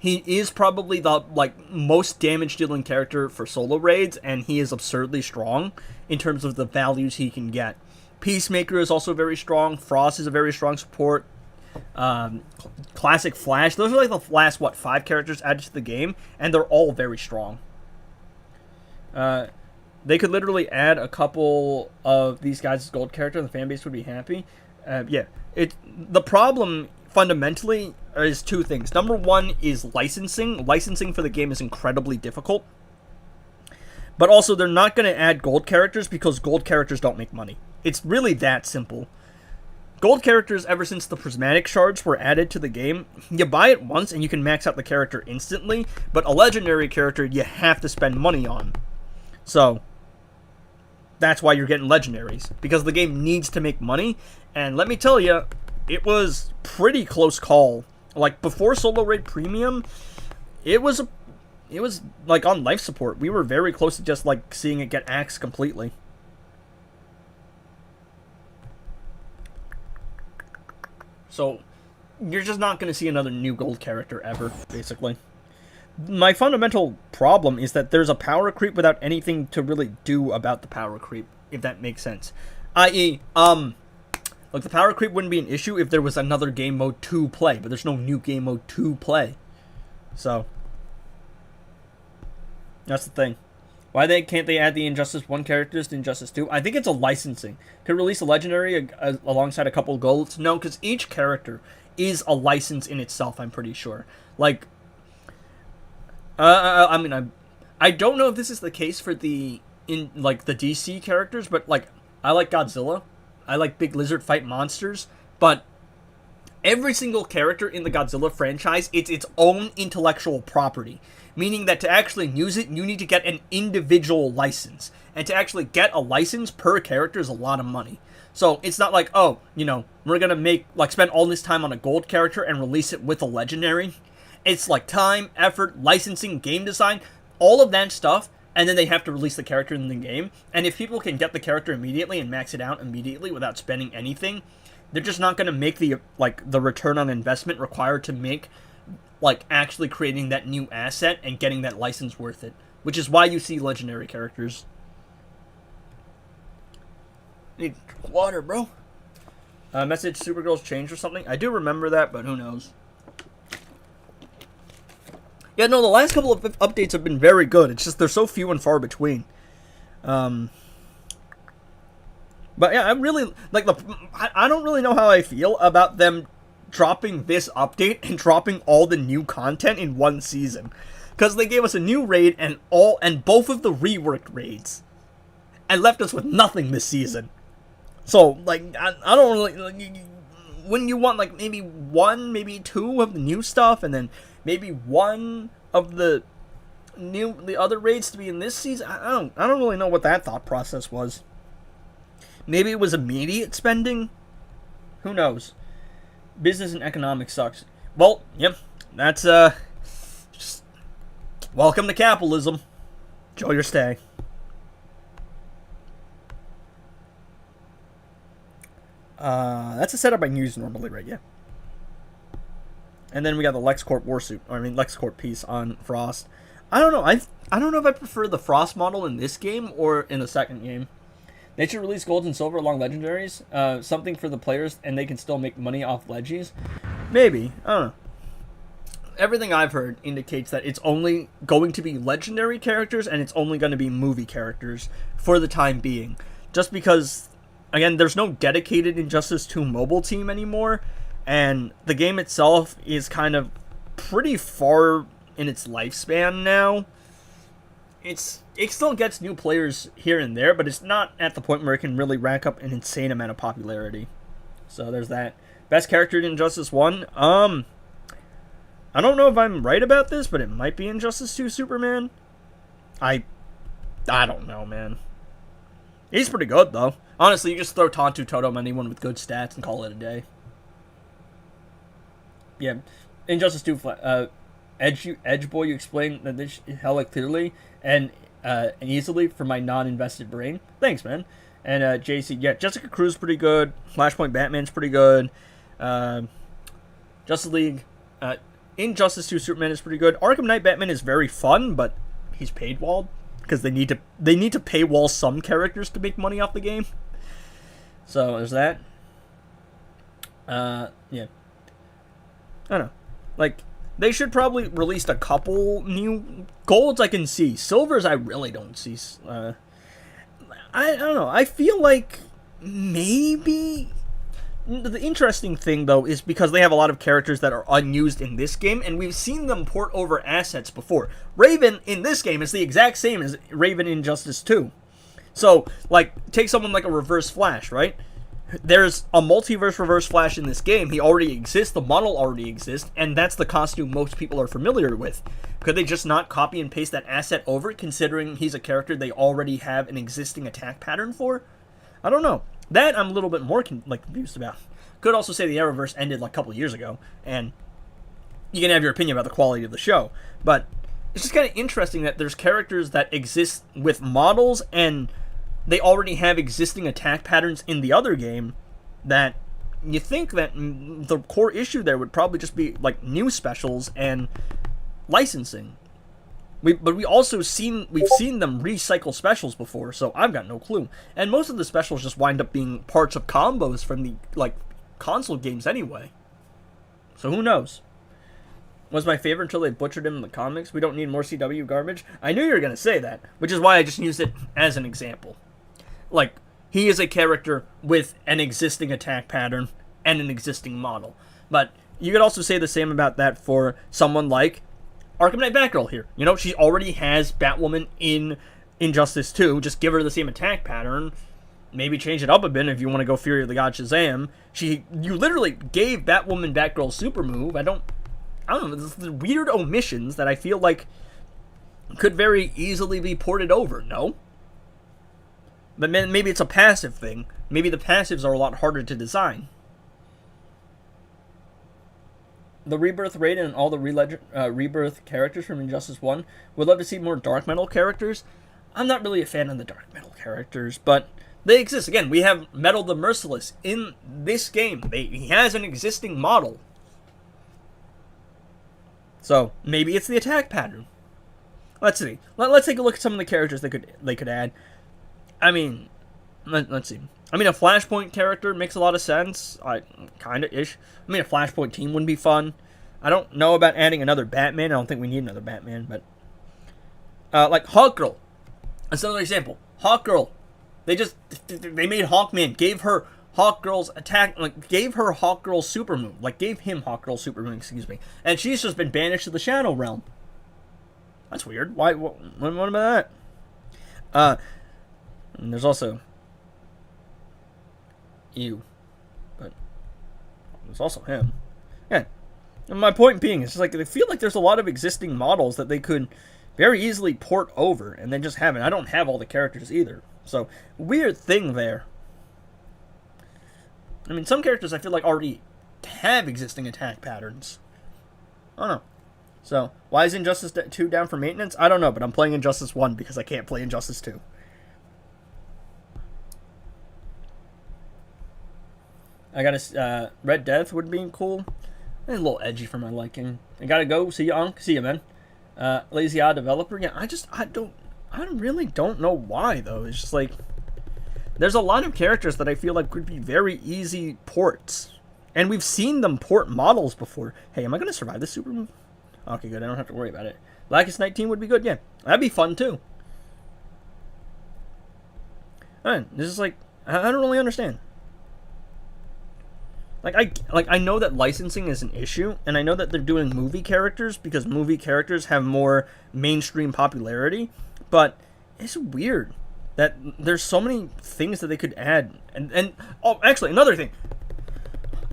He is probably the most damage dealing character for solo raids, and he is absurdly strong in terms of the values he can get. Peacemaker is also very strong. Frost is a very strong support. Classic Flash. Those are like the last 5 characters added to the game, and they're all very strong. They could literally add a couple of these guys as gold character, and the fan base would be happy. The problem fundamentally is 2 things. Number 1 is licensing. Licensing for the game is incredibly difficult. But also, they're not going to add gold characters because gold characters don't make money. It's really that simple. Gold characters, ever since the prismatic shards were added to the game, you buy it once and you can max out the character instantly, but a legendary character you have to spend money on. So, that's why you're getting legendaries, because the game needs to make money, and let me tell you, it was pretty close call. Like, before Solo Raid Premium, it was like on life support. We were very close to just like seeing it get axed completely. So, you're just not going to see another new gold character ever, basically. My fundamental problem is that there's a power creep without anything to really do about the power creep, if that makes sense. I.e., like, the power creep wouldn't be an issue if there was another game mode to play, but there's no new game mode to play. So, that's the thing. Why can't they add the Injustice 1 characters to Injustice 2? I think it's a licensing. To release a legendary alongside a couple of golds? No, because each character is a license in itself, I'm pretty sure. Like, I don't know if this is the case for the DC characters, but, like, I like Godzilla. I like Big Lizard fight monsters, but every single character in the Godzilla franchise, it's its own intellectual property. Meaning that to actually use it, you need to get an individual license. And to actually get a license per character is a lot of money. So it's not like, oh, we're going to spend all this time on a gold character and release it with a legendary. It's like time, effort, licensing, game design, all of that stuff. And then they have to release the character in the game. And if people can get the character immediately and max it out immediately without spending anything, they're just not going to make the return on investment required to make actually creating that new asset and getting that license worth it. Which is why you see legendary characters. Need water, bro. Message Supergirl's changed or something? I do remember that, but who knows. Yeah, no, the last couple of updates have been very good. It's just they're so few and far between. But yeah, I really I don't really know how I feel about them dropping this update and dropping all the new content in one season, because they gave us a new raid and both of the reworked raids, and left us with nothing this season. So I don't really when you want maybe 1, maybe 2 of the new stuff, and then maybe 1 of the other raids to be in this season. I don't really know what that thought process was. Maybe it was immediate spending. Who knows? Business and economics sucks. Well, yep, that's just welcome to capitalism. Enjoy your stay. That's a setup I use normally, right? Yeah. And then we got the LexCorp piece on Frost. I don't know. I don't know if I prefer the Frost model in this game or in the second game. They should release gold and silver along legendaries. Something for the players, and they can still make money off legies. Maybe. I don't know. Everything I've heard indicates that it's only going to be legendary characters, and it's only going to be movie characters for the time being. Just because, again, there's no dedicated Injustice 2 mobile team anymore, and the game itself is kind of pretty far in its lifespan now. It still gets new players here and there, but it's not at the point where it can really rack up an insane amount of popularity. So there's that. Best character in Injustice 1? I don't know if I'm right about this, but it might be Injustice 2 Superman. I don't know, man. He's pretty good, though. Honestly, you just throw Tontu Totem on anyone with good stats and call it a day. Yeah, Injustice 2, Edge Boy, you explained that this hella clearly and easily for my non-invested brain. Thanks, man. And JC, yeah, Jessica Cruz pretty good. Flashpoint Batman's pretty good. Justice League, Injustice 2 Superman is pretty good. Arkham Knight Batman is very fun, but he's paywalled because they need to paywall some characters to make money off the game. So there's that. Yeah. I don't know. Like, they should probably release a couple new golds I can see. Silvers I really don't see. I don't know. I feel like maybe. The interesting thing, though, is because they have a lot of characters that are unused in this game, and we've seen them port over assets before. Raven in this game is the exact same as Raven in Injustice 2. So, like, take someone like a Reverse Flash, right? There's a multiverse Reverse Flash in this game. He already exists, the model already exists, and that's the costume most people are familiar with. Could they just not copy and paste that asset over, considering he's a character they already have an existing attack pattern for? I don't know. That I'm a little bit more confused about. Could also say the Arrowverse ended like a couple of years ago, and you can have your opinion about the quality of the show. But it's just kind of interesting that there's characters that exist with models, and they already have existing attack patterns in the other game, that you think that the core issue there would probably just be like new specials and licensing. But we've seen them recycle specials before, so I've got no clue. And most of the specials just wind up being parts of combos from the console games anyway. So who knows? Was my favorite until they butchered him in the comics. We don't need more CW garbage. I knew you were gonna say that, which is why I just used it as an example. Like, he is a character with an existing attack pattern and an existing model. But you could also say the same about that for someone like Arkham Knight Batgirl here. You know, she already has Batwoman in Injustice 2. Just give her the same attack pattern. Maybe change it up a bit if you want to go Fury of the God Shazam. You literally gave Batwoman Batgirl's super move. I don't know. There's the weird omissions that I feel like could very easily be ported over. No? But maybe it's a passive thing. Maybe the passives are a lot harder to design. The Rebirth raid and all the Rebirth characters from Injustice 1. Would love to see more Dark Metal characters. I'm not really a fan of the Dark Metal characters, but they exist. Again, we have Metal the Merciless in this game. He has an existing model. So, maybe it's the attack pattern. Let's see. Let's take a look at some of the characters they could add. I mean, let's see. I mean, a Flashpoint character makes a lot of sense. Kinda-ish. I mean, a Flashpoint team would be fun. I don't know about adding another Batman. I don't think we need another Batman, but like Hawkgirl. That's another example. Hawkgirl. They made Hawkman, gave her Hawkgirl's attack, gave her Hawkgirl's super move. Gave him Hawkgirl's super move, excuse me. And she's just been banished to the Shadow Realm. That's weird. Why? What about that? And there's also but there's also him. Yeah. And my point being, it's just I feel like there's a lot of existing models that they could very easily port over and then just have it. I don't have all the characters either. So, weird thing there. I mean, some characters I feel like already have existing attack patterns. I don't know. So, why is Injustice 2 down for maintenance? I don't know, but I'm playing Injustice 1 because I can't play Injustice 2. I got a Red Death would be cool. A little edgy for my liking. I gotta go. See you, Unc. See you, man. Lazy Odd Developer. Yeah, I really don't know why though. It's just there's a lot of characters that I feel like could be very easy ports, and we've seen them port models before. Hey, am I gonna survive this super move? Okay, good. I don't have to worry about it. Blackest Night team would be good. Yeah, that'd be fun too. Alright, this is I don't really understand. I know that licensing is an issue, and I know that they're doing movie characters because movie characters have more mainstream popularity, but it's weird that there's so many things that they could add. And oh, actually, another thing.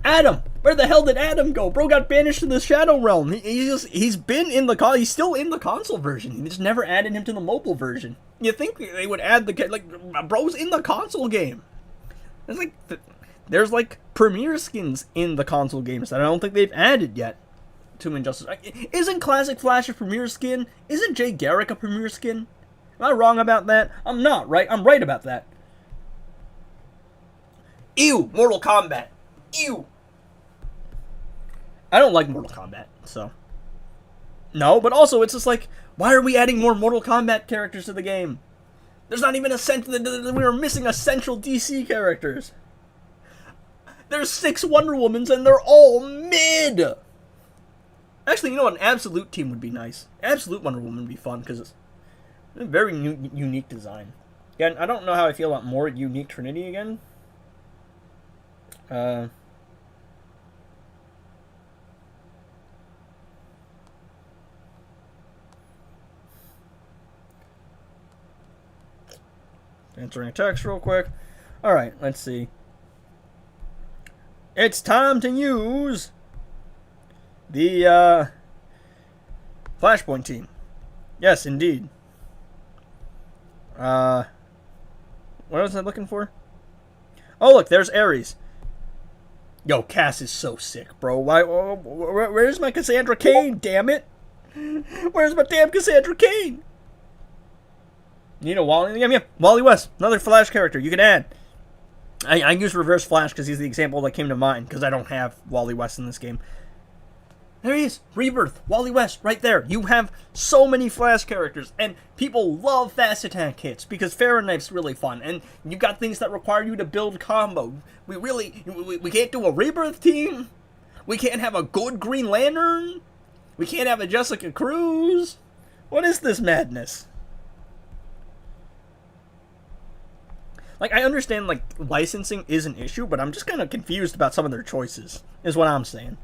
Adam! Where the hell did Adam go? Bro got banished to the Shadow Realm. He's been in the he's still in the console version. They just never added him to the mobile version. You think they would add bro's in the console game. It's there's premiere skins in the console games that I don't think they've added yet to Injustice. Isn't Classic Flash a premiere skin? Isn't Jay Garrick a premiere skin? Am I wrong about that? I'm not, right? I'm right about that. Ew, Mortal Kombat. Ew. I don't like Mortal Kombat, so No, but also it's just like, why are we adding more Mortal Kombat characters to the game? There's not even we are missing essential DC characters. There's 6 Wonder Womans and they're all mid. Actually, you know what? An Absolute team would be nice. Absolute Wonder Woman would be fun because it's a very unique design. Again, I don't know how I feel about more unique Trinity again. Answering a text real quick. Alright, let's see. It's time to use the Flashpoint team. Yes, indeed. What was I looking for? Oh, look, there's Ares. Yo, Cass is so sick, bro. Where's my Cassandra Cain, damn it? Where's my damn Cassandra Cain? Need a Wally? Yeah. Wally West, another Flash character you can add. I use Reverse Flash because he's the example that came to mind because I don't have Wally West in this game. There he is, Rebirth, Wally West, right there. You have so many Flash characters, and people love fast attack kits because Fahrenheit's really fun, and you got things that require you to build combo. We can't do a Rebirth team. We can't have a good Green Lantern. We can't have a Jessica Cruz. What is this madness? Like, I understand, like, licensing is an issue, but I'm just kind of confused about some of their choices, is what I'm saying.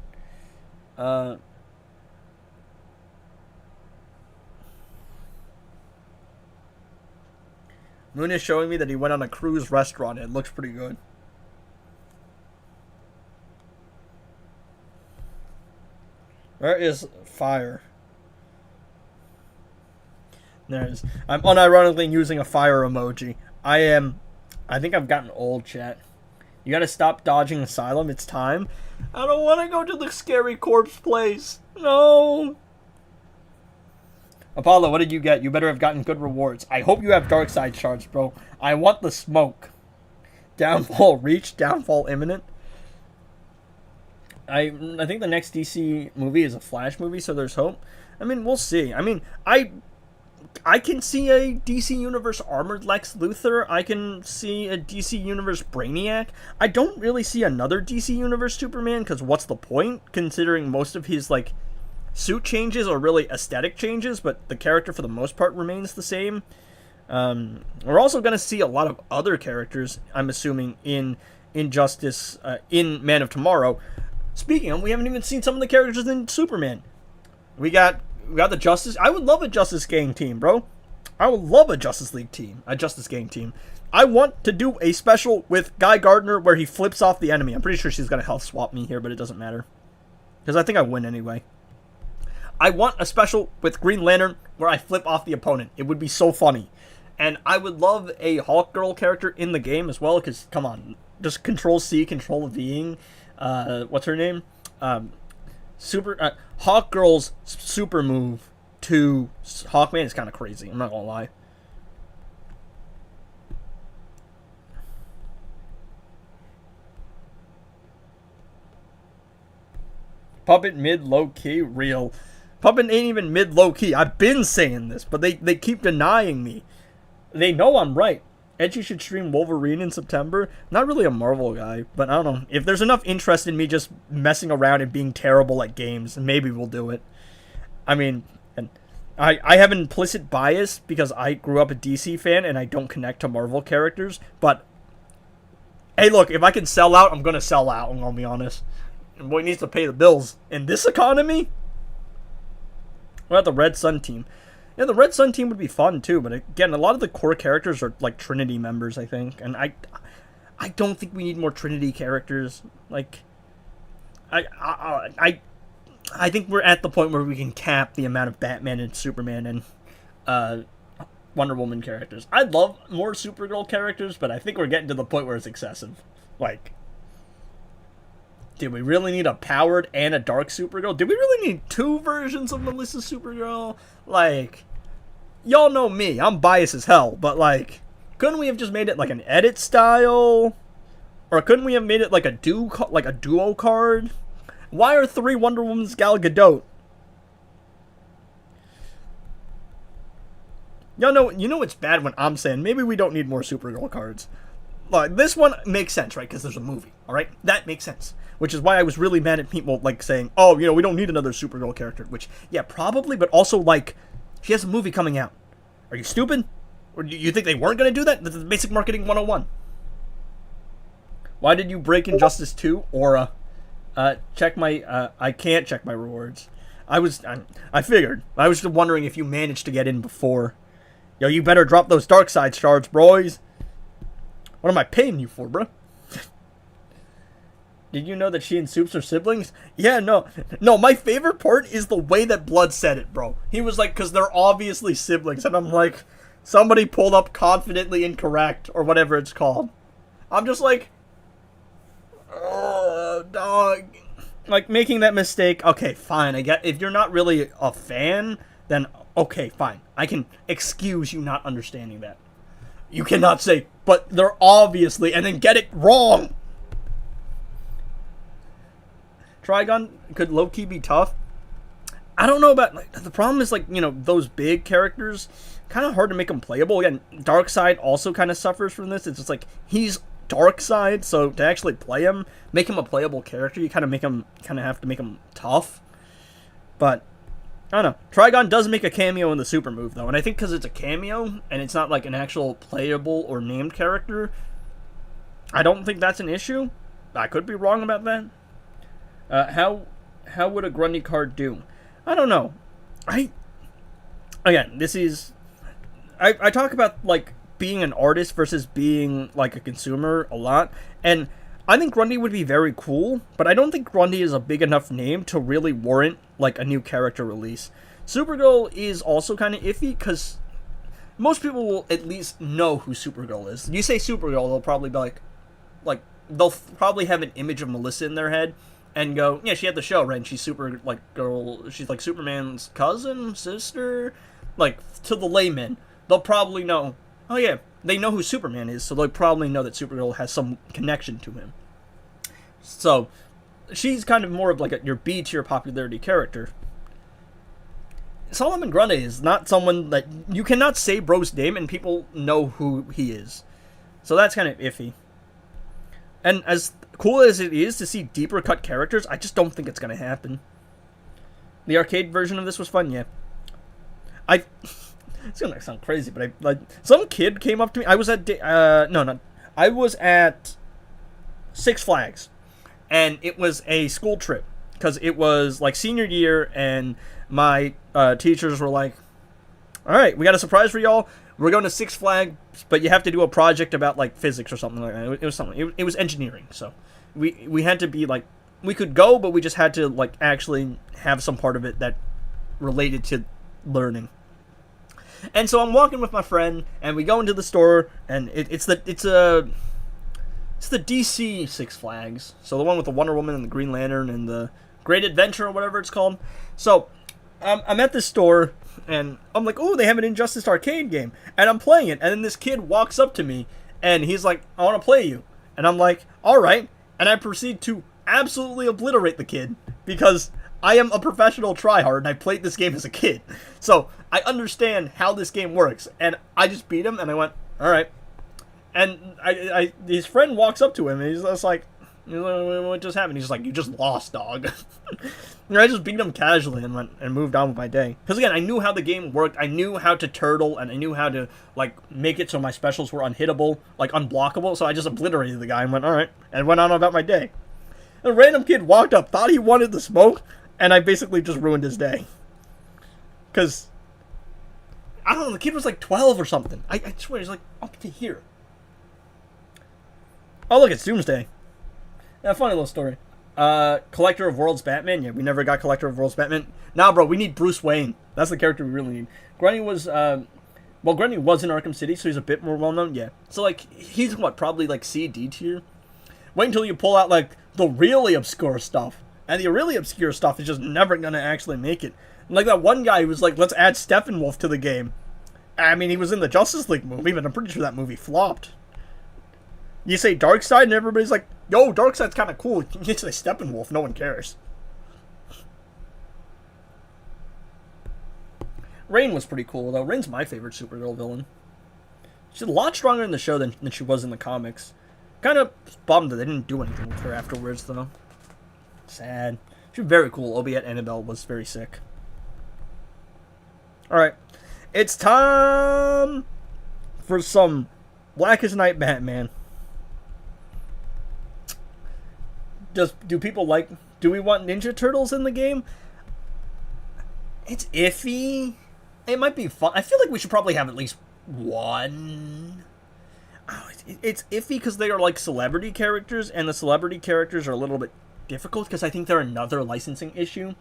Moon is showing me that he went on a cruise restaurant. It looks pretty good. Where is fire? There it is. I'm unironically using a fire emoji. I think I've gotten old, chat. You gotta stop dodging Asylum. It's time. I don't want to go to the scary corpse place. No. Apollo, what did you get? You better have gotten good rewards. I hope you have dark side shards, bro. I want the smoke. Downfall reached. Downfall imminent. I think the next DC movie is a Flash movie, so there's hope. I mean, we'll see. I mean, I can see a DC Universe Armored Lex Luthor. I can see a DC Universe Brainiac. I don't really see another DC Universe Superman, because what's the point, considering most of his, like, suit changes are really aesthetic changes, but the character for the most part remains the same. We're also going to see a lot of other characters, I'm assuming, in Injustice, in Man of Tomorrow. Speaking of, we haven't even seen some of the characters in Superman. We got the Justice. I would love a Justice Gang team, bro. I would love a Justice League team, a Justice Gang team. I want to do a special with Guy Gardner where he flips off the enemy. I'm pretty sure she's going to health swap me here, but it doesn't matter. Because I think I win anyway. I want a special with Green Lantern where I flip off the opponent. It would be so funny. And I would love a Hawk Girl character in the game as well, because, come on, just Control-C, Control-Ving. What's her name? Hawk Girl's super move to Hawkman is kind of crazy. I'm not gonna lie. Puppet mid low key real. Puppet ain't even mid low key. I've been saying this, but they keep denying me. They know I'm right. Edgy should stream Wolverine in September. Not really a Marvel guy, but I don't know. If there's enough interest in me just messing around and being terrible at games, maybe we'll do it. I mean, and I have an implicit bias because I grew up a DC fan and I don't connect to Marvel characters. But, hey, look, if I can sell out, I'm going to sell out, I'm going to be honest. And boy needs to pay the bills. In this economy? What about the Red Sun team? Yeah, the Red Sun team would be fun too, but again, a lot of the core characters are like Trinity members, I think, and I don't think we need more Trinity characters. Like, I think we're at the point where we can cap the amount of Batman and Superman and Wonder Woman characters. I'd love more Supergirl characters, but I think we're getting to the point where it's excessive. Like, did we really need a powered and a dark Supergirl? Did we really need 2 versions of Melissa Supergirl? Like, y'all know me. I'm biased as hell. But, like, couldn't we have just made it, like, an edit style? Or couldn't we have made it, like, a duo card? Why are 3 Wonder Woman's Gal Gadot? You know it's bad when I'm saying maybe we don't need more Supergirl cards. Like, this one makes sense, right? Because there's a movie, all right? That makes sense. Which is why I was really mad at people, like, saying, oh, we don't need another Supergirl character. Which, yeah, probably, but also, like, she has a movie coming out. Are you stupid? Or do you think they weren't going to do that? This is basic marketing 101. Why did you break Injustice 2? Aura. Check my, I can't check my rewards. I figured. I was just wondering if you managed to get in before. Yo, you better drop those dark side shards, boys. What am I paying you for, bro? Did you know that she and Soups are siblings? Yeah, no. No, my favorite part is the way that Blood said it, bro. He was like, because they're obviously siblings. And I'm like, somebody pulled up confidently incorrect, or whatever it's called. I'm just like, oh, dog. Like, making that mistake, okay, fine. I get, if you're not really a fan, then okay, fine. I can excuse you not understanding that. You cannot say, but they're obviously, and then get it wrong. Trigon could low-key be tough. I don't know about, like, the problem is, like, those big characters, kind of hard to make them playable. Again, Darkseid also kind of suffers from this. It's just like, he's Darkseid, so to actually play him, make him a playable character, you kind of have to make him tough. But I don't know. Trigon does make a cameo in the super move, though, and I think because it's a cameo and it's not like an actual playable or named character, I don't think that's an issue. I could be wrong about that. How would a Grundy card do? I don't know. Again, this is I talk about like being an artist versus being like a consumer a lot, and I think Grundy would be very cool, but I don't think Grundy is a big enough name to really warrant like a new character release. Supergirl is also kind of iffy because most people will at least know who Supergirl is. You say Supergirl, they'll probably be like they'll probably have an image of Melissa in their head and go, yeah, she had the show, right? And she's super like girl, she's like Superman's cousin, sister, like to the layman, they'll probably know. Oh yeah, they know who Superman is, so they probably know that Supergirl has some connection to him. So, she's kind of more of like your B-tier popularity character. Solomon Grundy is not someone that you cannot say bro's name and people know who he is. So that's kind of iffy. And as cool as it is to see deeper cut characters, I just don't think it's going to happen. The arcade version of this was fun, yeah. It's gonna sound crazy, but some kid came up to me. I was at I was at Six Flags, and it was a school trip because it was like senior year, and my teachers were like, "All right, we got a surprise for y'all. We're going to Six Flags, but you have to do a project about like physics or something like that." It was something. It was engineering, so we had to be like, we could go, but we just had to like actually have some part of it that related to learning. And so I'm walking with my friend, and we go into the store, and it's the DC Six Flags, so the one with the Wonder Woman and the Green Lantern and the Great Adventure or whatever it's called. So I'm at this store, and I'm like, oh, they have an Injustice arcade game, and I'm playing it, and then this kid walks up to me, and he's like, I want to play you, and I'm like, all right, and I proceed to absolutely obliterate the kid because I am a professional tryhard, and I played this game as a kid. So, I understand how this game works. And I just beat him, and I went, alright. And his friend walks up to him, and he's just like, what just happened? He's just like, you just lost, dog. And I just beat him casually and moved on with my day. Because again, I knew how the game worked. I knew how to turtle, and I knew how to, like, make it so my specials were unhittable, like, unblockable. So I just obliterated the guy and went, alright. And went on about my day. A random kid walked up, thought he wanted the smoke, and I basically just ruined his day. Because, I don't know, the kid was like 12 or something. I swear, he's like up to here. Oh, look, it's Doomsday. Yeah, funny little story. Collector of Worlds Batman. Yeah, we never got Collector of Worlds Batman. Nah, bro, we need Bruce Wayne. That's the character we really need. Grundy was, Grundy was in Arkham City, so he's a bit more well-known. Yeah. So, like, he's what, probably like C, D tier? Wait until you pull out, like, the really obscure stuff. And the really obscure stuff is just never going to actually make it. Like that one guy who was like, let's add Steppenwolf to the game. I mean, he was in the Justice League movie, but I'm pretty sure that movie flopped. You say Darkseid, and everybody's like, yo, Darkseid's kind of cool. You say Steppenwolf, no one cares. Rain was pretty cool, though. Rain's my favorite Supergirl villain. She's a lot stronger in the show than she was in the comics. Kind of bummed that they didn't do anything with her afterwards, though. Sad. She was very cool, albeit Annabelle was very sick. Alright. It's time for some Blackest Night Batman. Do people like... Do we want Ninja Turtles in the game? It's iffy. It might be fun. I feel like we should probably have at least one. Oh, it's iffy because they are like celebrity characters, and the celebrity characters are a little bit difficult because I think they're another licensing issue.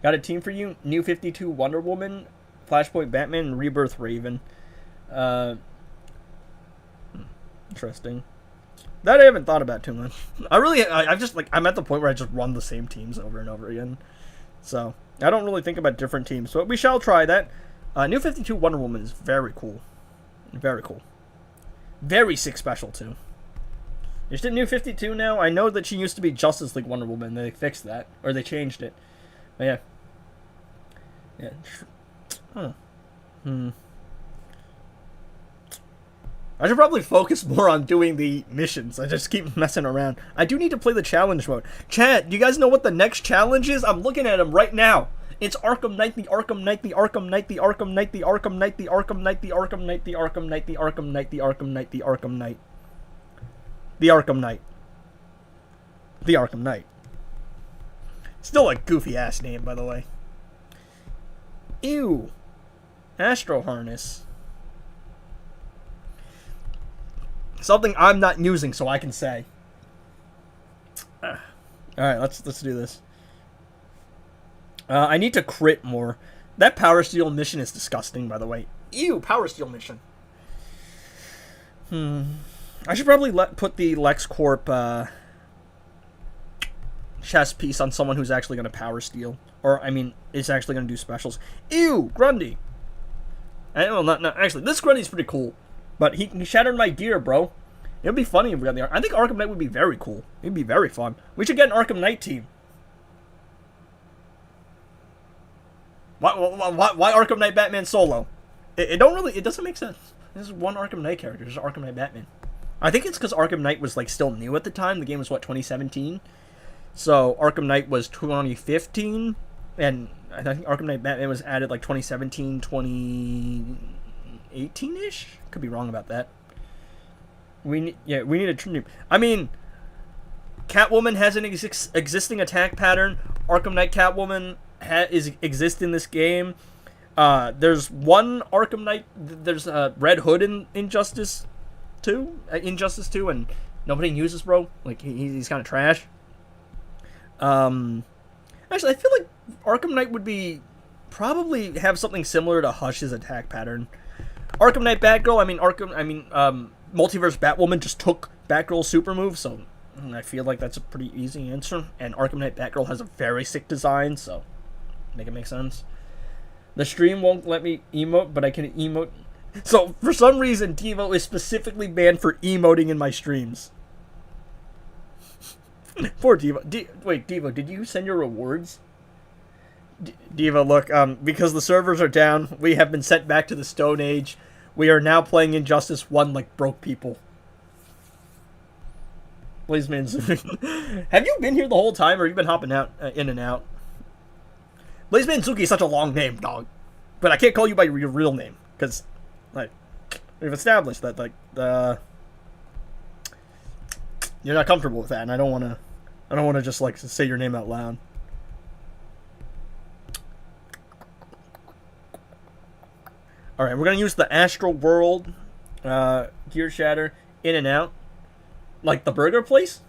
Got a team for you. New 52 Wonder Woman, Flashpoint Batman, and Rebirth Raven. Interesting. That I haven't thought about too much. I've just, like, I'm at the point where I just run the same teams over and over again. So, I don't really think about different teams. So, we shall try that. New 52 Wonder Woman is very cool. Very cool. Very sick special, too. Is it New 52 now? I know that she used to be Justice League Wonder Woman. They fixed that. Or they changed it. But, yeah. Yeah. Huh. I should probably focus more on doing the missions. I just keep messing around. I do need to play the challenge mode. Chat, do you guys know what the next challenge is? I'm looking at them right now. It's Arkham Knight, the Arkham Knight, the Arkham Knight, the Arkham Knight, the Arkham Knight, the Arkham Knight, the Arkham Knight, the Arkham Knight, the Arkham Knight, the Arkham Knight, the Arkham Knight. The Arkham Knight. The Arkham Knight. Still a goofy ass name, by the way. Ew. Astro Harness. Something I'm not using, so I can say. All right, let's do this. I need to crit more. That Power Steel mission is disgusting, by the way. Ew, Power Steel mission. I should probably put the LexCorp chess piece on someone who's actually going to Power Steel, or I mean, is actually going to do specials. Ew, Grundy. Actually, this Grundy's pretty cool. But he shattered my gear, bro. It would be funny if we got the... I think Arkham Knight would be very cool. It would be very fun. We should get an Arkham Knight team. Why Arkham Knight Batman solo? It doesn't make sense. This is one Arkham Knight character. This is Arkham Knight Batman. I think it's because Arkham Knight was, like, still new at the time. The game was, what, 2017? So, Arkham Knight was 2015. And I think Arkham Knight Batman was added, like, 2017, 18-ish? Could be wrong about that. We need a team. I mean, Catwoman has an existing attack pattern. Arkham Knight Catwoman exists in this game. There's one Arkham Knight. There's Red Hood in Injustice 2. And nobody uses, bro. Like, he's kind of trash. Actually, I feel like Arkham Knight would be probably have something similar to Hush's attack pattern. Arkham Knight Batgirl, Multiverse Batwoman just took Batgirl's super move, so I feel like that's a pretty easy answer. And Arkham Knight Batgirl has a very sick design, so make it make sense. The stream won't let me emote, but I can emote. So, for some reason, Devo is specifically banned for emoting in my streams. Poor Devo. Wait, Devo, did you send your rewards? Devo, look, because the servers are down, we have been sent back to the Stone Age. We are now playing Injustice 1 like broke people. Please, man. Have you been here the whole time, or have you been hopping out, in and out? Blaze Manzuki is such a long name, dog. But I can't call you by your real name, because, like, we've established that, like, you're not comfortable with that, and I don't want to just, like, say your name out loud. Alright, we're going to use the Astral World, Gear Shatter, In and Out. Like the burger place?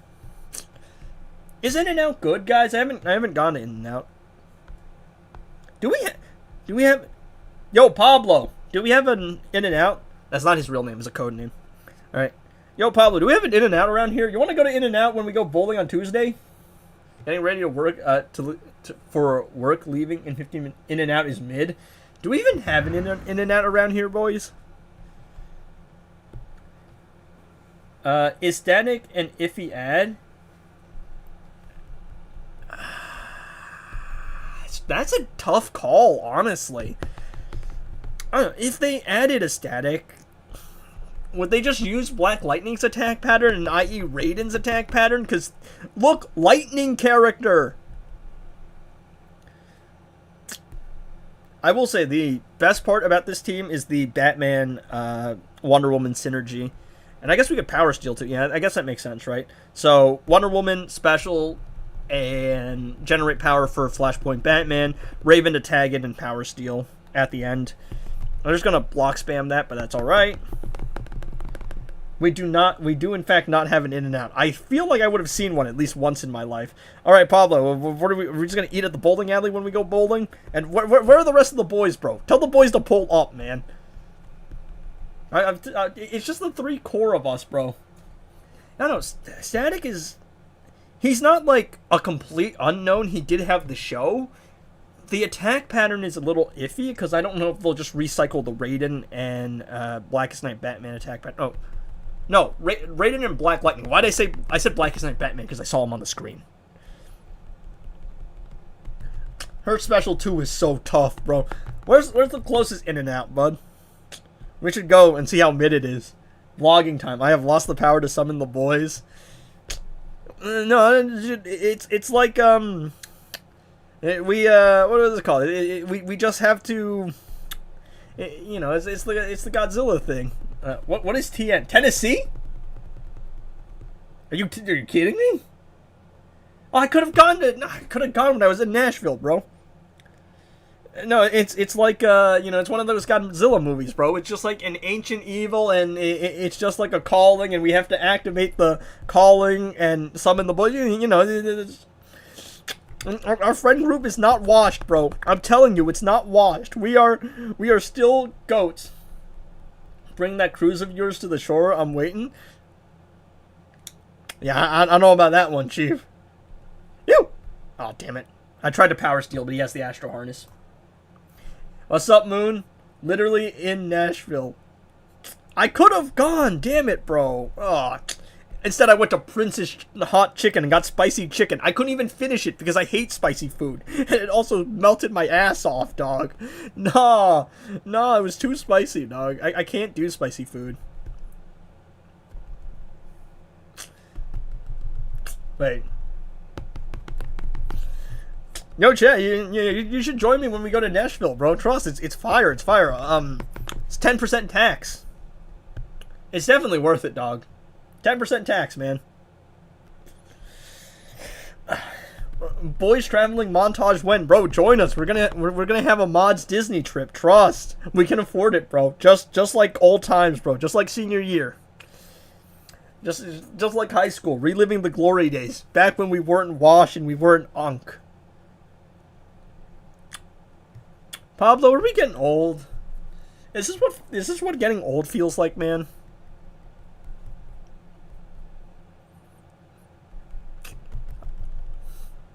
Is In and Out good, guys? I haven't gone to In and Out. Do we have... Yo, Pablo! Do we have an In and Out? That's not his real name, it's a code name. Alright. Yo, Pablo, do we have an In and Out around here? You want to go to In and Out when we go bowling on Tuesday? Getting ready to work, for work, leaving in 15 minutes. In and Out is mid. Do we even have an In and Out around here, boys? Is static an iffy ad? That's a tough call, honestly. I don't know, if they added a static, would they just use Black Lightning's attack pattern and i.e. Raiden's attack pattern? Because, look, lightning character! I will say the best part about this team is the Batman Wonder Woman synergy. And I guess we could Power Steel too. Yeah, I guess that makes sense, right? So, Wonder Woman, special, and generate power for Flashpoint Batman. Raven to tag it and Power Steel at the end. I'm just going to block spam that, but that's alright. We do in fact not have an in and out. I feel like I would have seen one at least once in my life. All right, Pablo, what are we're just going to eat at the bowling alley when we go bowling? And where are the rest of the boys, bro? Tell the boys to pull up, man. It's just the 3 core of us, bro. I don't know, Static is... He's not like a complete unknown. He did have the show. The attack pattern is a little iffy because I don't know if they'll just recycle the Raiden and Blackest Night Batman attack pattern. Oh. No, Raiden and Black Lightning. Why did I say... I said Blackest Night Batman because I saw him on the screen. Her special 2 is so tough, bro. Where's the closest in and out, bud? We should go and see how mid it is. Vlogging time. I have lost the power to summon the boys. No, it's like, what is it called? We just have to... you know, it's the Godzilla thing. What is TN? Tennessee? Are you kidding me? Oh, I could have gone when I was in Nashville, bro. No, it's like you know, it's one of those Godzilla movies, bro. It's just like an ancient evil, and it's just like a calling, and we have to activate the calling and summon the boy. You know, our friend group is not washed, bro. I'm telling you, it's not washed. We are still goats. Bring that cruise of yours to the shore. I'm waiting. Yeah, I know about that one, Chief. You! Oh, damn it. I tried to Power Steel, but he has the Astro Harness. What's up, Moon? Literally in Nashville. I could have gone, damn it, bro. Oh. Instead, I went to Prince's Hot Chicken and got spicy chicken. I couldn't even finish it because I hate spicy food. And it also melted my ass off, dog. Nah, it was too spicy, dog. I can't do spicy food. Wait. Yo, chat, you should join me when we go to Nashville, bro. Trust, it's fire, it's fire. It's 10% tax. It's definitely worth it, dog. 10% tax, man. Boys traveling montage when, bro, join us. We're gonna have a mods Disney trip. Trust, we can afford it, bro. Just like old times, bro. Just like senior year. Just like high school, reliving the glory days, back when we weren't washed and we weren't unk. Pablo, are we getting old? Is this what getting old feels like, man?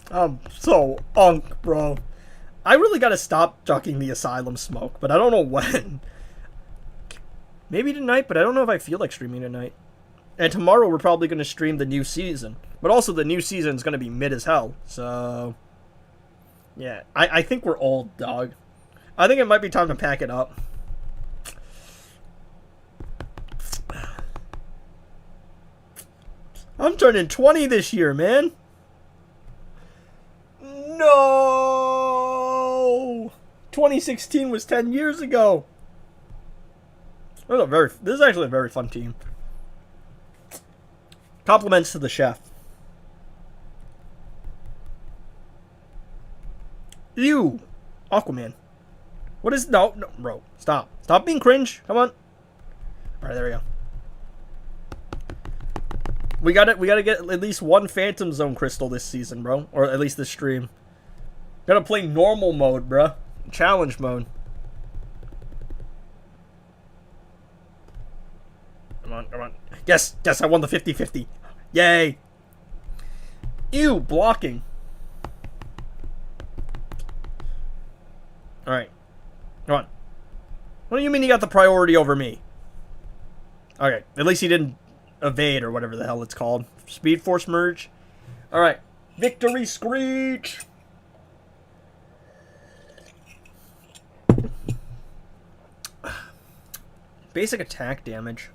I'm so unk, bro. I really gotta stop ducking the asylum smoke, but I don't know when. Maybe tonight, but I don't know if I feel like streaming tonight. And tomorrow we're probably gonna stream the new season. But also the new season's gonna be mid as hell, so... yeah, I think we're old, dog. I think it might be time to pack it up. I'm turning 20 this year, man. No! 2016 was 10 years ago. This is actually a very fun team. Compliments to the chef. Ew! Aquaman. What is... No, bro. Stop. Stop being cringe. Come on. Alright, there we go. We gotta get at least one Phantom Zone crystal this season, bro. Or at least this stream. Gotta play normal mode, bro. Challenge mode. Come on. Yes, I won the 50-50. Yay. Ew, blocking. Alright. Come on. What do you mean you got the priority over me? Okay, at least he didn't evade or whatever the hell it's called. Speed Force merge. Alright. Victory Screech! Basic attack damage.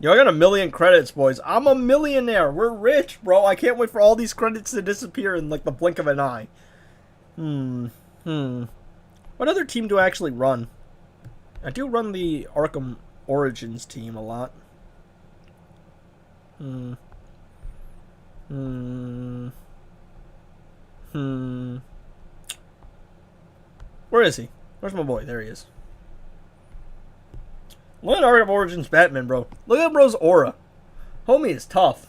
Yo, I got 1,000,000 credits, boys. I'm a millionaire. We're rich, bro. I can't wait for all these credits to disappear in like the blink of an eye. What other team do I actually run? I do run the Arkham Origins team a lot. Where is he? Where's my boy? There he is. Look at Arkham Origins Batman, bro. Look at bro's aura. Homie is tough.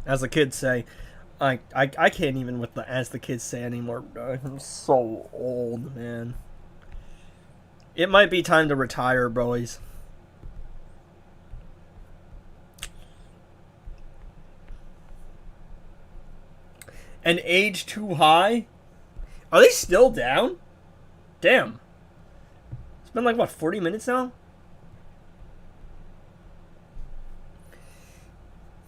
As the kids say. I can't even with the as the kids say anymore, bro. I'm so old, man. It might be time to retire, boys. An age too high? Are they still down? Damn. It's been like, what, 40 minutes now?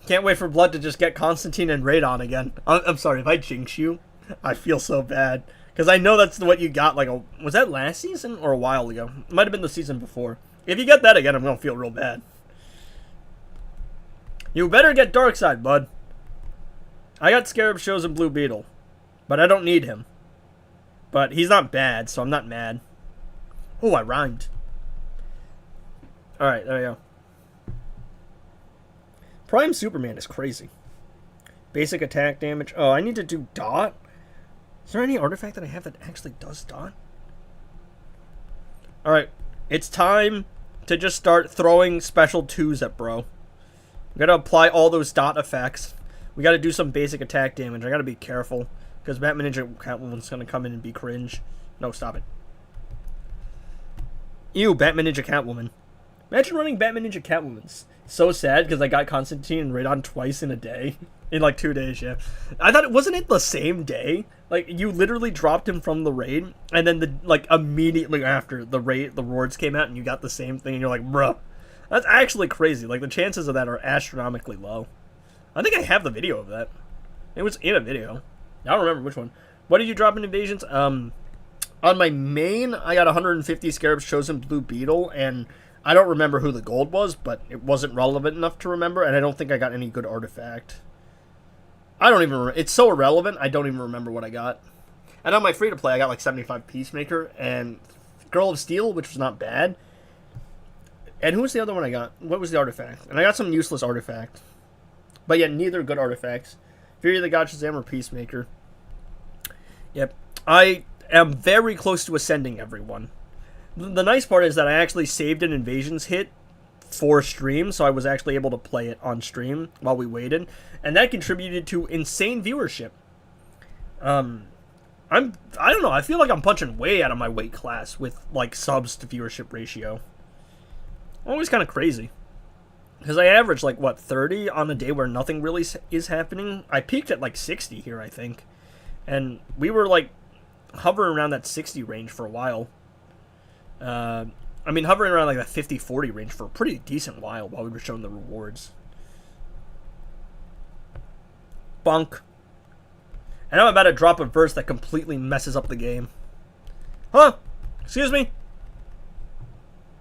Can't wait for Blood to just get Constantine and Radon again. I'm sorry, if I jinx you, I feel so bad. Because I know that's what you got, like, was that last season or a while ago? It might have been the season before. If you get that again, I'm going to feel real bad. You better get Darkseid, bud. I got Scarab Shows and Blue Beetle. But I don't need him. But he's not bad, so I'm not mad. Oh, I rhymed. Alright, there we go. Prime Superman is crazy. Basic attack damage. Oh, I need to do dot? Is there any artifact that I have that actually does dot? Alright. It's time to just start throwing special 2s at bro. We gotta apply all those dot effects. We gotta do some basic attack damage. I gotta be careful. Because Batman Ninja Catwoman's gonna come in and be cringe. No, stop it. Ew, Batman Ninja Catwoman. Imagine running Batman Ninja Catwoman's. So sad because I got Constantine and Radon twice in a day. In like 2 days, yeah. I thought, wasn't it the same day? Like, you literally dropped him from the raid, and then immediately after the rewards came out and you got the same thing, and you're like, bruh. That's actually crazy. Like, the chances of that are astronomically low. I think I have the video of that. It was in a video. I don't remember which one. What did you drop in Invasions? On my main, I got 150 Scarab's Chosen Blue Beetle, and I don't remember who the gold was, but it wasn't relevant enough to remember, and I don't think I got any good artifact. I don't even remember. It's so irrelevant, I don't even remember what I got. And on my free-to-play, I got like 75 Peacemaker, and Girl of Steel, which was not bad. And who was the other one I got? What was the artifact? And I got some useless artifact. But yet, neither good artifacts. Fury of the God Shazam or Peacemaker. Yep. I am very close to ascending everyone. The nice part is that I actually saved an Invasions hit for stream, so I was actually able to play it on stream while we waited, and that contributed to insane viewership. I don't know, I feel like I'm punching way out of my weight class with like subs to viewership ratio. Always kind of crazy. Because I average like what, 30 on a day where nothing really is happening. I peaked at like 60 here, I think. And we were like hovering around that 60 range for a while. I mean, hovering around like that 50-40 range for a pretty decent while we were showing the rewards. Bunk. And I'm about to drop a verse that completely messes up the game. Huh? Excuse me?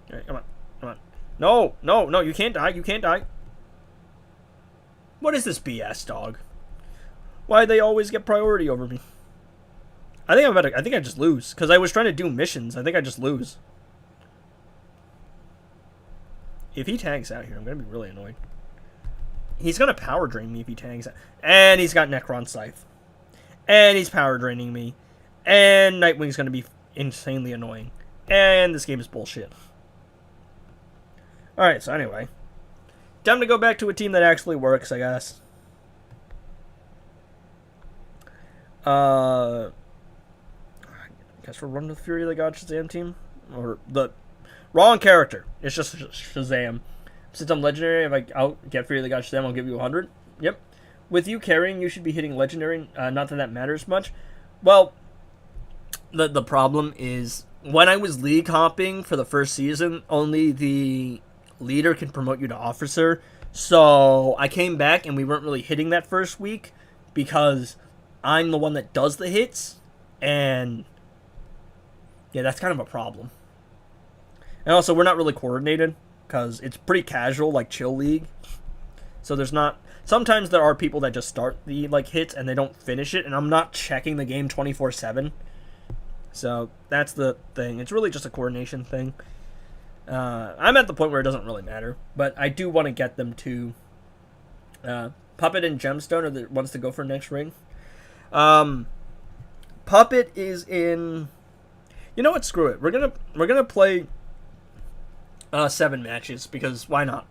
Alright, come on. Come on. No, no, no, you can't die. You can't die. What is this BS, dog? Why they always get priority over me? I think I just lose. Because I was trying to do missions. I think I just lose. If he tags out here, I'm going to be really annoyed. He's going to power drain me if he tags out. And he's got Necron Scythe. And he's power draining me. And Nightwing's going to be insanely annoying. And this game is bullshit. Alright, so anyway. Time to go back to a team that actually works, I guess. I guess we're running with Fury of the God Shazam team. Or the wrong character. It's just Shazam. Since I'm legendary, if I'll get Fury of the God Shazam, I'll give you 100. Yep. With you carrying, you should be hitting legendary. Not that matters much. Well, the problem is when I was league hopping for the first season, only the leader can promote you to officer. So I came back and we weren't really hitting that first week because I'm the one that does the hits, and yeah, that's kind of a problem. And also, we're not really coordinated because it's pretty casual, like chill league. So there's not. Sometimes there are people that just start the like hits and they don't finish it, and I'm not checking the game 24/7. So that's the thing. It's really just a coordination thing. I'm at the point where it doesn't really matter, but I do want to get them to Puppet and Gemstone are the ones to go for next ring. Puppet is in. You know what? Screw it. We're gonna play 7 matches because why not?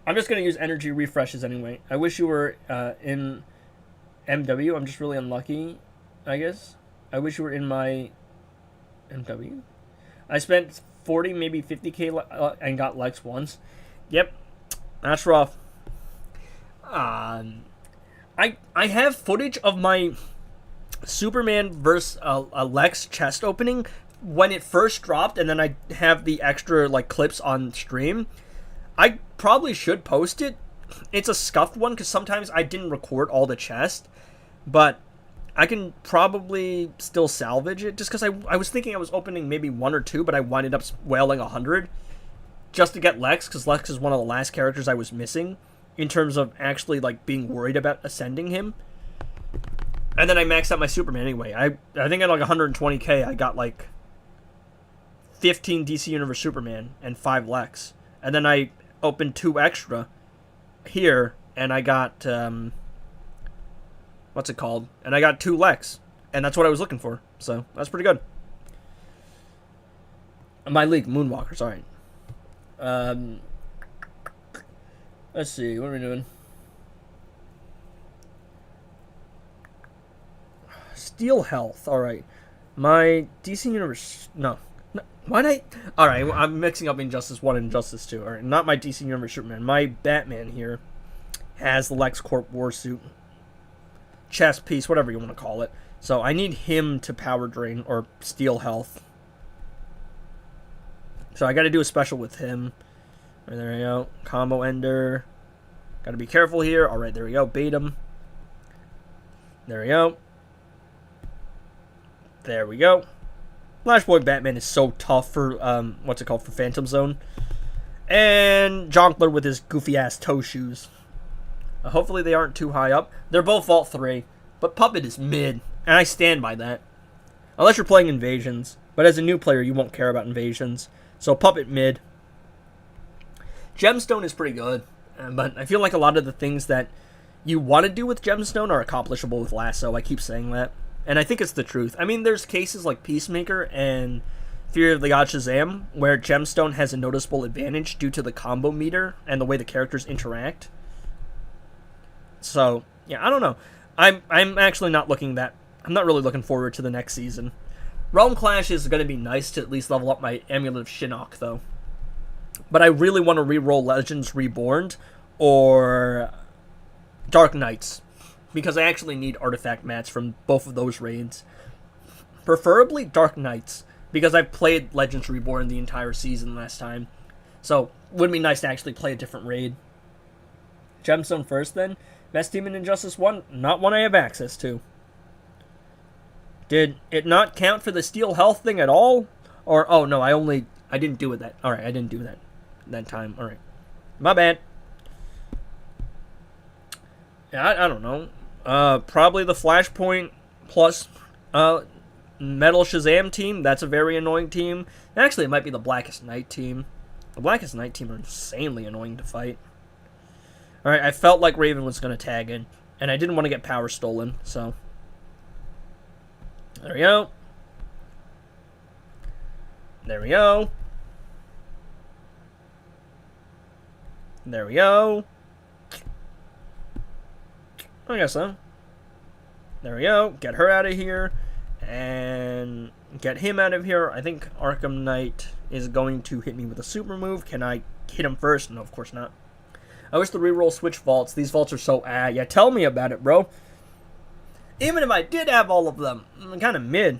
I'm just gonna use energy refreshes anyway. I wish you were in MW. I'm just really unlucky, I guess. I wish you were in my MW. I spent 40, maybe 50k and got Lex once. Yep, that's rough. I have footage of my Superman versus a Lex chest opening when it first dropped, and then I have the extra like clips on stream. I probably should post it. It's a scuffed one because sometimes I didn't record all the chest, but I can probably still salvage it just because I was thinking I was opening maybe 1 or 2, but I winded up whaling 100 just to get Lex because Lex is one of the last characters I was missing in terms of actually like being worried about ascending him. And then I maxed out my Superman anyway. I think at like 120k I got like 15 DC Universe Superman and 5 Lex. And then I opened 2 extra here and I got what's it called? And I got 2 Lex. And that's what I was looking for. So that's pretty good. My league, Moonwalkers, alright. Let's see, what are we doing? Steel Health, alright. My DC Universe, no. Why not? Alright, I'm mixing up Injustice 1 and Injustice 2. Alright, not my DC Universe Superman. My Batman here has the LexCorp Warsuit. Chest piece, whatever you want to call it. So I need him to power drain or Steel Health. So I got to do a special with him. Right, there we go. Combo Ender. Got to be careful here. Alright, there we go. Bait him. There we go. There we go. Flashboy Batman is so tough for, what's it called, for Phantom Zone. And Jonkler with his goofy-ass toe shoes. Hopefully they aren't too high up. They're both Vault 3, but Puppet is mid, and I stand by that. Unless you're playing Invasions, but as a new player, you won't care about Invasions. So Puppet mid. Gemstone is pretty good, but I feel like a lot of the things that you want to do with Gemstone are accomplishable with Lasso. I keep saying that. And I think it's the truth. I mean, there's cases like Peacemaker and Fear of the God Shazam where Gemstone has a noticeable advantage due to the combo meter and the way the characters interact. So, yeah, I don't know. I'm actually not looking that... I'm not really looking forward to the next season. Realm Clash is going to be nice to at least level up my Amulet of Shinnok, though. But I really want to re-roll Legends Reborn or Dark Knights, because I actually need artifact mats from both of those raids. Preferably Dark Knights, because I've played Legends Reborn the entire season last time. So, it would be nice to actually play a different raid. Gemstone first, then. Best team in Injustice 1? Not one I have access to. Did it not count for the Steel Health thing at all? Or, oh no, I didn't do it that. Alright, I didn't do that time. Alright. My bad. Yeah, I don't know. Probably the Flashpoint plus Metal Shazam team. That's a very annoying team. Actually, it might be the Blackest Night team. The Blackest Night team are insanely annoying to fight. Alright, I felt like Raven was going to tag in, and I didn't want to get power stolen, so... There we go. There we go. There we go. I guess so. There we go. Get her out of here. And get him out of here. I think Arkham Knight is going to hit me with a super move. Can I hit him first? No, of course not. I wish the reroll switch vaults. These vaults are so yeah, tell me about it, bro. Even if I did have all of them, I'm kind of mid.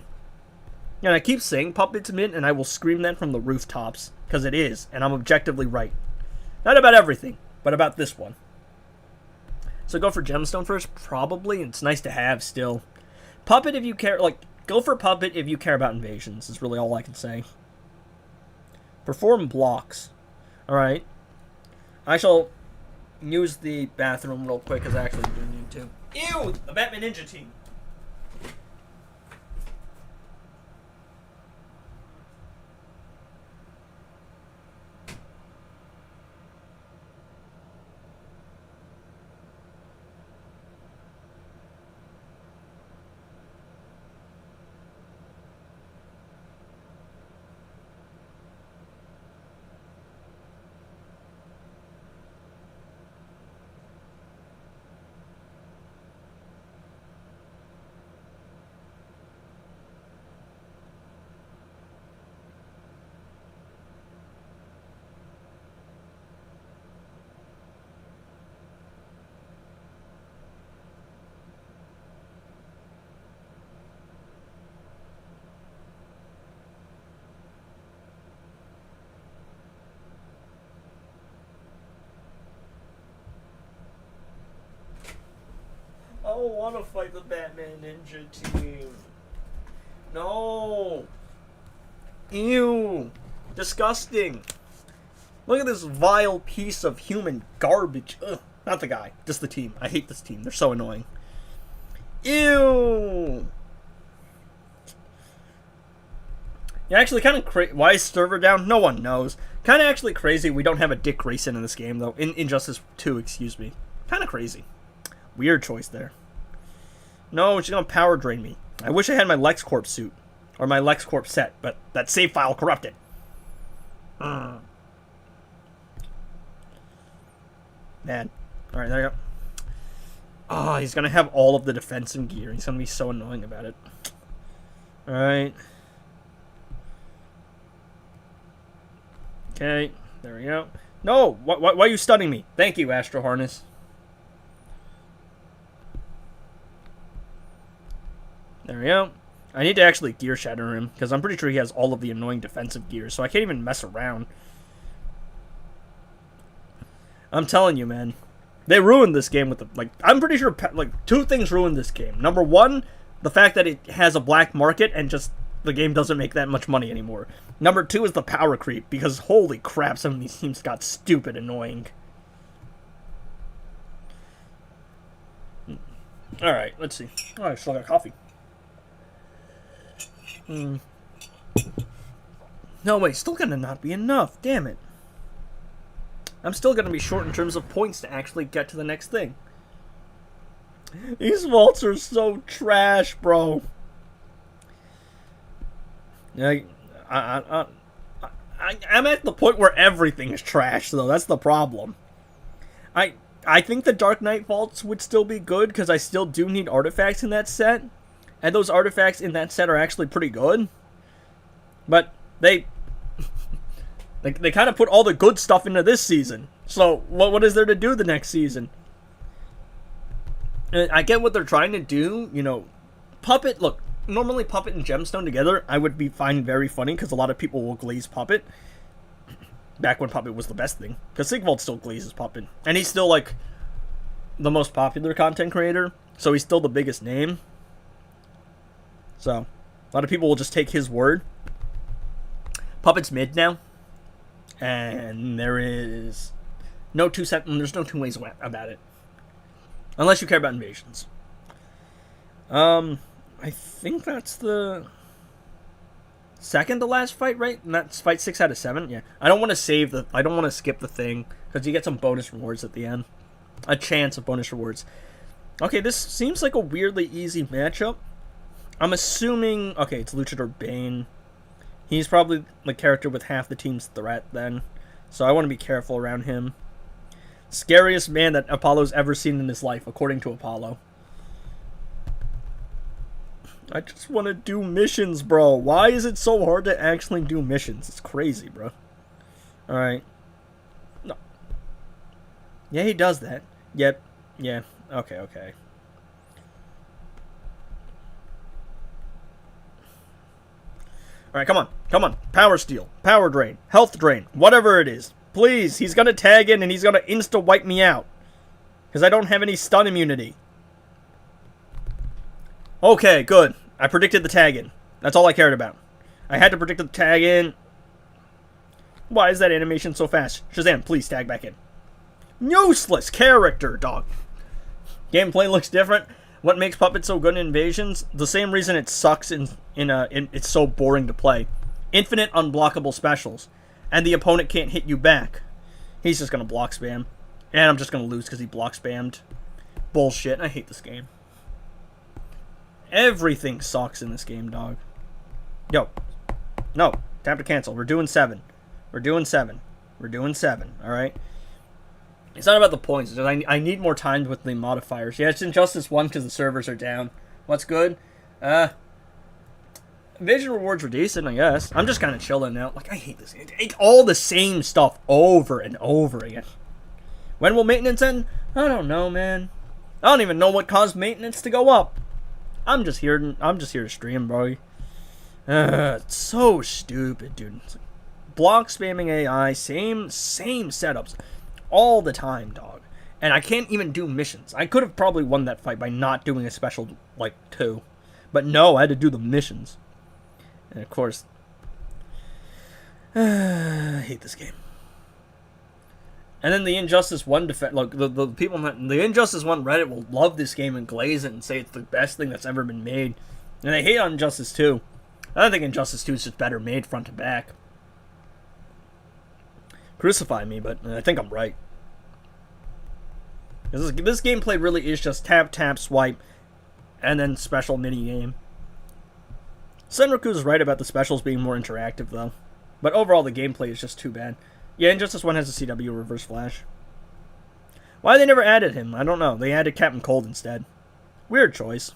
And I keep saying Puppet's mid, and I will scream that from the rooftops. Because it is, and I'm objectively right. Not about everything, but about this one. So go for Gemstone first? Probably. It's nice to have still. Puppet if you care, like, go for Puppet if you care about Invasions, is really all I can say. Perform blocks. Alright. I shall use the bathroom real quick because I actually do need to. Ew! The Batman Ninja team. I don't want to fight the Batman Ninja team. No. Ew. Disgusting. Look at this vile piece of human garbage. Ugh. Not the guy. Just the team. I hate this team. They're so annoying. Ew. Yeah, actually kind of crazy. Why is server down? No one knows. Kind of actually crazy we don't have a Dick Grayson in this game, though. In Injustice 2, excuse me. Kind of crazy. Weird choice there. No, she's gonna power drain me. I wish I had my LexCorp suit. Or my LexCorp set, but that save file corrupted. Man. Alright, there you go. Oh, he's gonna have all of the defensive gear. He's gonna be so annoying about it. Alright. Okay, there we go. No! Why are you stunning me? Thank you, Astro Harness. There we go. I need to actually gear shatter him, because I'm pretty sure he has all of the annoying defensive gears, so I can't even mess around. I'm telling you, man. They ruined this game with the, like, I'm pretty sure, like, two things ruined this game. Number one, the fact that it has a black market, and just, the game doesn't make that much money anymore. Number two is the power creep, because holy crap, some of these teams got stupid annoying. Alright, let's see. Oh, I still got coffee. No, wait, still gonna not be enough. Damn it. I'm still gonna be short in terms of points to actually get to the next thing. These vaults are so trash, bro. I'm at the point where everything is trash, though. That's the problem. I think the Dark Knight vaults would still be good, because I still do need artifacts in that set. And those artifacts in that set are actually pretty good. But they kind of put all the good stuff into this season. So what is there to do the next season? And I get what they're trying to do. You know, Puppet, look, normally Puppet and Gemstone together, I would be find very funny, because a lot of people will glaze Puppet. Back when Puppet was the best thing. Because Sigvald still glazes Puppet. And he's still, like, the most popular content creator. So he's still the biggest name. So, a lot of people will just take his word. Puppet's mid now. And there's no two ways about it. Unless you care about invasions. I think that's the second to last fight, right? And that's fight 6 out of 7. Yeah. I don't want to skip the thing, because you get some bonus rewards at the end. A chance of bonus rewards. Okay, this seems like a weirdly easy matchup. I'm assuming... Okay, it's Luchador Bane. He's probably the character with half the team's threat, then. So I want to be careful around him. Scariest man that Apollo's ever seen in his life, according to Apollo. I just want to do missions, bro. Why is it so hard to actually do missions? It's crazy, bro. Alright. No. Yeah, he does that. Yep. Yeah. Okay. Alright, come on. Power steal, power drain, health drain, whatever it is. Please, he's gonna tag in and he's gonna insta-wipe me out. Because I don't have any stun immunity. Okay, good. I predicted the tag in. That's all I cared about. I had to predict the tag in. Why is that animation so fast? Shazam, please tag back in. Useless character, dog. Gameplay looks different. What makes Puppet so good in Invasions? The same reason it sucks in it's so boring to play. Infinite unblockable specials. And the opponent can't hit you back. He's just gonna block spam. And I'm just gonna lose because he block spammed. Bullshit. I hate this game. Everything sucks in this game, dog. Yo. No. Tap to cancel. We're doing 7. We're doing 7. We're doing 7. Alright? It's not about the points. It's just I need more time with the modifiers. Yeah, it's Injustice 1 because the servers are down. What's good? Vision rewards were decent, I guess. I'm just kind of chilling now. Like, I hate this. It's all the same stuff over and over again. When will maintenance end? I don't know, man. I don't even know what caused maintenance to go up. I'm just here to stream, bro. It's so stupid, dude. It's like block spamming AI, same setups all the time, dog. And I can't even do missions. I could have probably won that fight by not doing a special, like, 2. But no, I had to do the missions. And of course, I hate this game. And then the Injustice 1 look, the people on the Injustice 1 Reddit will love this game and glaze it and say it's the best thing that's ever been made. And they hate on Injustice 2. I don't think Injustice 2 is just better made front to back. Crucify me, but I think I'm right. This gameplay really is just tap, tap, swipe, and then special mini-game. Senroku's right about the specials being more interactive, though. But overall, the gameplay is just too bad. Yeah, Injustice 1 has a CW reverse flash. Why they never added him? I don't know. They added Captain Cold instead. Weird choice.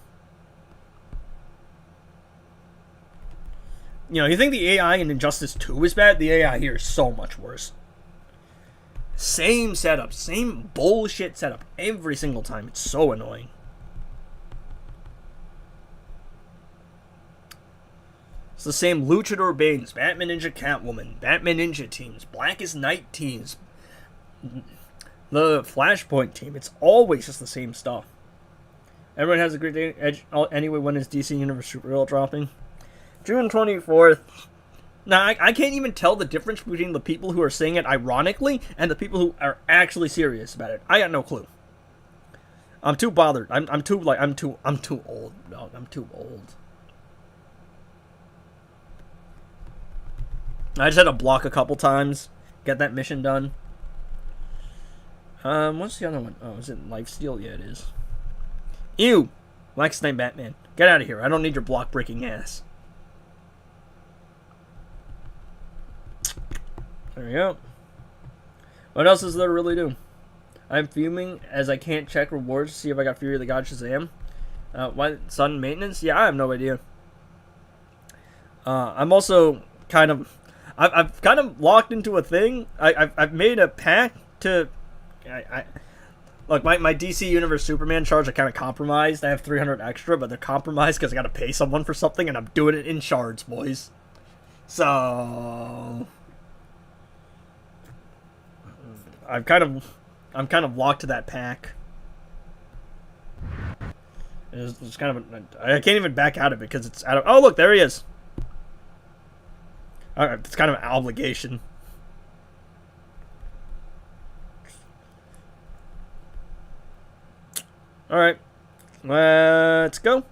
You know, you think the AI in Injustice 2 is bad? The AI here is so much worse. Same setup. Same bullshit setup. Every single time. It's so annoying. It's the same Luchador Banes, Batman Ninja Catwoman, Batman Ninja teams, Blackest Night teams, the Flashpoint team. It's always just the same stuff. Everyone has a great day. Anyway, when is DC Universe Superhero dropping? June 24th. Now, I can't even tell the difference between the people who are saying it ironically and the people who are actually serious about it. I got no clue. I'm too bothered. I'm too old. No, I'm too old. I just had to block a couple times, get that mission done. What's the other one? Oh, is it Lifesteal? Yeah, it is. Ew! Black Knight Batman. Get out of here. I don't need your block breaking ass. There we go. What else is there to really do? I'm fuming as I can't check rewards to see if I got Fury of the God Shazam. Why sudden maintenance? Yeah, I have no idea. I'm also kind of... I've kind of locked into a thing. I've made a pact to... Look, my DC Universe Superman charge are kind of compromised. I have 300 extra, but they're compromised because I got to pay someone for something, and I'm doing it in shards, boys. So... I'm kind of locked to that pack. It's kind of... I can't even back out of it because it's out of... Oh, look, there he is. Alright, it's kind of an obligation. Alright. Let's go.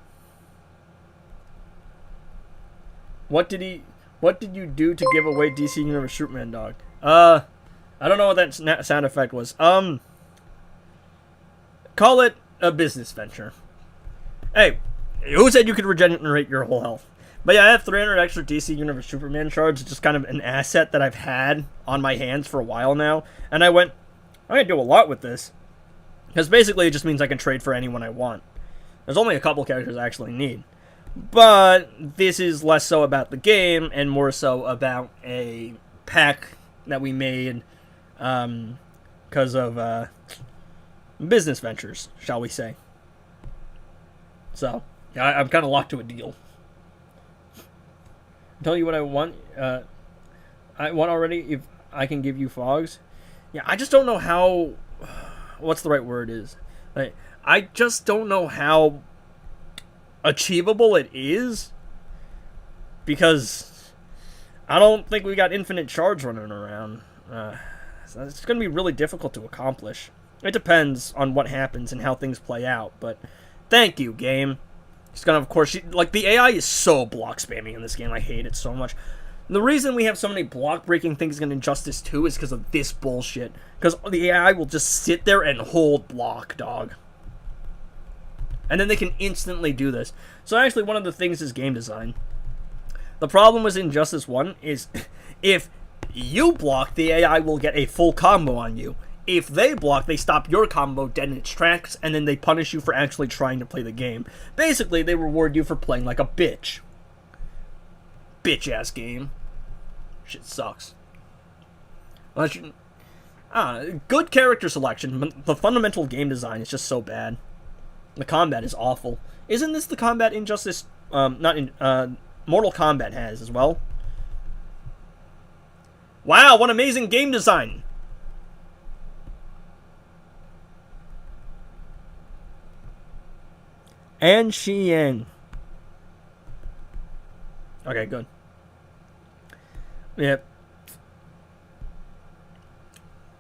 What did you do to give away DC Universe Superman, dog? I don't know what that sound effect was. Call it a business venture. Hey, who said you could regenerate your whole health? But yeah, I have 300 extra DC Universe Superman shards. It's just kind of an asset that I've had on my hands for a while now. And I went, I can do a lot with this. Because basically it just means I can trade for anyone I want. There's only a couple characters I actually need. But this is less so about the game and more so about a pack that we made because of business ventures, shall we say. So, yeah, I'm kind of locked to a deal. Tell you what I want. I want already if I can give you fogs. Yeah, I just don't know how... What's the right word is? Like, I just don't know how achievable it is. Because I don't think we got infinite shards running around. So it's going to be really difficult to accomplish. It depends on what happens and how things play out, but thank you, game. It's going to, of course, like, the AI is so block spamming in this game. I hate it so much. The reason we have so many block-breaking things in Injustice 2 is because of this bullshit. Because the AI will just sit there and hold block, dog. And then they can instantly do this. So actually, one of the things is game design. The problem with Injustice 1 is if you block, the AI will get a full combo on you. If they block, they stop your combo dead in its tracks, and then they punish you for actually trying to play the game. Basically, they reward you for playing like a bitch. Bitch-ass game. Shit sucks. Good character selection, but the fundamental game design is just so bad. The combat is awful. Isn't this the combat Injustice, Mortal Kombat has as well? Wow, what amazing game design! And Xian. Okay, good. Yep.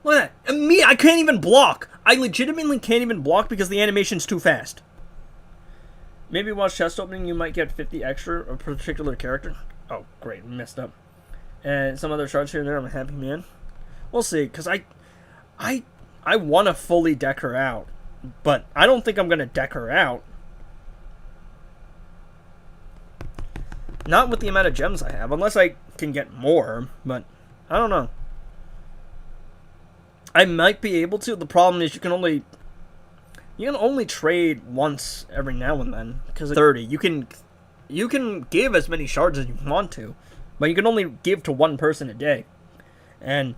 Look at that. Me, I can't even block. I legitimately can't even block because the animation's too fast. Maybe watch chest opening, you might get 50 extra of a particular character. Oh, great, messed up. And some other shards here and there, I'm a happy man. We'll see, because I want to fully deck her out. But I don't think I'm going to deck her out. Not with the amount of gems I have, unless I can get more, but I don't know. I might be able to. The problem is you can only trade once every now and then because 30. You can give as many shards as you want to, but you can only give to one person a day. And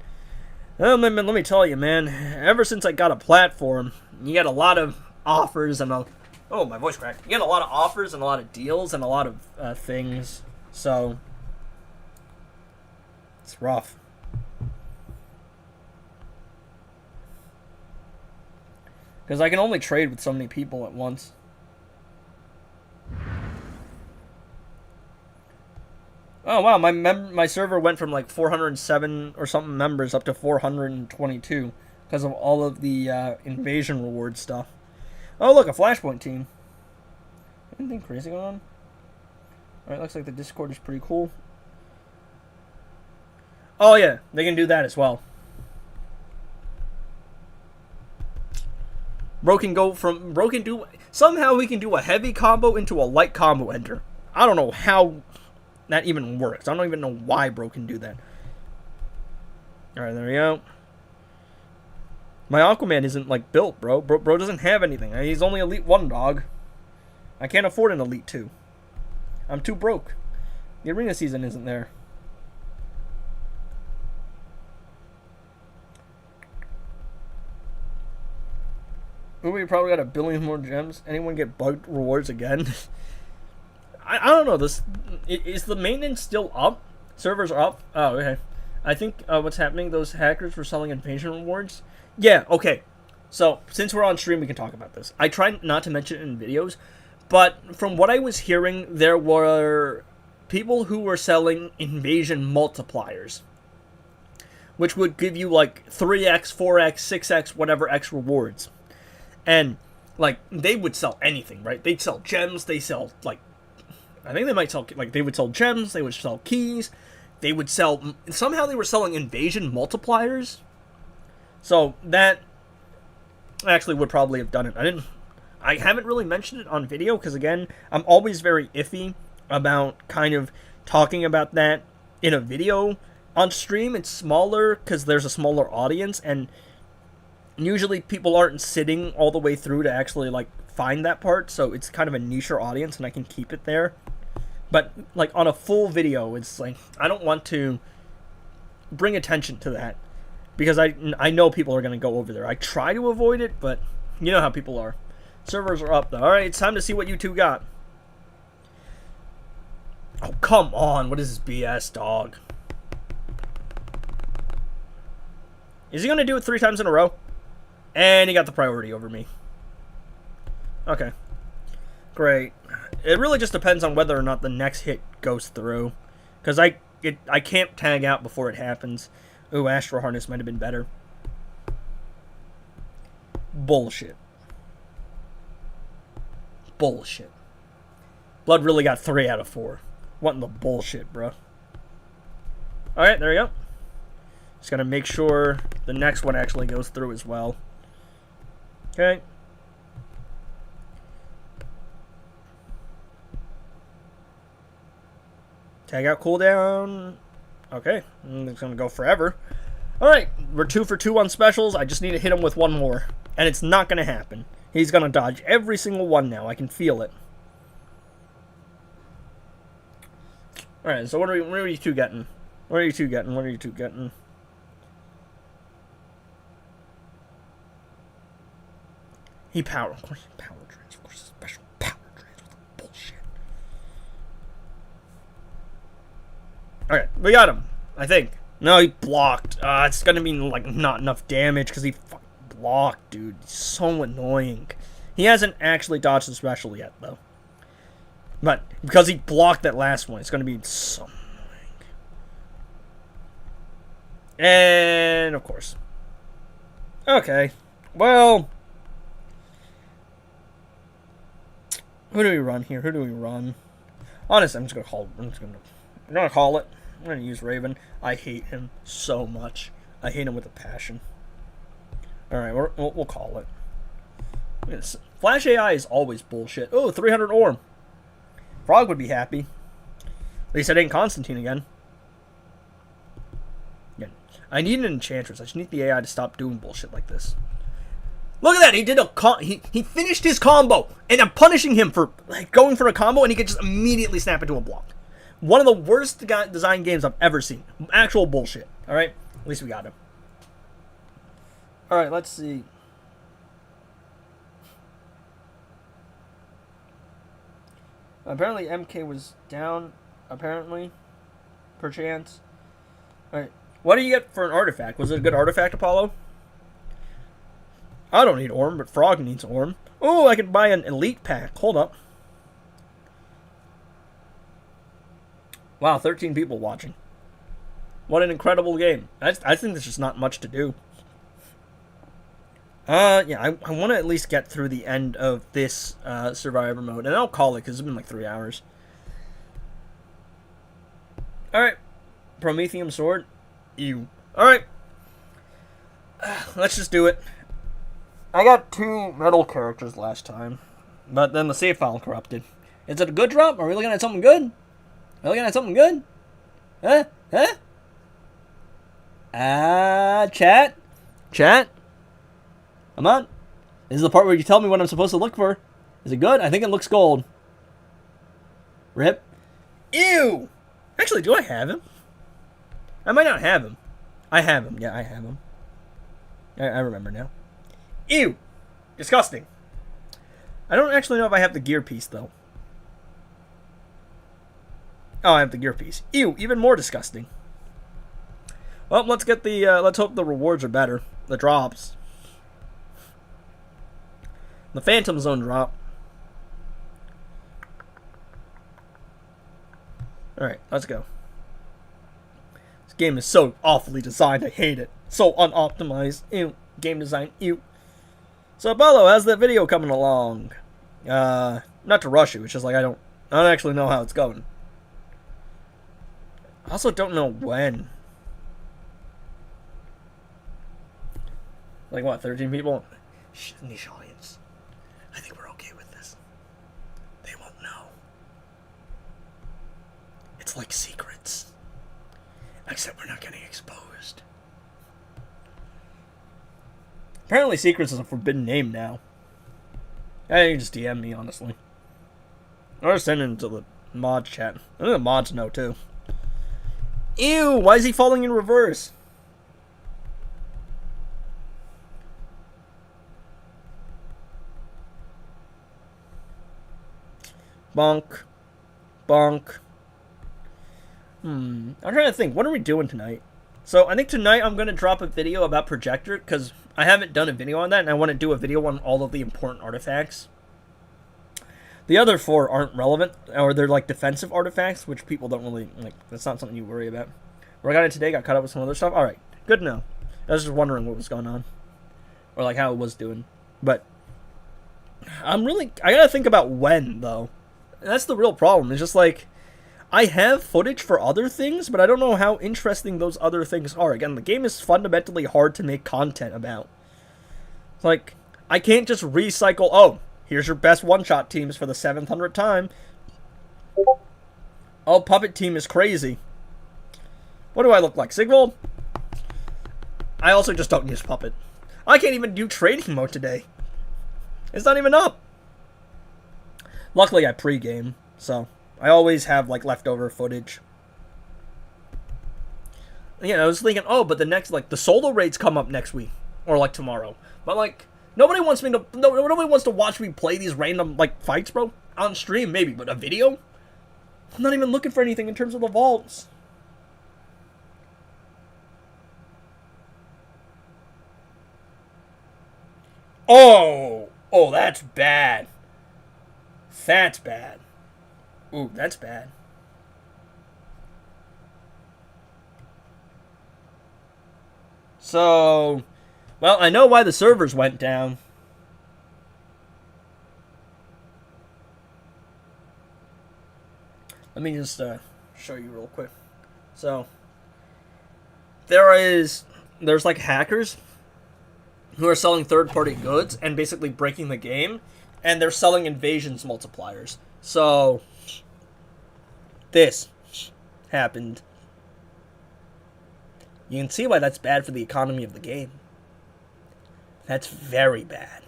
let me tell you, man, ever since I got a platform, you get a lot of offers and oh, my voice cracked. You get a lot of offers and a lot of deals and a lot of things. So it's rough. Because I can only trade with so many people at once. Oh wow, my server went from like 407 or something members up to 422 because of all of the invasion reward stuff. Oh look, a Flashpoint team. Anything crazy going on? Alright, looks like the Discord is pretty cool. Oh yeah, they can do that as well. Somehow we can do a heavy combo into a light combo enter. I don't know how that even works. I don't even know why Bro can do that. Alright, there we go. My Aquaman isn't like built, bro. Bro doesn't have anything. He's only Elite 1, dog. I can't afford an Elite 2. I'm too broke. The arena season isn't there. Ooh, we probably got 1 billion more gems. Anyone get bugged rewards again? I don't know. Is the maintenance still up? Servers are up? Oh, okay. I think what's happening, those hackers were selling invasion rewards. Yeah, okay. So, since we're on stream, we can talk about this. I try not to mention it in videos, but from what I was hearing, there were people who were selling invasion multipliers, which would give you like 3x, 4x, 6x, whatever X rewards. And, like, they would sell anything, right? They'd sell gems, they sell, like, I think they might sell, like, they would sell gems, they would sell keys, they would sell, somehow they were selling invasion multipliers. So, that actually would probably have done it. I haven't really mentioned it on video, because, again, I'm always very iffy about kind of talking about that in a video. On stream, it's smaller, because there's a smaller audience, and usually people aren't sitting all the way through to actually like find that part, so it's kind of a niche audience and I can keep it there. But like on a full video, it's like I don't want to bring attention to that because I know people are going to go over there. I try to avoid it, but you know how people are. Servers are up though. Alright, it's time to see what you two got. Oh, come on. What is this BS, dog? Is he going to do it 3 times in a row? And he got the priority over me. Okay. Great. It really just depends on whether or not the next hit goes through. Because I can't tag out before it happens. Ooh, Astro Harness might have been better. Bullshit. Bullshit. Blood really got 3 out of 4. What in the bullshit, bro? Alright, there we go. Just gotta make sure the next one actually goes through as well. Okay. Tag out cooldown. Okay. It's gonna go forever. Alright, we're 2 for 2 on specials. I just need to hit him with one more. And it's not gonna happen. He's gonna dodge every single one now. I can feel it. Alright, so what are you two getting? What are you two getting? What are you two getting? He power. Of course, power trans. Of course, special power trans. What the bullshit. Alright, we got him. I think. No, he blocked. It's gonna be like not enough damage because he fucking blocked, dude. He's so annoying. He hasn't actually dodged the special yet, though. But because he blocked that last one, it's gonna be so annoying. And of course. Okay. Well. Who do we run here? Who do we run? Honestly, I'm just gonna call. I'm gonna call it. I'm gonna use Raven. I hate him so much. I hate him with a passion. All right, we'll call it. Yes. Flash AI is always bullshit. Oh, 300 Orm. Frog would be happy. At least it ain't Constantine again. I need an Enchantress. I just need the AI to stop doing bullshit like this. Look at that! He did he finished his combo, and I'm punishing him for like going for a combo, and he could just immediately snap into a block. One of the worst design games I've ever seen. Actual bullshit. All right, at least we got him. All right, let's see. Apparently, MK was down. Apparently, perchance. All right, what do you get for an artifact? Was it a good artifact, Apollo? I don't need Orm, but Frog needs Orm. Oh, I can buy an elite pack. Hold up. Wow, 13 people watching. What an incredible game. I think there's just not much to do. Yeah, I want to at least get through the end of this Survivor mode. And I'll call it because it's been like 3 hours. Alright. Prometheum Sword. Ew. Alright. Let's just do it. I got 2 metal characters last time. But then the save file corrupted. Is it a good drop? Are we looking at something good? Are we looking at something good? Huh? Huh? Chat? Chat? Come on. This is the part where you tell me what I'm supposed to look for. Is it good? I think it looks gold. Rip. Ew! Actually, do I have him? I might not have him. I have him. Yeah, I have him. I remember now. Ew! Disgusting. I don't actually know if I have the gear piece, though. Oh, I have the gear piece. Ew! Even more disgusting. Well, let's get the, let's hope the rewards are better. The drops. The Phantom Zone drop. Alright, let's go. This game is so awfully designed, I hate it. So unoptimized. Ew. Game design. Ew. So, Apollo, how's that video coming along? Not to rush you, it's just like I don't actually know how it's going. I also don't know when. Like what, 13 people? Shh, niche audience. I think we're okay with this. They won't know. It's like secrets. Except we're not getting exposed. Apparently secrets is a forbidden name now. Yeah, you can just DM me, honestly. Or send it to the mod chat. I think the mods know, too. Ew, why is he falling in reverse? Bonk. Bonk. I'm trying to think. What are we doing tonight? So, I think tonight I'm going to drop a video about Projector, because I haven't done a video on that, and I want to do a video on all of the important artifacts. The other 4 aren't relevant, or they're like defensive artifacts, which people don't really like. That's not something you worry about. Work on it today. Got caught up with some other stuff. All right, good to know. I was just wondering what was going on, or like how it was doing. But I gotta think about when though. That's the real problem. It's just like I have footage for other things, but I don't know how interesting those other things are. Again, the game is fundamentally hard to make content about. It's like I can't just recycle. Oh, here's your best one-shot teams for the 700th time. Oh, Puppet Team is crazy. What do I look like, Sigvold? I also just don't use Puppet. I can't even do trading mode today. It's not even up. Luckily, I pre-game, so I always have like leftover footage. Yeah, I was thinking, oh, but the next, like, the solo raids come up next week or like tomorrow. But like, nobody wants to watch me play these random like fights, bro. On stream, maybe, but a video? I'm not even looking for anything in terms of the vaults. Oh, that's bad. That's bad. Ooh, that's bad. So, well, I know why the servers went down. Let me just show you real quick. So, there's like hackers who are selling third-party goods and basically breaking the game, and they're selling invasions multipliers. So, this happened. You can see why that's bad for the economy of the game. That's very bad.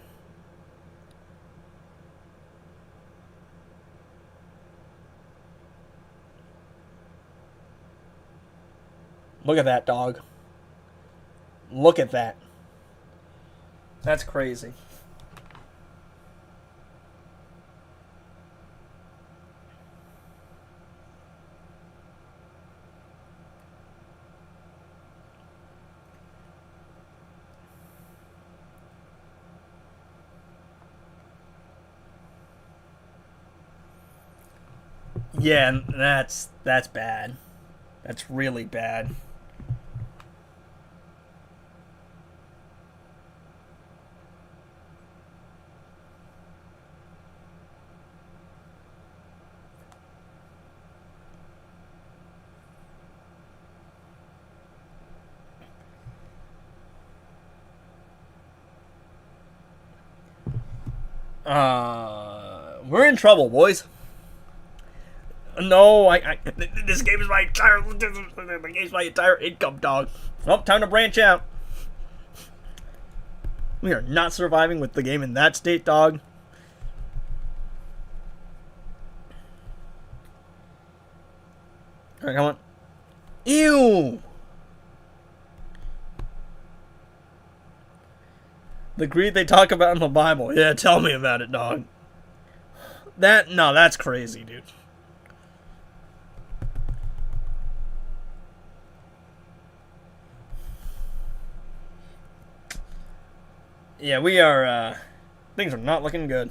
Look at that, dog. Look at that. That's crazy. Yeah, that's bad. That's really bad. We're in trouble, boys. No, this game is my entire income, dog. Well, time to branch out. We are not surviving with the game in that state, dog. All right, come on. Ew. The greed they talk about in the Bible. Yeah, tell me about it, dog. That's crazy, dude. Yeah, we are, things are not looking good.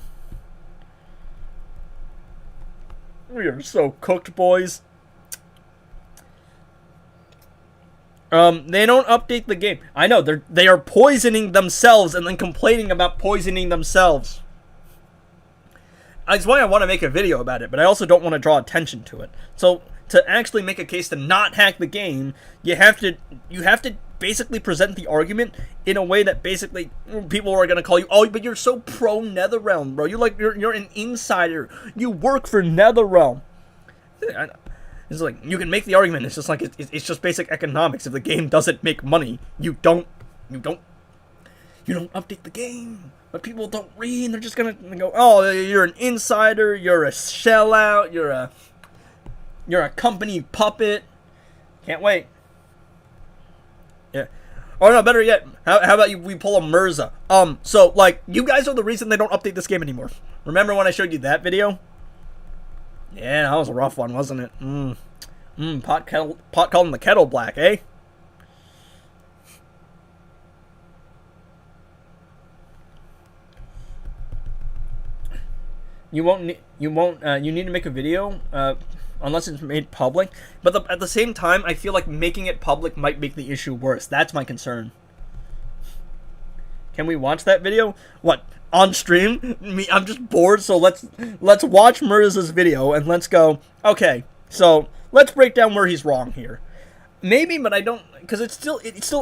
We are so cooked, boys. They don't update the game. I know, they are poisoning themselves and then complaining about poisoning themselves. That's why I want to make a video about it, but I also don't want to draw attention to it. So, to actually make a case to not hack the game, you have to basically present the argument in a way that basically people are going to call you, oh, but you're so pro Netherrealm, bro. You're an insider. You work for Netherrealm. It's like, you can make the argument. It's just like, it's just basic economics. If the game doesn't make money, you don't update the game. But people don't read. They're just gonna go, oh, you're an insider. You're a sellout. You're a company puppet. Can't wait. Yeah. Oh no, better yet, how about we pull a Mirza? So like, you guys are the reason they don't update this game anymore. Remember when I showed you that video? Yeah, that was a rough one, wasn't it? Pot calling the kettle black, eh? You need to make a video unless it's made public. But at the same time, I feel like making it public might make the issue worse. That's my concern. Can we watch that video? What, on stream? I'm just bored, so let's watch Murders' video and let's go. Okay, so let's break down where he's wrong here. Maybe, but I don't, because it still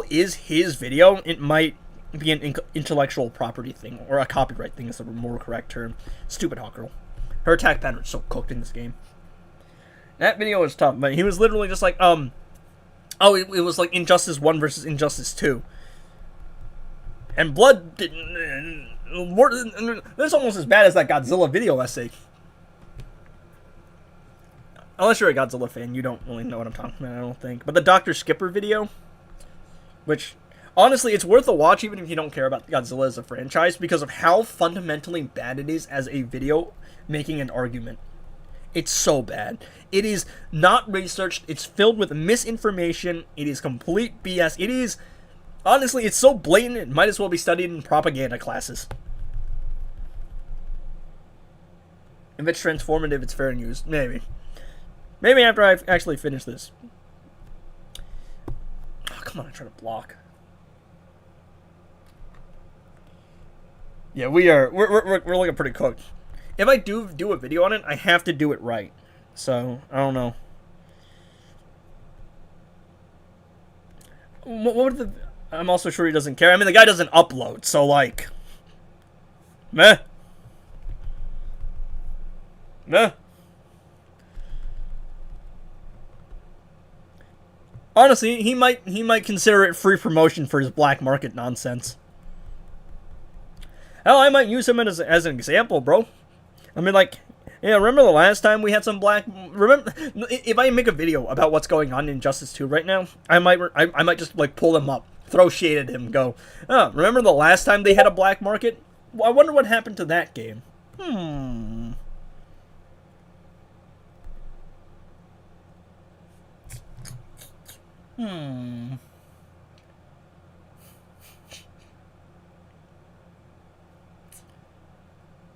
is his video. It might be an intellectual property thing, or a copyright thing is a more correct term. Stupid hot girl. Her attack pattern is so cooked in this game. That video was tough, but he was literally just like, oh, it was like Injustice 1 versus Injustice 2. And blood didn't... That's almost as bad as that Godzilla video essay. Unless you're a Godzilla fan, you don't really know what I'm talking about, I don't think. But the Dr. Skipper video, which, honestly, it's worth a watch even if you don't care about Godzilla as a franchise, because of how fundamentally bad it is as a video making an argument. It's so bad. It is not researched. It's filled with misinformation. It is complete BS. It is... Honestly, it's so blatant, it might as well be studied in propaganda classes. If it's transformative, it's fair news. Maybe. Maybe after I actually finish this. Oh, come on, I'm trying to block. Yeah, we're looking pretty cooked. If I do a video on it, I have to do it right. So, I don't know. What would the... I'm also sure he doesn't care. I mean, the guy doesn't upload, so, like... Meh. Meh. Honestly, he might consider it free promotion for his black market nonsense. Hell, I might use him as an example, bro. I mean, like... Yeah, remember the last time we had some black... Remember, if I make a video about what's going on in Injustice 2 right now, I might just, like, pull him up. Throw shade at him, go, oh, remember the last time they had a black market? Well, I wonder what happened to that game.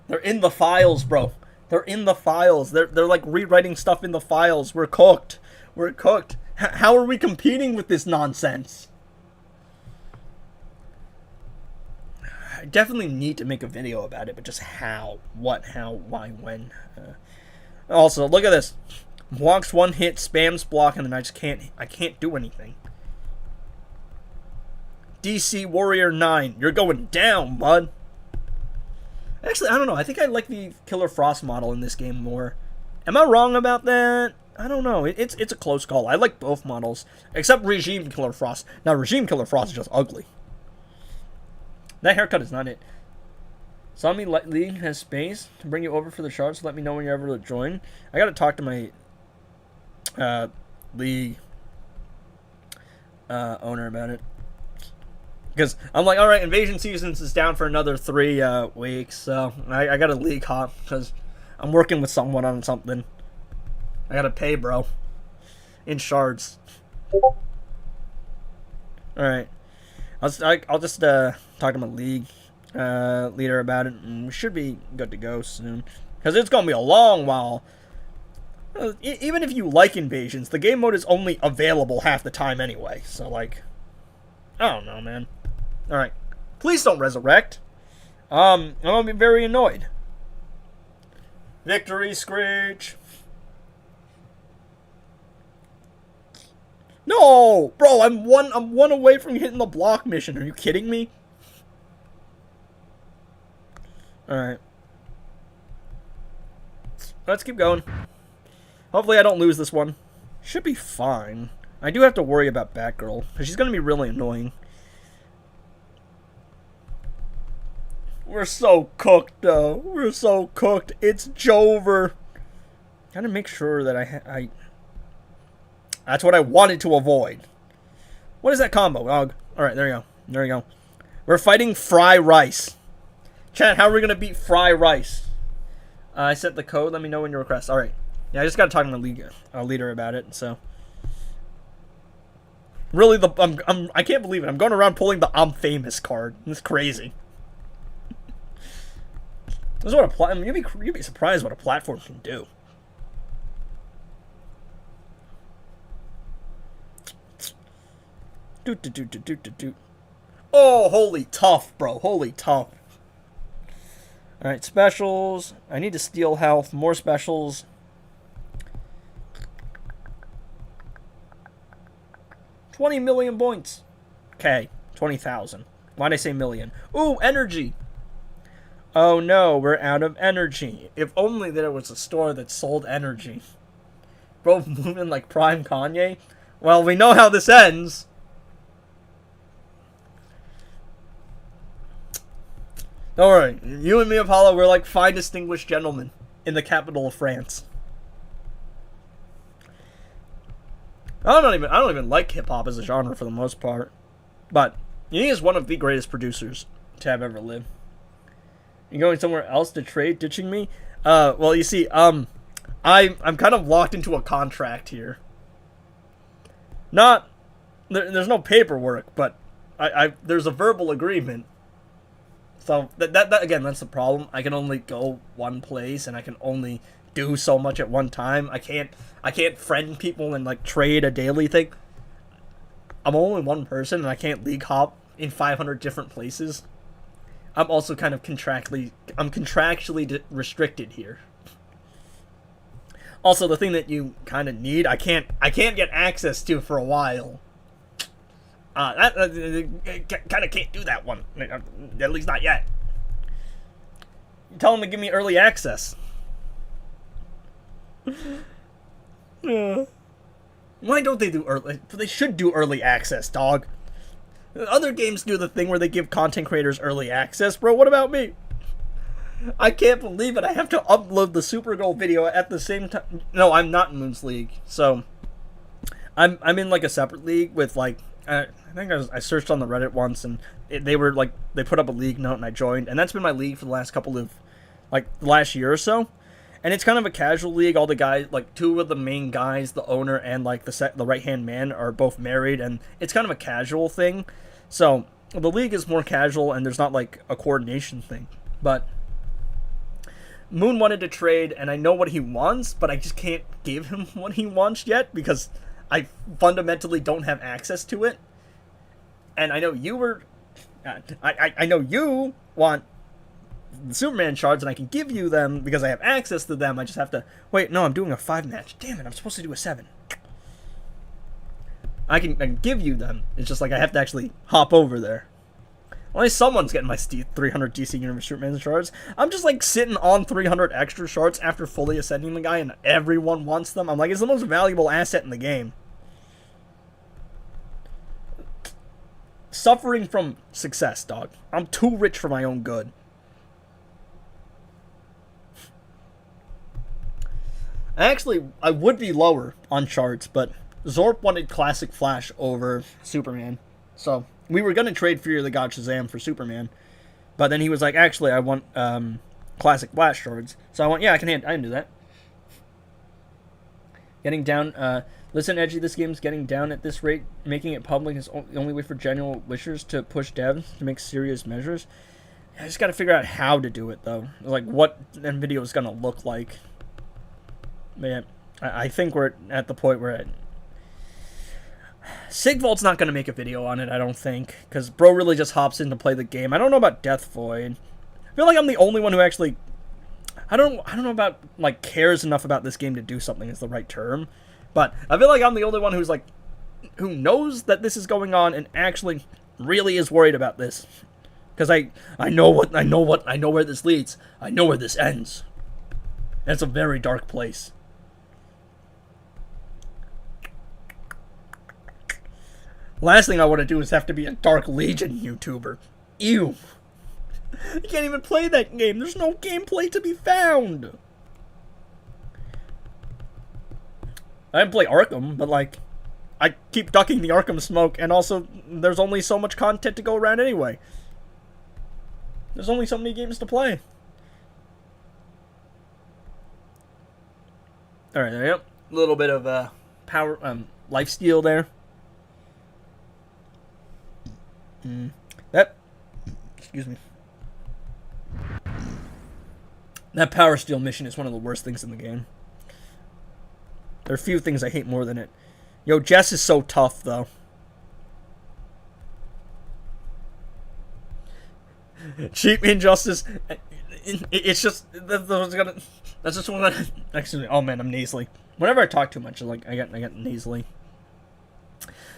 They're in the files, bro. They're in the files. They're like rewriting stuff in the files. We're cooked. We're cooked. How are we competing with this nonsense? I definitely need to make a video about it, but just how, what, how, why, when. Also, look at this. Blocks one hit, spams block, and then I can't do anything. DC Warrior 9, you're going down, bud. Actually, I don't know. I think I like the Killer Frost model in this game more. Am I wrong about that? I don't know. It's a close call. I like both models, except Regime Killer Frost. Now, Regime Killer Frost is just ugly. That haircut is not it. Zombie League has space to bring you over for the shards. Let me know when you're ever to join. I gotta talk to my league owner about it. Because I'm like, alright, Invasion Seasons is down for another 3 weeks, so I got a league hop, because I'm working with someone on something. I gotta pay, bro. In shards. Alright. I'll just talk to my league leader about it, and we should be good to go soon. Because it's gonna be a long while. Even if you like Invasions, the game mode is only available half the time anyway, so like... I don't know, man. Alright. Please don't resurrect. I'm gonna be very annoyed. Victory Screech! No! Bro, I'm one away from hitting the block mission. Are you kidding me? Alright. Let's keep going. Hopefully I don't lose this one. Should be fine. I do have to worry about Batgirl, because she's going to be really annoying. We're so cooked, though. We're so cooked. It's Jover. Gotta make sure that I... That's what I wanted to avoid. What is that combo, dog? Alright, there you go. There you go. We're fighting Fry Rice. Chat, how are we going to beat Fry Rice? I sent the code. Let me know when you request. Alright. Yeah, I just got to talk to my leader about it, so... Really, I can't believe it. I'm going around pulling the I'm famous card. It's crazy. This is what I mean, you'd be surprised what a platform can do. Oh, holy tough, bro. Holy tough. Alright, specials. I need to steal health. More specials. 20 million points. Okay, 20,000. Why'd I say million? Ooh, energy. Oh no, we're out of energy. If only there was a store that sold energy. Bro, moving like Prime Kanye. Well, we know how this ends. Don't worry. You and me, Apollo, we're like fine distinguished gentlemen in the capital of France. I don't even like hip hop as a genre for the most part. But he is one of the greatest producers to have ever lived. You going somewhere else to trade, ditching me? Well, you see, I'm kind of locked into a contract here. There's no paperwork, but there's a verbal agreement. So that again, that's the problem. I can only go one place, and I can only do so much at one time. I can't friend people and like trade a daily thing. I'm only one person, and I can't league hop in 500 different places. I'm also kind of contractually restricted here. Also, the thing that you kind of need, I can't get access to for a while. That kind of can't do that one. At least not yet. Tell them to give me early access. Why don't they do early? They should do early access, dog. Other games do the thing where they give content creators early access, bro. What about me? I can't believe it. I have to upload the Supergirl video at the same time. No, I'm not in Moon's League. So, I'm in like a separate league with like, I think I searched on the Reddit once, and they put up a league note, and I joined, and that's been my league for the last couple of, like, the last year or so. And it's kind of a casual league. All the guys, like, two of the main guys, the owner and like the right-hand man, are both married, and it's kind of a casual thing. So the league is more casual, and there's not like a coordination thing. But Moon wanted to trade, and I know what he wants, but I just can't give him what he wants yet because I fundamentally don't have access to it. And I know you were, I know you want the Superman shards, and I can give you them because I have access to them. I just have to wait. No, I'm doing a 5 match. Damn it! I'm supposed to do a 7. I can give you them. It's just like I have to actually hop over there. Only someone's getting my 300 DC Universe Superman shards. I'm just like sitting on 300 extra shards after fully ascending the guy, and everyone wants them. I'm like, it's the most valuable asset in the game. Suffering from success, dog. I'm too rich for my own good. I would be lower on charts, but Zorp wanted Classic Flash over Superman. So, we were going to trade Fury of the God Shazam for Superman. But then he was like, actually, I want Classic Flash shards. So I went, yeah, I can do that. Getting down, listen, Edgy, this game's getting down at this rate. Making it public is the only way for general wishers to push devs to make serious measures. I just got to figure out how to do it, though. Like, what NVIDIA is going to look like. Man, I think we're at the point where Sigvalt's not going to make a video on it, I don't think, because bro really just hops in to play the game. I don't know about Death Void. I feel like I'm the only one who actually, I don't know about, like, cares enough about this game to do something is the right term, but I feel like I'm the only one who's, like, who knows that this is going on and actually really is worried about this, because I know where this leads. I know where this ends. And it's a very dark place. Last thing I want to do is have to be a Dark Legion YouTuber. Ew. I can't even play that game. There's no gameplay to be found. I didn't play Arkham, but like, I keep ducking the Arkham smoke, and also, there's only so much content to go around anyway. There's only so many games to play. Alright, there you go. A little bit of power, lifesteal there. Excuse me. That Power Steel mission is one of the worst things in the game. There are few things I hate more than it. Yo, Jess is so tough, though. Cheap injustice. It's just that's just one. Excuse me. Oh man, I'm nasally. Whenever I talk too much, I get nasally.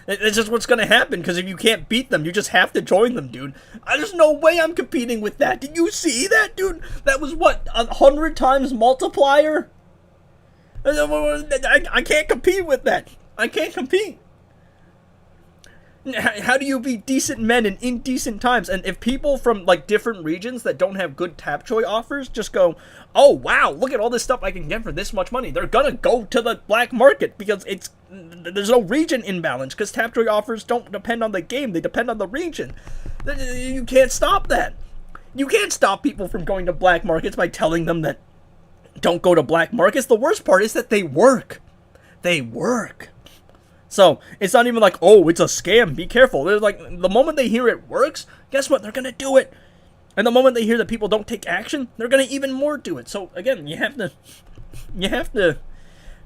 It's just what's gonna happen, because if you can't beat them, you just have to join them, dude. There's no way I'm competing with that. Did you see that, dude? That was what, 100 times multiplier? I can't compete with that. I can't compete. How do you be decent men in indecent times? And if people from like different regions that don't have good Tapjoy offers just go, oh wow, look at all this stuff I can get for this much money, they're gonna go to the black market because there's no region imbalance, because Tapjoy offers don't depend on the game, they depend on the region. You can't stop that. You can't stop people from going to black markets by telling them that don't go to black markets. The worst part is that they work. They work. So, it's not even like, oh, it's a scam, be careful. They're like, the moment they hear it works, guess what? They're gonna do it. And the moment they hear that people don't take action, they're gonna even more do it. So, again, you have to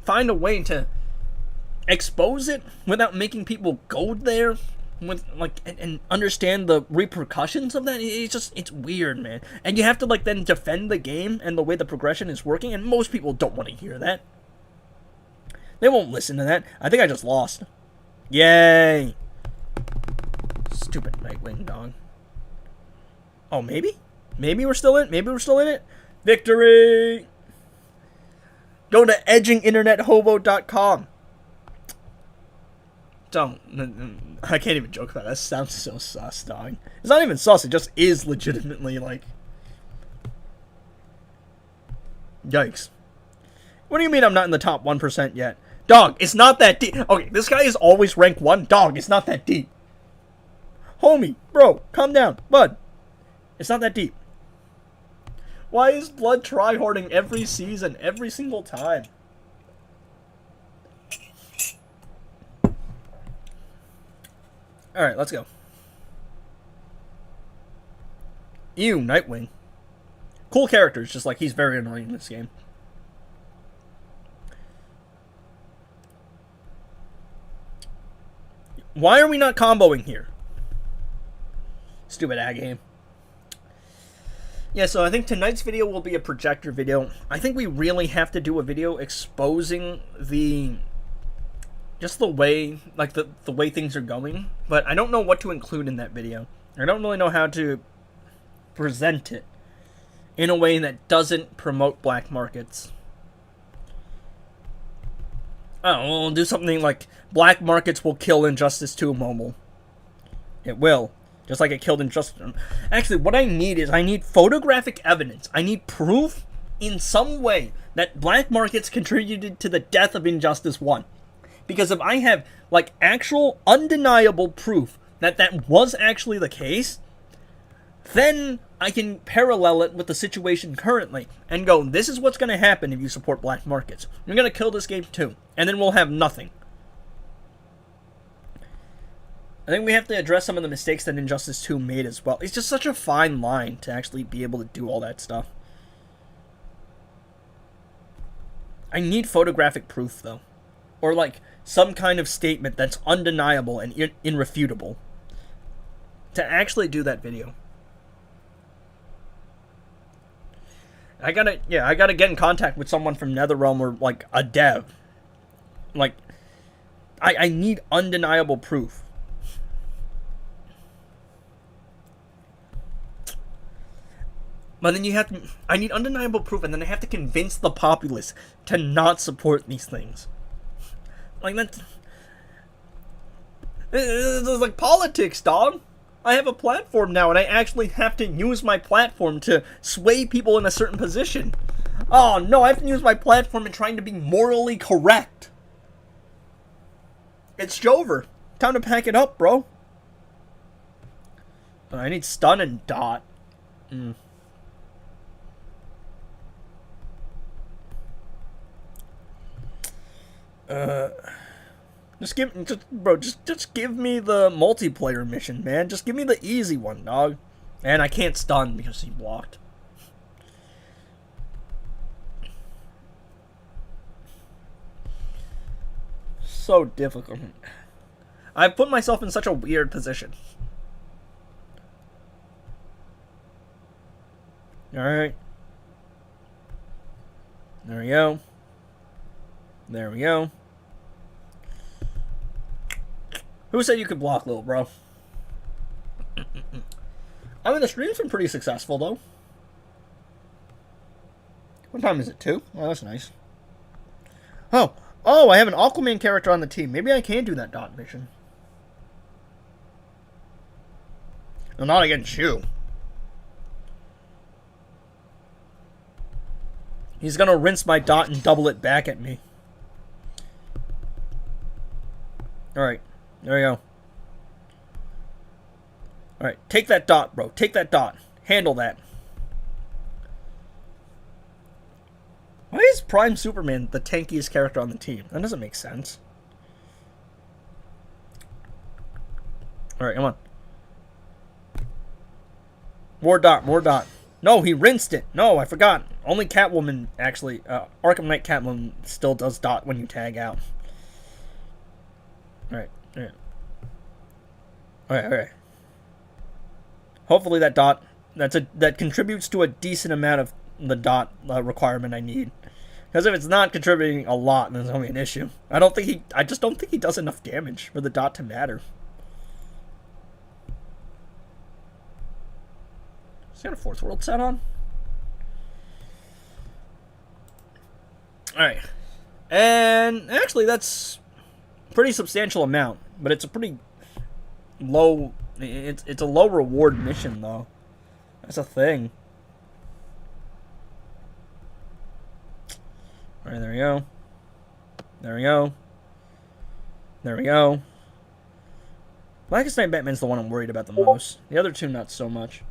find a way to expose it without making people go there with, like, and understand the repercussions of that. It's weird, man. And you have to, like, then defend the game and the way the progression is working, and most people don't want to hear that. They won't listen to that. I think I just lost. Yay! Stupid Nightwing dog. Oh, maybe? Maybe we're still in? Maybe we're still in it? Victory! Go to edginginternethobo.com. Don't. I can't even joke about that. That sounds so sus, dog. It's not even sus. It just is legitimately, like... Yikes. What do you mean I'm not in the top 1% yet? Dog, it's not that deep. Okay, this guy is always rank 1. Dog, it's not that deep. Homie, bro, calm down. Bud, it's not that deep. Why is Blood tryharding every season, every single time? Alright, let's go. Ew, Nightwing. Cool characters, just like he's very annoying in this game. Why are we not comboing here? Stupid ad game. Yeah, so I think tonight's video will be a projector video. I think we really have to do a video exposing just the way, like the way things are going. But I don't know what to include in that video. I don't really know how to present it in a way that doesn't promote black markets. Oh, we'll do something like black markets will kill Injustice 2 mobile. It will. Just like it killed Injustice. Actually, what I need is I need photographic evidence. I need proof in some way that black markets contributed to the death of Injustice 1. Because if I have, like, actual undeniable proof that that was actually the case, then I can parallel it with the situation currently and go, this is what's going to happen if you support black markets. You're going to kill this game too. And then we'll have nothing. I think we have to address some of the mistakes that Injustice 2 made as well. It's just such a fine line to actually be able to do all that stuff. I need photographic proof, though. Or, like, some kind of statement that's undeniable and irrefutable to actually do that video. I gotta get in contact with someone from NetherRealm or, like, a dev. Like, I need undeniable proof. But then I need undeniable proof, and then I have to convince the populace to not support these things. Like, that's... It's like politics, dog. I have a platform now, and I actually have to use my platform to sway people in a certain position. Oh, no, I have to use my platform in trying to be morally correct. It's Jover. Time to pack it up, bro. I need stun and dot. Just give me the multiplayer mission, man. Just give me the easy one, dog. And I can't stun because he blocked. so difficult. I put myself in such a weird position. Alright. There we go. There we go. Who said you could block, little bro? I mean, the stream's been pretty successful, though. What time is it? 2? Oh, that's nice. Oh, I have an Aquaman character on the team. Maybe I can do that dot mission. No, not against you. He's gonna rinse my dot and double it back at me. Alright, there we go. Alright, take that dot, bro. Take that dot. Handle that. Why is Prime Superman the tankiest character on the team? That doesn't make sense. Alright, come on. More dot, more dot. No, he rinsed it. No, I forgot. Only Catwoman, actually, Arkham Knight Catwoman still does dot when you tag out. Alright, alright. Alright. Hopefully that dot, that contributes to a decent amount of the dot requirement I need. Because if it's not contributing a lot, then there's only an issue. I just don't think he does enough damage for the dot to matter. He's got a fourth world set on. Alright. And actually that's a pretty substantial amount. But it's a pretty low... It's a low reward mission, though. That's a thing. Alright, there we go. There we go. There we go. Blackest Night Batman's the one I'm worried about the most. The other two, not so much.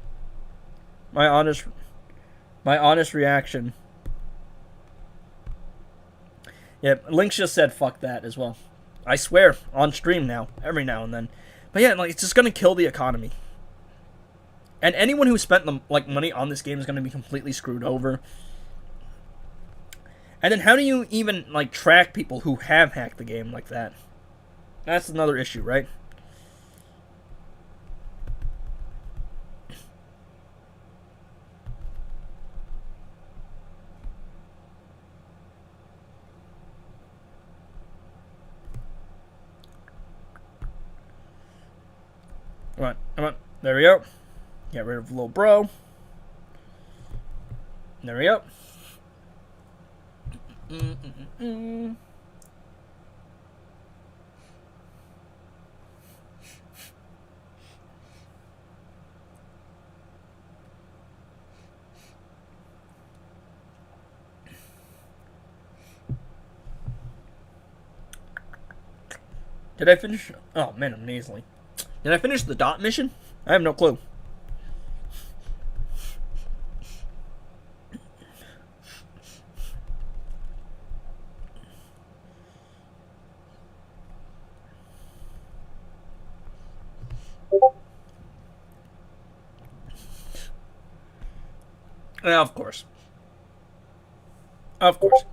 My honest reaction. Yeah, Lynx just said fuck that as well. I swear, on stream now, every now and then. But yeah, like, it's just gonna kill the economy. And anyone who spent the money on this game is gonna be completely screwed over. And then how do you even track people who have hacked the game like that? That's another issue, right? Come on. There we go. Get rid of little bro. There we go. Did I finish? Oh man, I'm nasally. Did I finish the dot mission? I have no clue. Yeah, of course. Of course.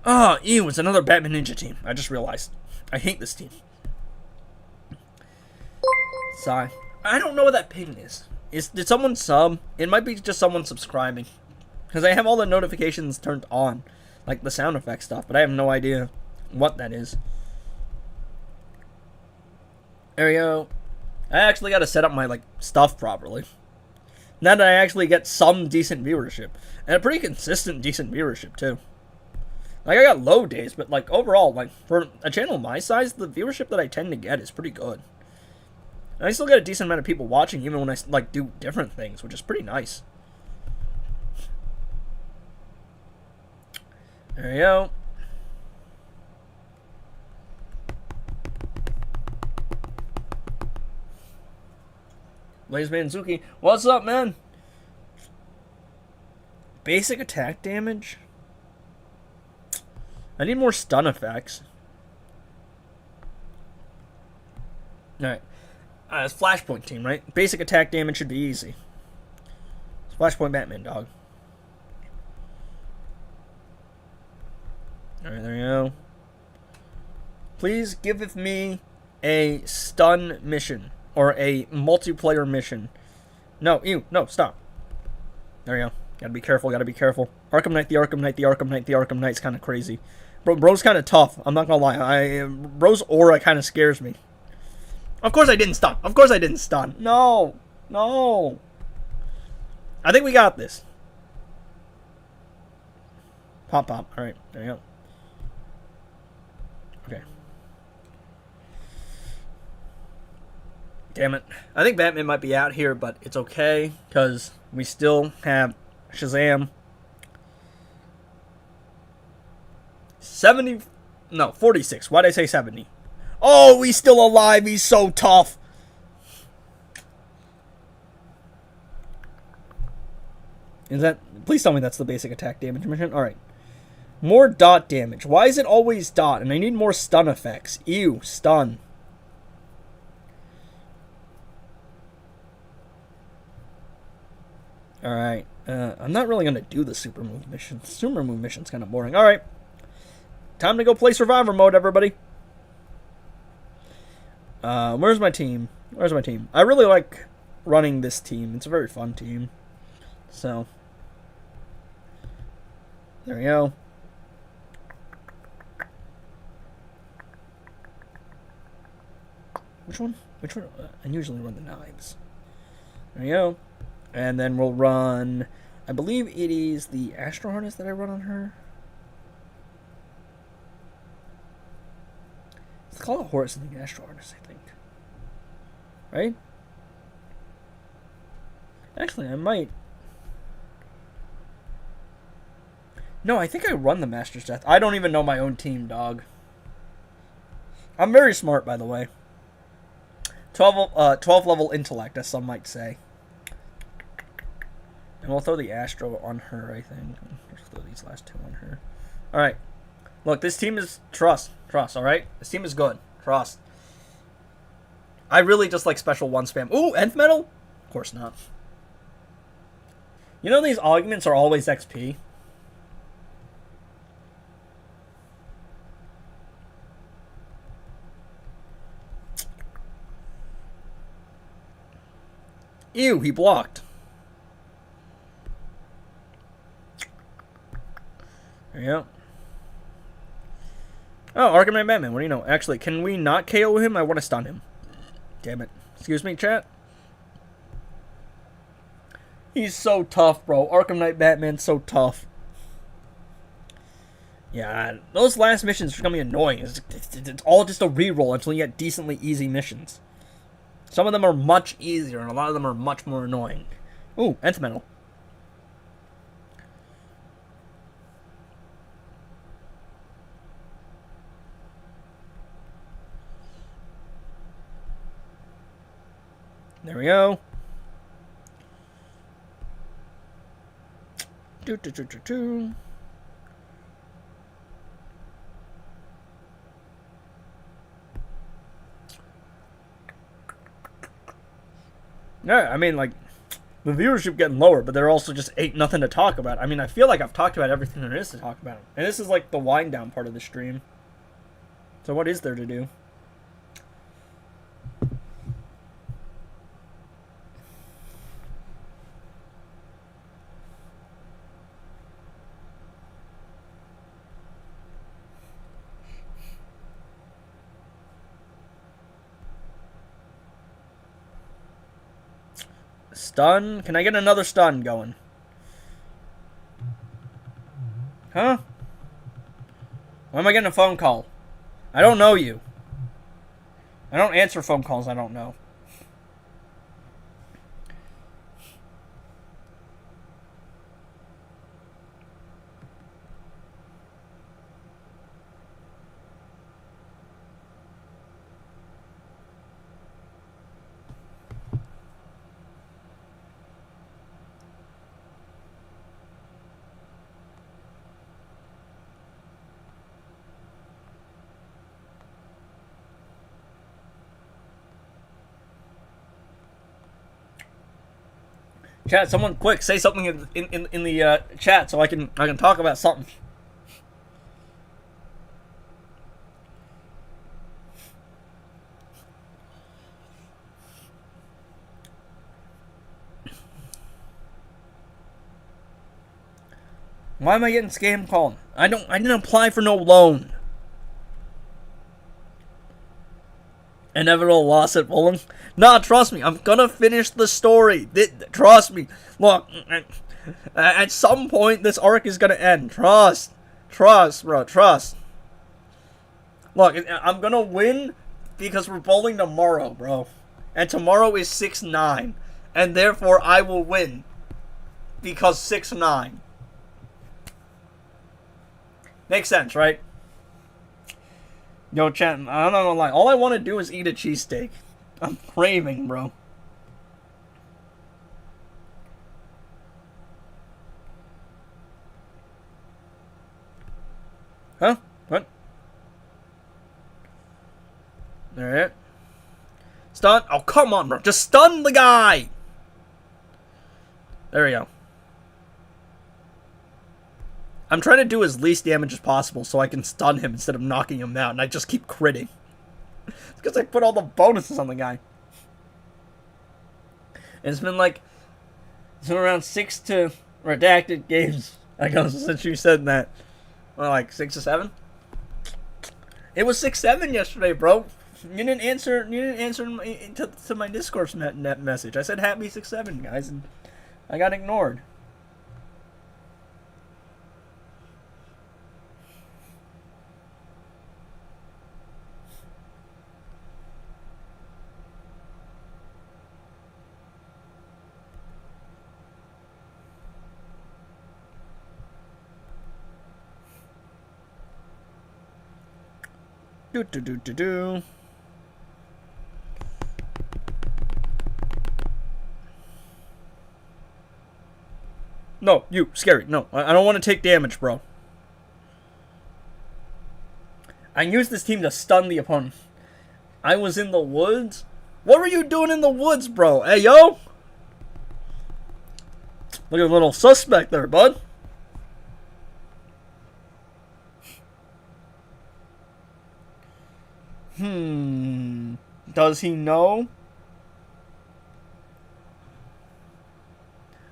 Oh, ew, it's another Batman Ninja team. I just realized. I hate this team. Sigh. I don't know what that ping is. Did someone sub? It might be just someone subscribing. Because I have all the notifications turned on. Like the sound effect stuff. But I have no idea what that is. There we go. I actually got to set up my stuff properly. Now that I actually get some decent viewership. And a pretty consistent decent viewership too. I got low days, but overall, for a channel my size, the viewership that I tend to get is pretty good. And I still get a decent amount of people watching even when I do different things, which is pretty nice. There you go. Blaze Banzuki, what's up, man? Basic attack damage? I need more stun effects. Alright. It's Flashpoint team, right? Basic attack damage should be easy. Flashpoint Batman, dog. Alright, there you go. Please give me a stun mission. Or a multiplayer mission. No, ew, no, stop. There you go. Gotta be careful, gotta be careful. Arkham Knight, the Arkham Knight, the Arkham Knight, the Arkham Knight's kind of crazy. Bro's kind of tough. I'm not gonna lie. Bro's aura kind of scares me. Of course I didn't stun. Of course I didn't stun. No. No. I think we got this. Pop, pop. Alright, there you go. Okay. Damn it. I think Batman might be out here, but it's okay, because we still have Shazam. 70... No, 46. Why'd I say 70? Oh, he's still alive. He's so tough. Is that... Please tell me that's the basic attack damage mission. Alright. More dot damage. Why is it always dot? And I need more stun effects. Ew, stun. Alright. I'm not really going to do the super move mission. The super move mission's kind of boring. Alright. Time to go play survivor mode, everybody. Where's my team? Where's my team? I really like running this team. It's a very fun team. So. There we go. Which one? Which one? I usually run the knives. There you go. And then we'll run... I believe it is the Astro Harness that I run on her. It's called a horse in the Astro Harness, I think. Right? Actually, I might... No, I think I run the Master's Death. I don't even know my own team, dog. I'm very smart, by the way. 12 level intellect, as some might say. And we'll throw the Astro on her, I think. Let's throw these last two on her. Alright. Look, this team is... Trust. Trust, alright? This team is good. Trust. I really just like special one spam. Ooh, Nth medal? Of course not. You know these augments are always XP? Ew, he blocked. There you go. Oh, Arkham Knight Batman, what do you know? Actually, can we not KO him? I want to stun him. Damn it. Excuse me, chat? He's so tough, bro. Arkham Knight Batman's so tough. Yeah, those last missions are going to be annoying. It's all just a reroll until you get decently easy missions. Some of them are much easier, and a lot of them are much more annoying. Ooh, Nth medal. There we go. Yeah, I mean, like, the viewership getting lower, but there also just ain't nothing to talk about. I mean, I feel like I've talked about everything there is to talk about. And this is, like, the wind down part of the stream. So what is there to do? Stun? Can I get another stun going? Huh? Why am I getting a phone call? I don't know you. I don't answer phone calls I don't know. Chat, someone quick, say something in the chat so I can talk about something. Why am I getting scam called? I didn't apply for no loan. Inevitable loss at bowling? Nah, trust me, I'm gonna finish the story. Trust me. Look, at some point this arc is gonna end. Trust, bro, trust. Look, I'm gonna win because we're bowling tomorrow, bro. And tomorrow is 6-9. And therefore I will win. Because 6-9. Makes sense, right? Yo, chat, I'm not gonna lie. All I want to do is eat a cheesesteak. I'm craving, bro. Huh? What? Alright. Stun? Oh, come on, bro. Just stun the guy! There we go. I'm trying to do as least damage as possible so I can stun him instead of knocking him out, and I just keep critting. It's because I put all the bonuses on the guy. And it's been like... It's been around 6 to redacted games ago since you said that. Well, like 6 or 7? It was 6-7 yesterday, bro. You didn't answer to my Discord net message. I said happy 6-7, guys, and I got ignored. Do. No, you, scary. No, I don't want to take damage, bro. I used this team to stun the opponent. I was in the woods? What were you doing in the woods, bro? Hey, yo! Look at a little suspect there, bud. Does he know?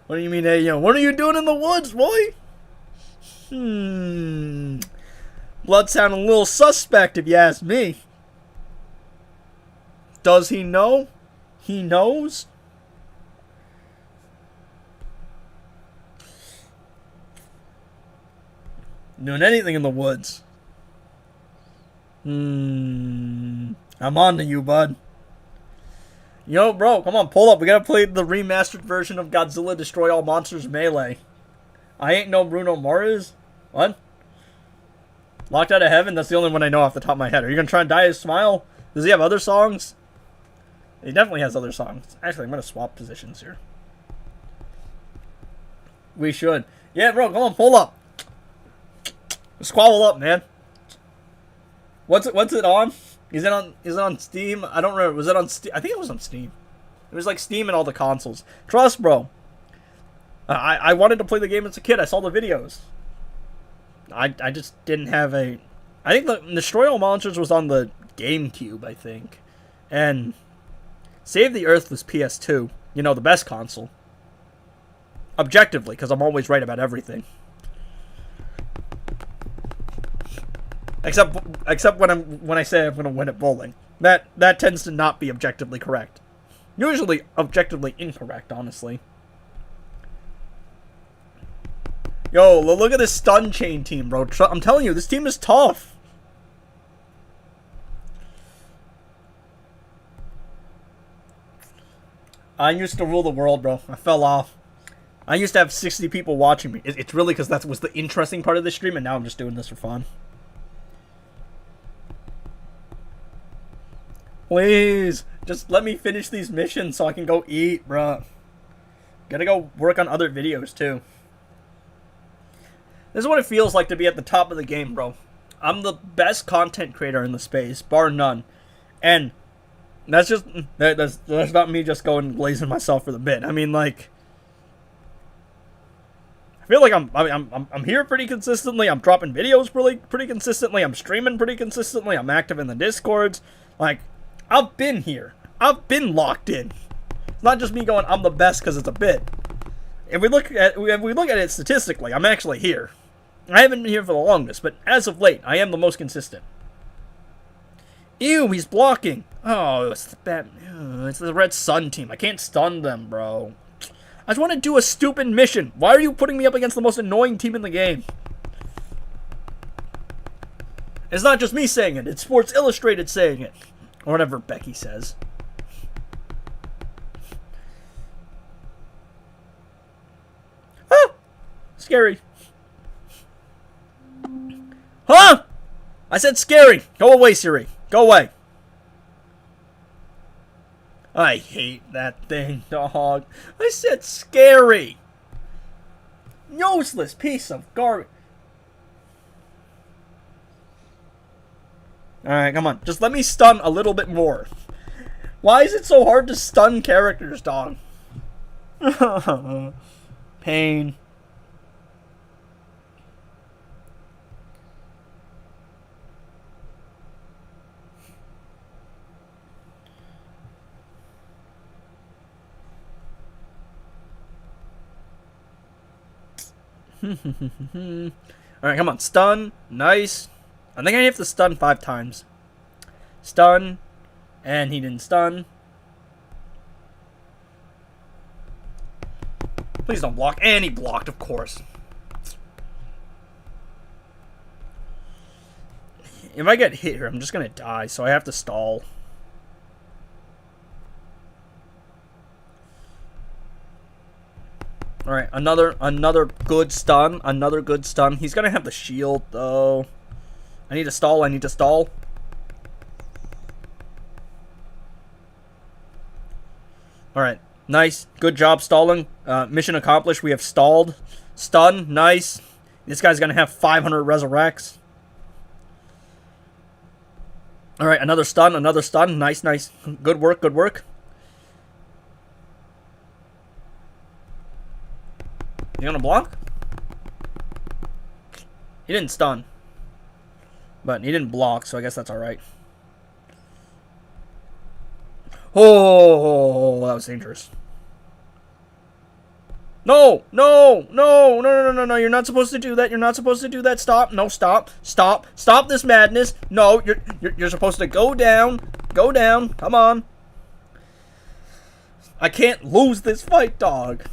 What do you mean, hey, yo? What are you doing in the woods, boy? Blood sounding a little suspect, if you ask me. Does he know? He knows? Doing anything in the woods. I'm on to you, bud. Yo, bro, come on, pull up. We gotta play the remastered version of Godzilla Destroy All Monsters Melee. I ain't no Bruno Mars. What? Locked Out of Heaven? That's the only one I know off the top of my head. Are you gonna try and dye his smile? Does he have other songs? He definitely has other songs. Actually, I'm gonna swap positions here. We should. Yeah, bro, come on, pull up. Squabble up, man. What's it on? Is it on Steam? I don't remember. Was it on Steam? I think it was on Steam. It was like Steam and all the consoles. Trust, bro. I wanted to play the game as a kid. I saw the videos. I just didn't have a... I think the Destroy All Monsters was on the GameCube, I think. And Save the Earth was PS2. You know, the best console. Objectively, because I'm always right about everything. Except when I say I'm gonna win at bowling. That tends to not be objectively correct. Usually objectively incorrect, honestly. Yo, look at this stun chain team, bro. I'm telling you, this team is tough. I used to rule the world, bro. I fell off. I used to have 60 people watching me. It's really because that was the interesting part of the stream, and now I'm just doing this for fun. Please, just let me finish these missions so I can go eat, bruh. Gotta go work on other videos, too. This is what it feels like to be at the top of the game, bro. I'm the best content creator in the space, bar none. And that's just... That's not me just going glazing myself for the bit. I mean, like... I feel like I'm here pretty consistently. I'm dropping videos pretty consistently. I'm streaming pretty consistently. I'm active in the Discords. Like, I've been here. I've been locked in. It's not just me going, I'm the best because it's a bit. If we look at it statistically, I'm actually here. I haven't been here for the longest, but as of late, I am the most consistent. Ew, he's blocking. Oh, it's the Red Sun team. I can't stun them, bro. I just want to do a stupid mission. Why are you putting me up against the most annoying team in the game? It's not just me saying it. It's Sports Illustrated saying it. Or whatever Becky says. Ah! Scary. Huh? I said scary. Go away, Siri. Go away. I hate that thing, dog. I said scary. Useless piece of garbage. Alright, come on. Just let me stun a little bit more. Why is it so hard to stun characters, dog? Pain. Alright, come on. Stun. Nice. I think I have to stun 5 times. Stun. And he didn't stun. Please don't block. And he blocked, of course. If I get hit here, I'm just going to die. So I have to stall. Alright, another good stun. Another good stun. He's going to have the shield, though. I need to stall. I need to stall. Alright. Nice. Good job stalling. Mission accomplished. We have stalled. Stun. Nice. This guy's going to have 500 resurrects. Alright, another stun. Another stun. Nice, nice. Good work. Good work. You gonna block? He didn't stun. But he didn't block, so I guess that's alright. Oh, that was dangerous. No, no, no, no, no, no, no, you're not supposed to do that. You're not supposed to do that. Stop. No, stop. Stop. Stop this madness. No, you're supposed to go down. Go down. Come on. I can't lose this fight, dog.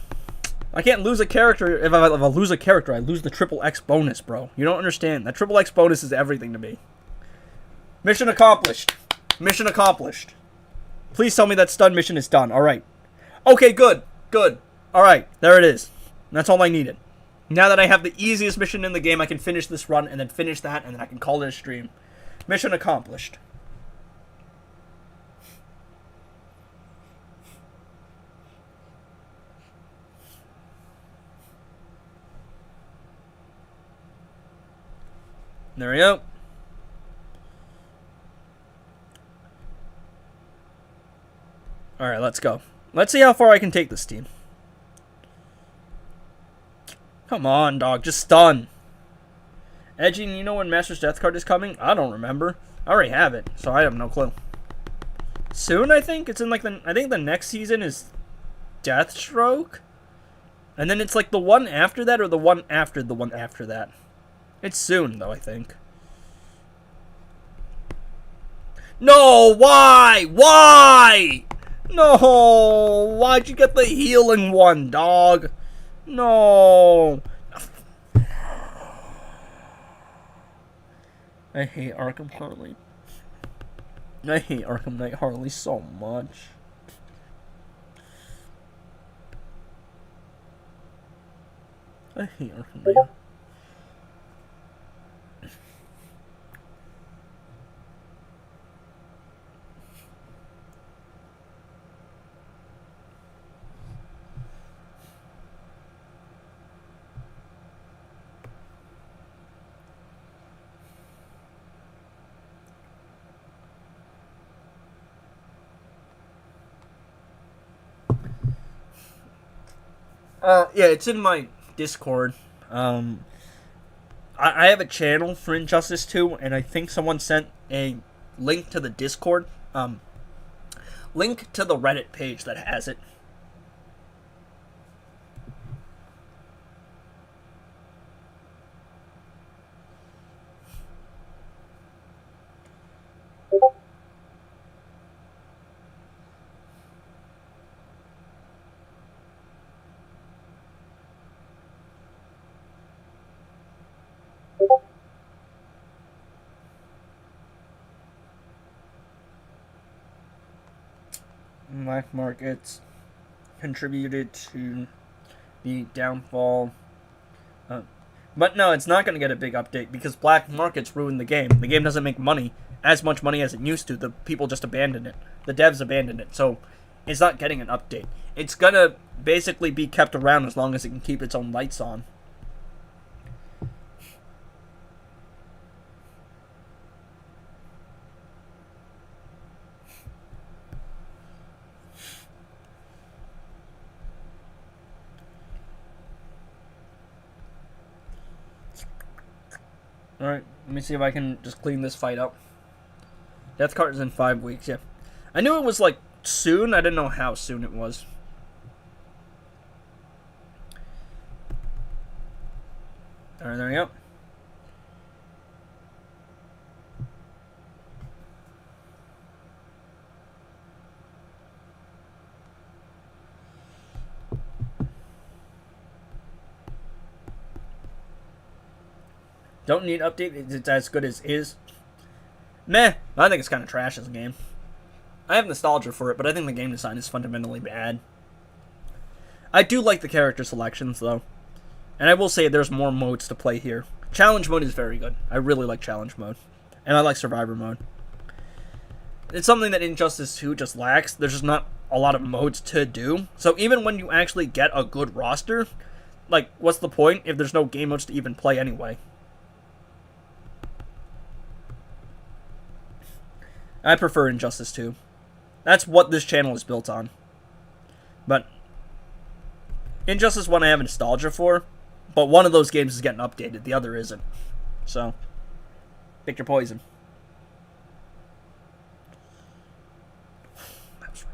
I can't lose a character. If I lose a character, I lose the triple X bonus, bro. You don't understand. That triple X bonus is everything to me. Mission accomplished. Mission accomplished. Please tell me that stun mission is done. Alright. Okay, good. Good. Alright, there it is. That's all I needed. Now that I have the easiest mission in the game, I can finish this run and then finish that, and then I can call it a stream. Mission accomplished. There we go. Alright, let's go. Let's see how far I can take this team. Come on, dog. Just stun. Edgy, you know when Master's Death card is coming? I don't remember. I already have it, so I have no clue. Soon, I think? It's in like I think the next season is Deathstroke? And then it's like the one after that or the one after that. It's soon, though, I think. No, why? Why? No, why'd you get the healing one, dog? No. I hate Arkham Harley. I hate Arkham Knight Harley so much. I hate Arkham Knight. Yeah, it's in my Discord. I have a channel for Injustice 2, and I think someone sent a link to the Discord. Link to the Reddit page that has it. Black markets contributed to the downfall. But no, it's not going to get a big update because black markets ruined the game. The game doesn't make money, as much money as it used to. The people just abandoned it. The devs abandoned it. So it's not getting an update. It's going to basically be kept around as long as it can keep its own lights on. Alright, let me see if I can just clean this fight up. Death card is in 5 weeks, yeah. I knew it was, like, soon. I didn't know how soon it was. Alright, there we go. Don't need update. It's as good as is. Meh. I think it's kind of trash as a game. I have nostalgia for it, but I think the game design is fundamentally bad. I do like the character selections, though. And I will say there's more modes to play here. Challenge mode is very good. I really like challenge mode. And I like survivor mode. It's something that Injustice 2 just lacks. There's just not a lot of modes to do. So even when you actually get a good roster, like, what's the point if there's no game modes to even play anyway? I prefer Injustice 2. That's what this channel is built on. But Injustice 1 I have nostalgia for, but one of those games is getting updated, the other isn't. So, pick your poison. That was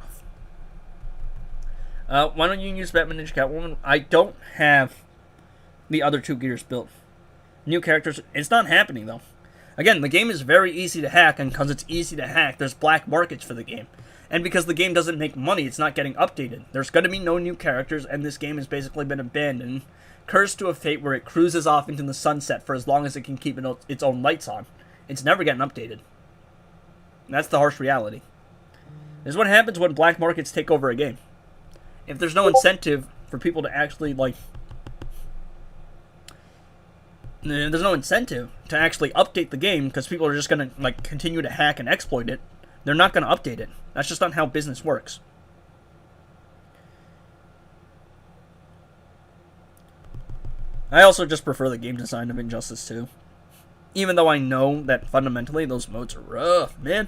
rough. Why don't you use Batman Ninja Catwoman? I don't have the other 2 gears built. New characters, it's not happening though. Again, the game is very easy to hack, and because it's easy to hack, there's black markets for the game. And because the game doesn't make money, it's not getting updated. There's going to be no new characters, and this game has basically been abandoned, cursed to a fate where it cruises off into the sunset for as long as it can keep its own lights on. It's never getting updated. And that's the harsh reality. This is what happens when black markets take over a game. If there's no incentive for people to actually, like... There's no incentive to actually update the game because people are just going to like continue to hack and exploit it. They're not going to update it. That's just not how business works. I also just prefer the game design of Injustice 2. Even though I know that fundamentally those modes are rough, man.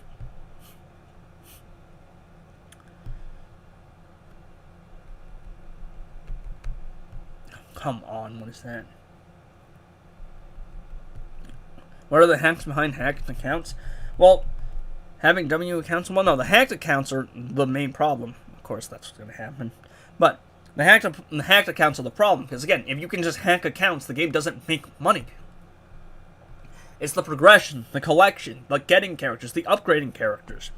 Come on, what is that? What are the hacks behind hacked accounts? Well, having W accounts, well, no, the hacked accounts are the main problem. Of course, that's what's going to happen. But the hacked accounts are the problem. Because, again, if you can just hack accounts, the game doesn't make money. It's the progression, the collection, the getting characters, the upgrading characters.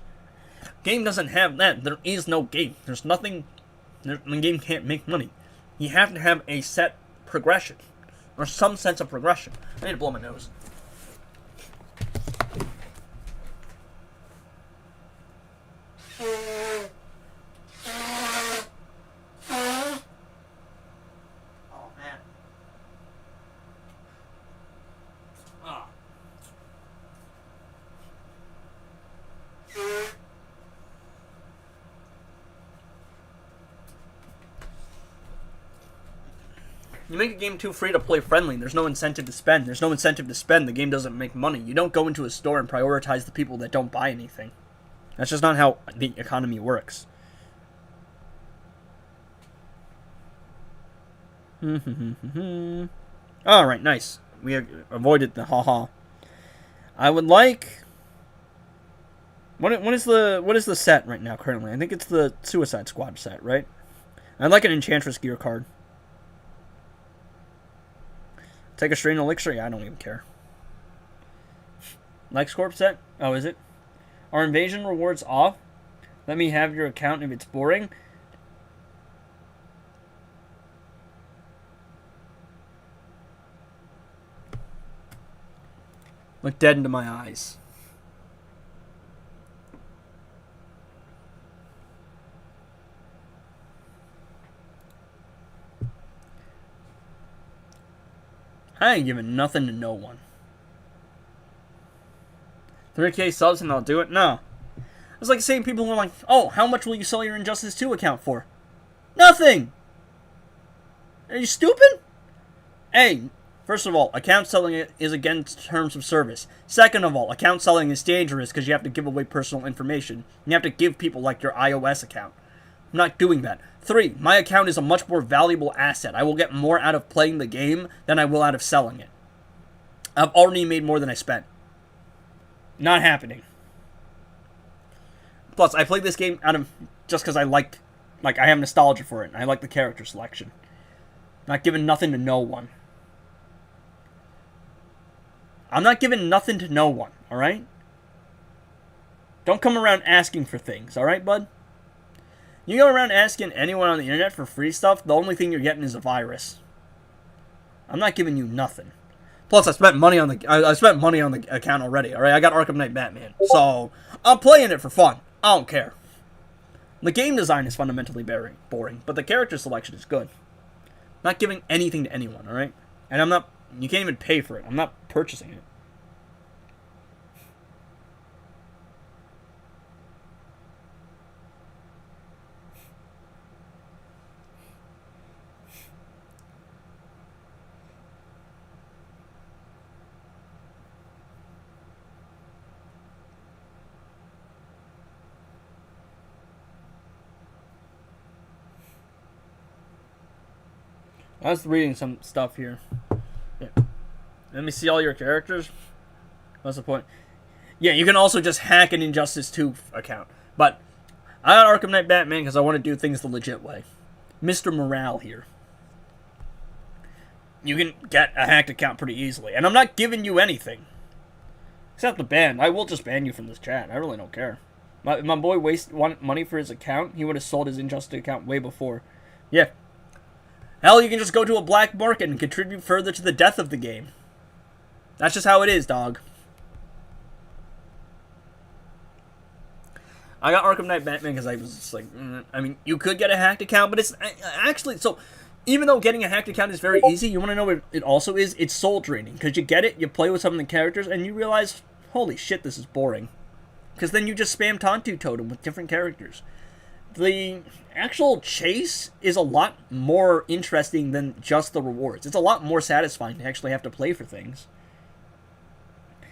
Game doesn't have that. There is no game. There's nothing. The game can't make money. You have to have a set progression. Or some sense of progression. I need to blow my nose. You make a game too free to play friendly. There's no incentive to spend. There's no incentive to spend. The game doesn't make money. You don't go into a store and prioritize the people that don't buy anything. That's just not how the economy works. All right, nice. We avoided the haha. I would like. What is the set right now currently? I think it's the Suicide Squad set, right? I'd like an Enchantress gear card. Take a strain elixir? Yeah, I don't even care. LexCorp set? Oh, is it? Are invasion rewards off? Let me have your account if it's boring. Look dead into my eyes. I ain't giving nothing to no one. 3K subs and I'll do it? No. It's like saying people who are like, oh, how much will you sell your Injustice 2 account for? Nothing! Are you stupid? Hey, first of all, account selling is against terms of service. Second of all, account selling is dangerous because you have to give away personal information. You have to give people like your iOS account. I'm not doing that. 3, my account is a much more valuable asset. I will get more out of playing the game than I will out of selling it. I've already made more than I spent. Not happening. Plus, I played this game out of just because I I have nostalgia for it, and I like the character selection. Not giving nothing to no one. I'm not giving nothing to no one, alright? Don't come around asking for things, alright, bud? You go around asking anyone on the internet for free stuff, the only thing you're getting is a virus. I'm not giving you nothing. Plus, I spent money on the account already. All right, I got Arkham Knight Batman, so I'm playing it for fun. I don't care. The game design is fundamentally boring, but the character selection is good. I'm not giving anything to anyone. All right, and I'm not. You can't even pay for it. I'm not purchasing it. I was reading some stuff here. Yeah. Let me see all your characters. What's the point? Yeah, you can also just hack an Injustice 2 account. But I got Arkham Knight Batman because I want to do things the legit way. Mr. Morale here. You can get a hacked account pretty easily. And I'm not giving you anything. Except the ban. I will just ban you from this chat. I really don't care. My boy wanted money for his account. He would have sold his Injustice account way before. Yeah. Hell, you can just go to a black market and contribute further to the death of the game. That's just how it is, dog. I got Arkham Knight Batman because I was just like, I mean, you could get a hacked account, but it's actually, so, even though getting a hacked account is very easy, you want to know what it also is? It's soul draining. Because you get it, you play with some of the characters, and you realize, holy shit, this is boring. Because then you just spam Tontu Totem with different characters. The actual chase is a lot more interesting than just the rewards. It's a lot more satisfying to actually have to play for things.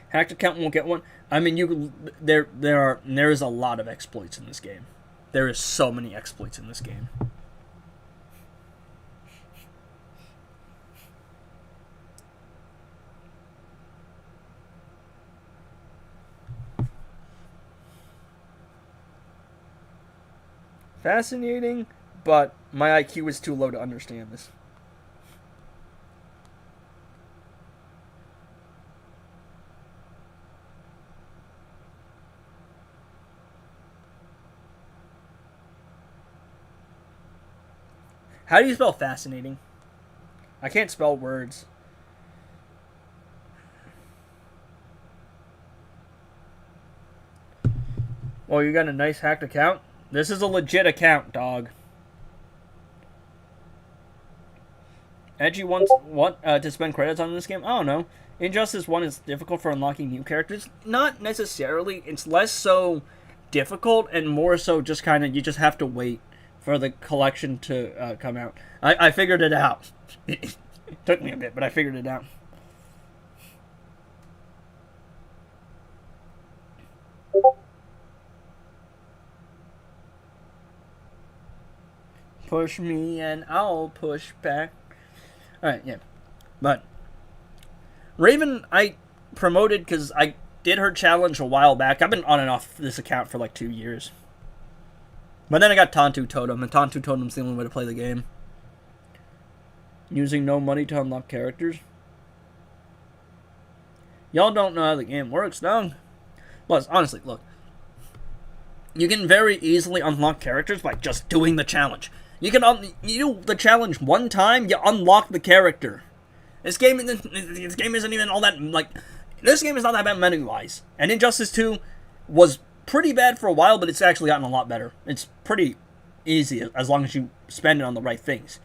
Hacked account won't get one. I mean, there is a lot of exploits in this game. There is so many exploits in this game. Fascinating, but my IQ is too low to understand this. How do you spell fascinating? I can't spell words. Well, you got a nice hacked account? This is a legit account, dog. Edgy wants what to spend credits on this game? I don't know. Injustice 1 is difficult for unlocking new characters. Not necessarily. It's less so difficult and more so just kind of you just have to wait for the collection to come out. I figured it out. It took me a bit, but I figured it out. Push me and I'll push back. Alright, yeah. But Raven, I promoted because I did her challenge a while back. I've been on and off this account for like 2 years. But then I got Tantu Totem, and Tantu Totem's the only way to play the game. Using no money to unlock characters. Y'all don't know how the game works, dog. Plus, honestly, look. You can very easily unlock characters by just doing the challenge. You can you do the challenge one time, you unlock the character. This game isn't even all that, like, this game is not that bad menu-wise. And Injustice 2 was pretty bad for a while, but it's actually gotten a lot better. It's pretty easy as long as you spend it on the right things.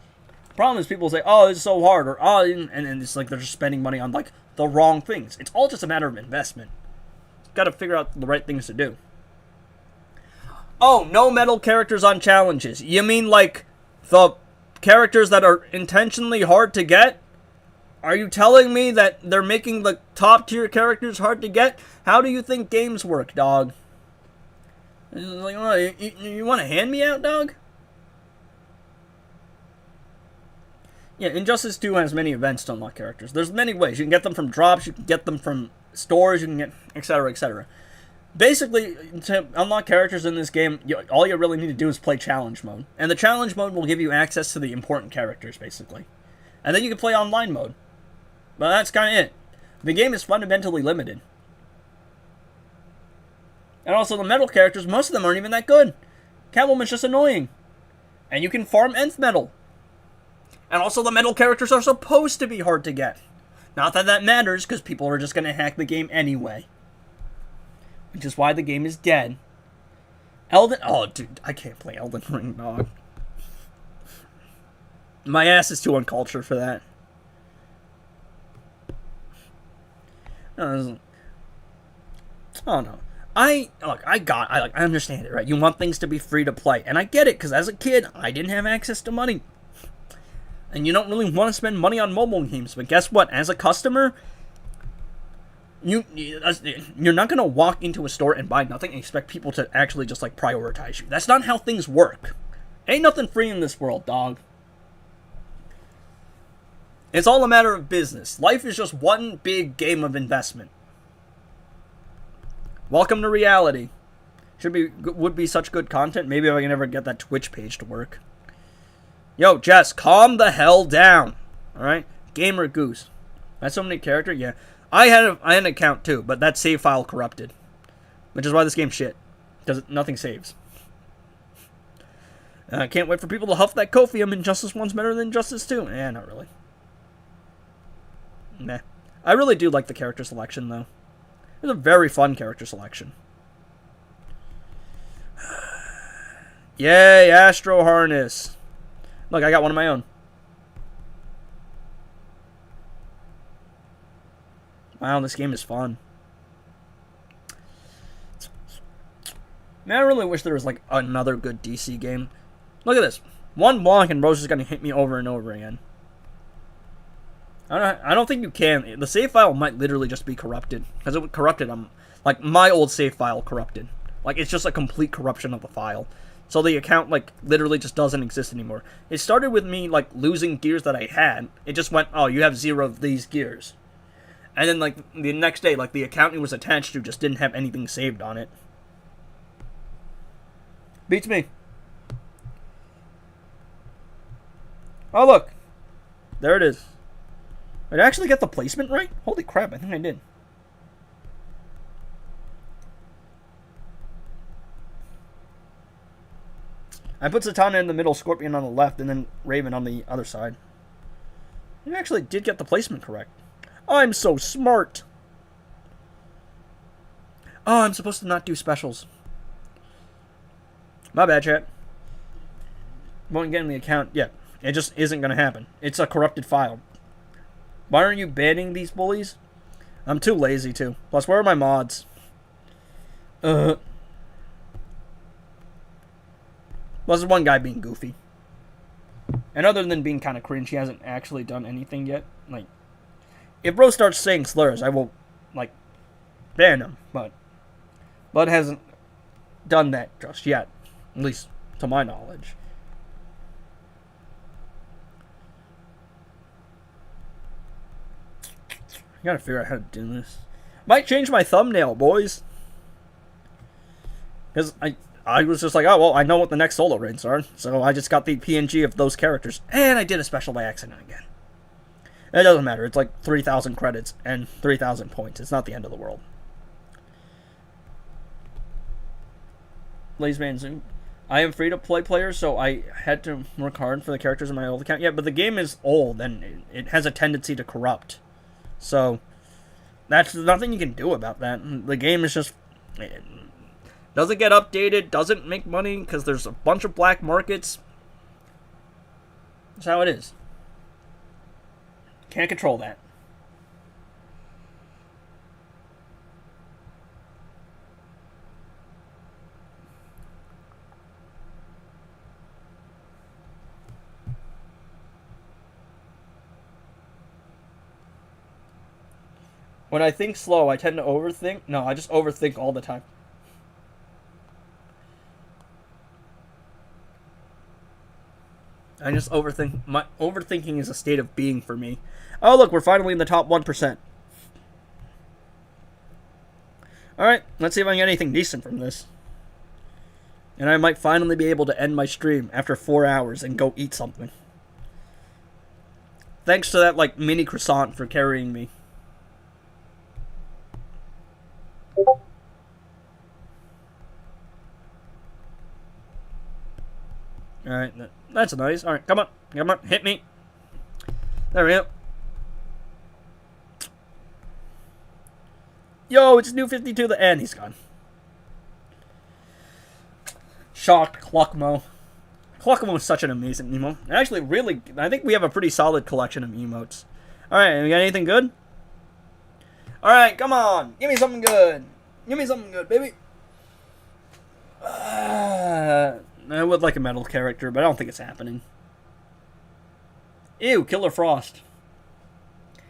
The problem is people say, oh, it's so hard, or oh, and it's like they're just spending money on, like, the wrong things. It's all just a matter of investment. Got to figure out the right things to do. Oh, no metal characters on challenges. You mean, like, the characters that are intentionally hard to get? Are you telling me that they're making the top tier characters hard to get? How do you think games work, dog? Like, oh, you want to hand me out, dog? Yeah, Injustice 2 has many events to unlock characters. There's many ways. You can get them from drops, you can get them from stores, you can get etc, etc. Basically, to unlock characters in this game, all you really need to do is play challenge mode. And the challenge mode will give you access to the important characters, basically. And then you can play online mode. But that's kind of it. The game is fundamentally limited. And also, the metal characters, most of them aren't even that good. Catwoman's just annoying. And you can farm nth metal. And also, the metal characters are supposed to be hard to get. Not that that matters, because people are just going to hack the game anyway. Which is why the game is dead. Oh, dude, I can't play Elden Ring, dog. My ass is too uncultured for that. Oh no. I understand it, right? You want things to be free to play, and I get it, because as a kid, I didn't have access to money. And you don't really want to spend money on mobile games, but guess what? As a customer, you're not going to walk into a store and buy nothing and expect people to actually just, like, prioritize you. That's not how things work. Ain't nothing free in this world, dog. It's all a matter of business. Life is just one big game of investment. Welcome to reality. Would be such good content. Maybe if I can ever get that Twitch page to work. Yo, Jess, calm the hell down. Alright? Gamer Goose. That's so many characters? Yeah. I had an account too, but that save file corrupted. Which is why this game's shit. Because nothing saves. I can't wait for people to huff that Cofium. Injustice 1's better than Injustice 2. Eh, not really. Nah. I really do like the character selection, though. It's a very fun character selection. Yay, Astro Harness. Look, I got one of my own. Wow, this game is fun. Man, I really wish there was, like, another good DC game. Look at this. One block and Rose is going to hit me over and over again. I don't think you can. The save file might literally just be corrupted. Because it corrupted, like, my old save file corrupted. Like, it's just a complete corruption of the file. So the account, like, literally just doesn't exist anymore. It started with me, like, losing gears that I had. It just went, oh, you have 0 of these gears. And then, like, the next day, like, the account it was attached to just didn't have anything saved on it. Beats me. Oh, look. There it is. Did I actually get the placement right? Holy crap, I think I did. I put Zatanna in the middle, Scorpion on the left, and then Raven on the other side. You actually did get the placement correct. I'm so smart. Oh, I'm supposed to not do specials. My bad, chat. Won't get in the account yet. It just isn't going to happen. It's a corrupted file. Why aren't you banning these bullies? I'm too lazy to. Plus, where are my mods? Plus, there's one guy being goofy. And other than being kind of cringe, he hasn't actually done anything yet. Like, if Rose starts saying slurs, I will, like, ban him. But Bud hasn't done that just yet. At least, to my knowledge. Gotta figure out how to do this. Might change my thumbnail, boys. Because I was just like, oh, well, I know what the next solo raids are. So I just got the PNG of those characters. And I did a special by accident again. It doesn't matter. It's like 3,000 credits and 3,000 points. It's not the end of the world. Lazeman Zoom. I am free-to-play player, so I had to work hard for the characters in my old account. Yeah, but the game is old, and it has a tendency to corrupt. So, that's nothing you can do about that. The game is just... It doesn't get updated, doesn't make money, because there's a bunch of black markets. That's how it is. Can't control that. When I think slow, I tend to overthink. No, I just overthink all the time. I just overthink. My overthinking is a state of being for me. Oh, look, we're finally in the top 1%. Alright, let's see if I can get anything decent from this. And I might finally be able to end my stream after 4 hours and go eat something. Thanks to that, like, mini croissant for carrying me. Alright, that's nice. Alright, come on. Come on, hit me. There we go. Yo, it's new 52 the end. He's gone. Shocked Cluckmo. Cluckmo is such an amazing emote. Actually, really, I think we have a pretty solid collection of emotes. Alright, we got anything good? Alright, come on. Give me something good. Give me something good, baby. I would like a metal character, but I don't think it's happening. Ew, Killer Frost.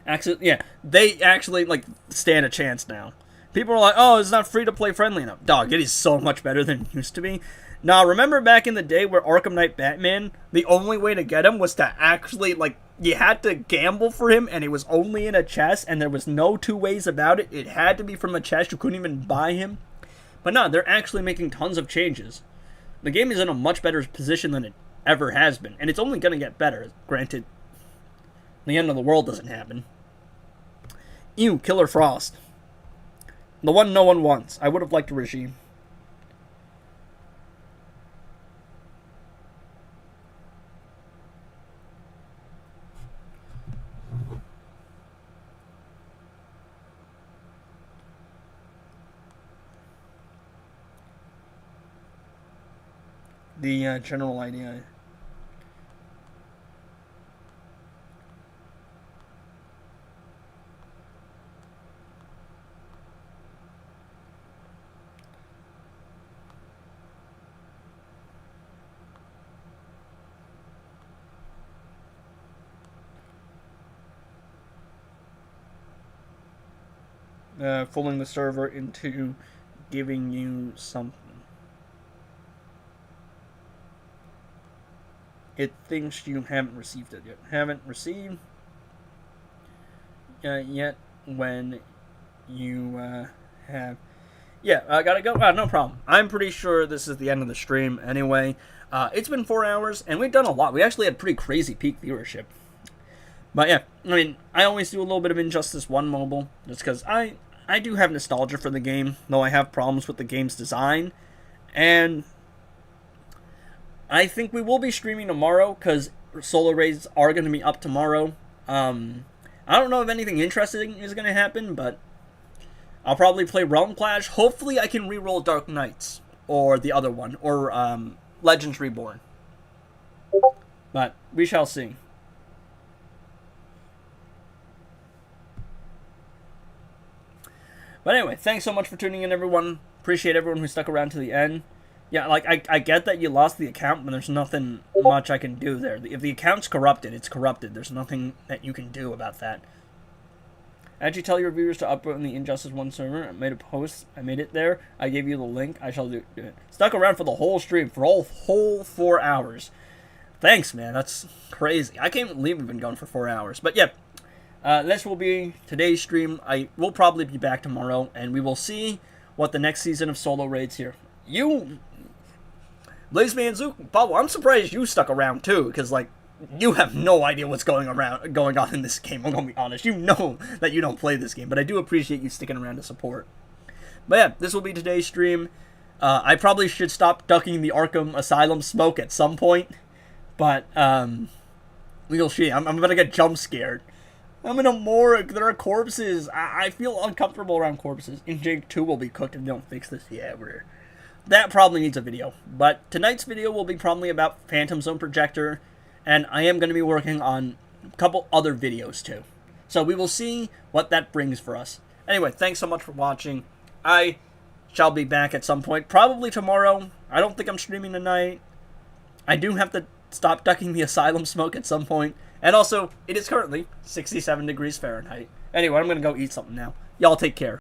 Actually, yeah, they actually, like, stand a chance now. People are like, oh, it's not free-to-play friendly enough. Dog, it is so much better than it used to be. Now, remember back in the day where Arkham Knight Batman, the only way to get him was to actually, like, you had to gamble for him, and it was only in a chest, and there was no two ways about it. It had to be from a chest. You couldn't even buy him. But no, they're actually making tons of changes. The game is in a much better position than it ever has been, and it's only going to get better. Granted, the end of the world doesn't happen. Ew, Killer Frost. The one no one wants. I would have liked a regime. The general idea. Fooling the server into giving you something. It thinks you haven't received it yet. Haven't received yet when you have... Yeah, I gotta go. No problem. I'm pretty sure this is the end of the stream anyway. It's been 4 hours, and we've done a lot. We actually had pretty crazy peak viewership. But yeah, I mean, I always do a little bit of Injustice 1 mobile, just because I do have nostalgia for the game, though I have problems with the game's design. And I think we will be streaming tomorrow, because solo raids are going to be up tomorrow. I don't know if anything interesting is going to happen, but I'll probably play Realm Clash. Hopefully I can reroll Dark Knights, or the other one, or Legends Reborn. But we shall see. But anyway, thanks so much for tuning in, everyone. Appreciate everyone who stuck around to the end. Yeah, like, I get that you lost the account, but there's nothing much I can do there. If the account's corrupted, it's corrupted. There's nothing that you can do about that. As you tell your viewers to upvote in the Injustice 1 server, I made a post. I made it there. I gave you the link. I shall do it. Stuck around for the whole stream, for whole 4 hours. Thanks, man. That's crazy. I can't believe we've been going for 4 hours. But yeah, this will be today's stream. I will probably be back tomorrow, and we will see what the next season of solo raids here. Blazeman and Zook, Pablo, I'm surprised you stuck around too, because like you have no idea what's going on in this game. I'm gonna be honest. You know that you don't play this game, but I do appreciate you sticking around to support. But yeah, this will be today's stream. I probably should stop ducking the Arkham Asylum smoke at some point, but we'll see. I'm gonna get jump scared. I'm in a morgue. There are corpses. I feel uncomfortable around corpses. INJ1 will be cooked if they don't fix this. Yeah, that probably needs a video. But tonight's video will be probably about Phantom Zone Projector, and I am going to be working on a couple other videos too. So we will see what that brings for us. Anyway, thanks so much for watching. I shall be back at some point, probably tomorrow. I don't think I'm streaming tonight. I do have to stop ducking the asylum smoke at some point. And also, it is currently 67 degrees Fahrenheit. Anyway, I'm going to go eat something now. Y'all take care.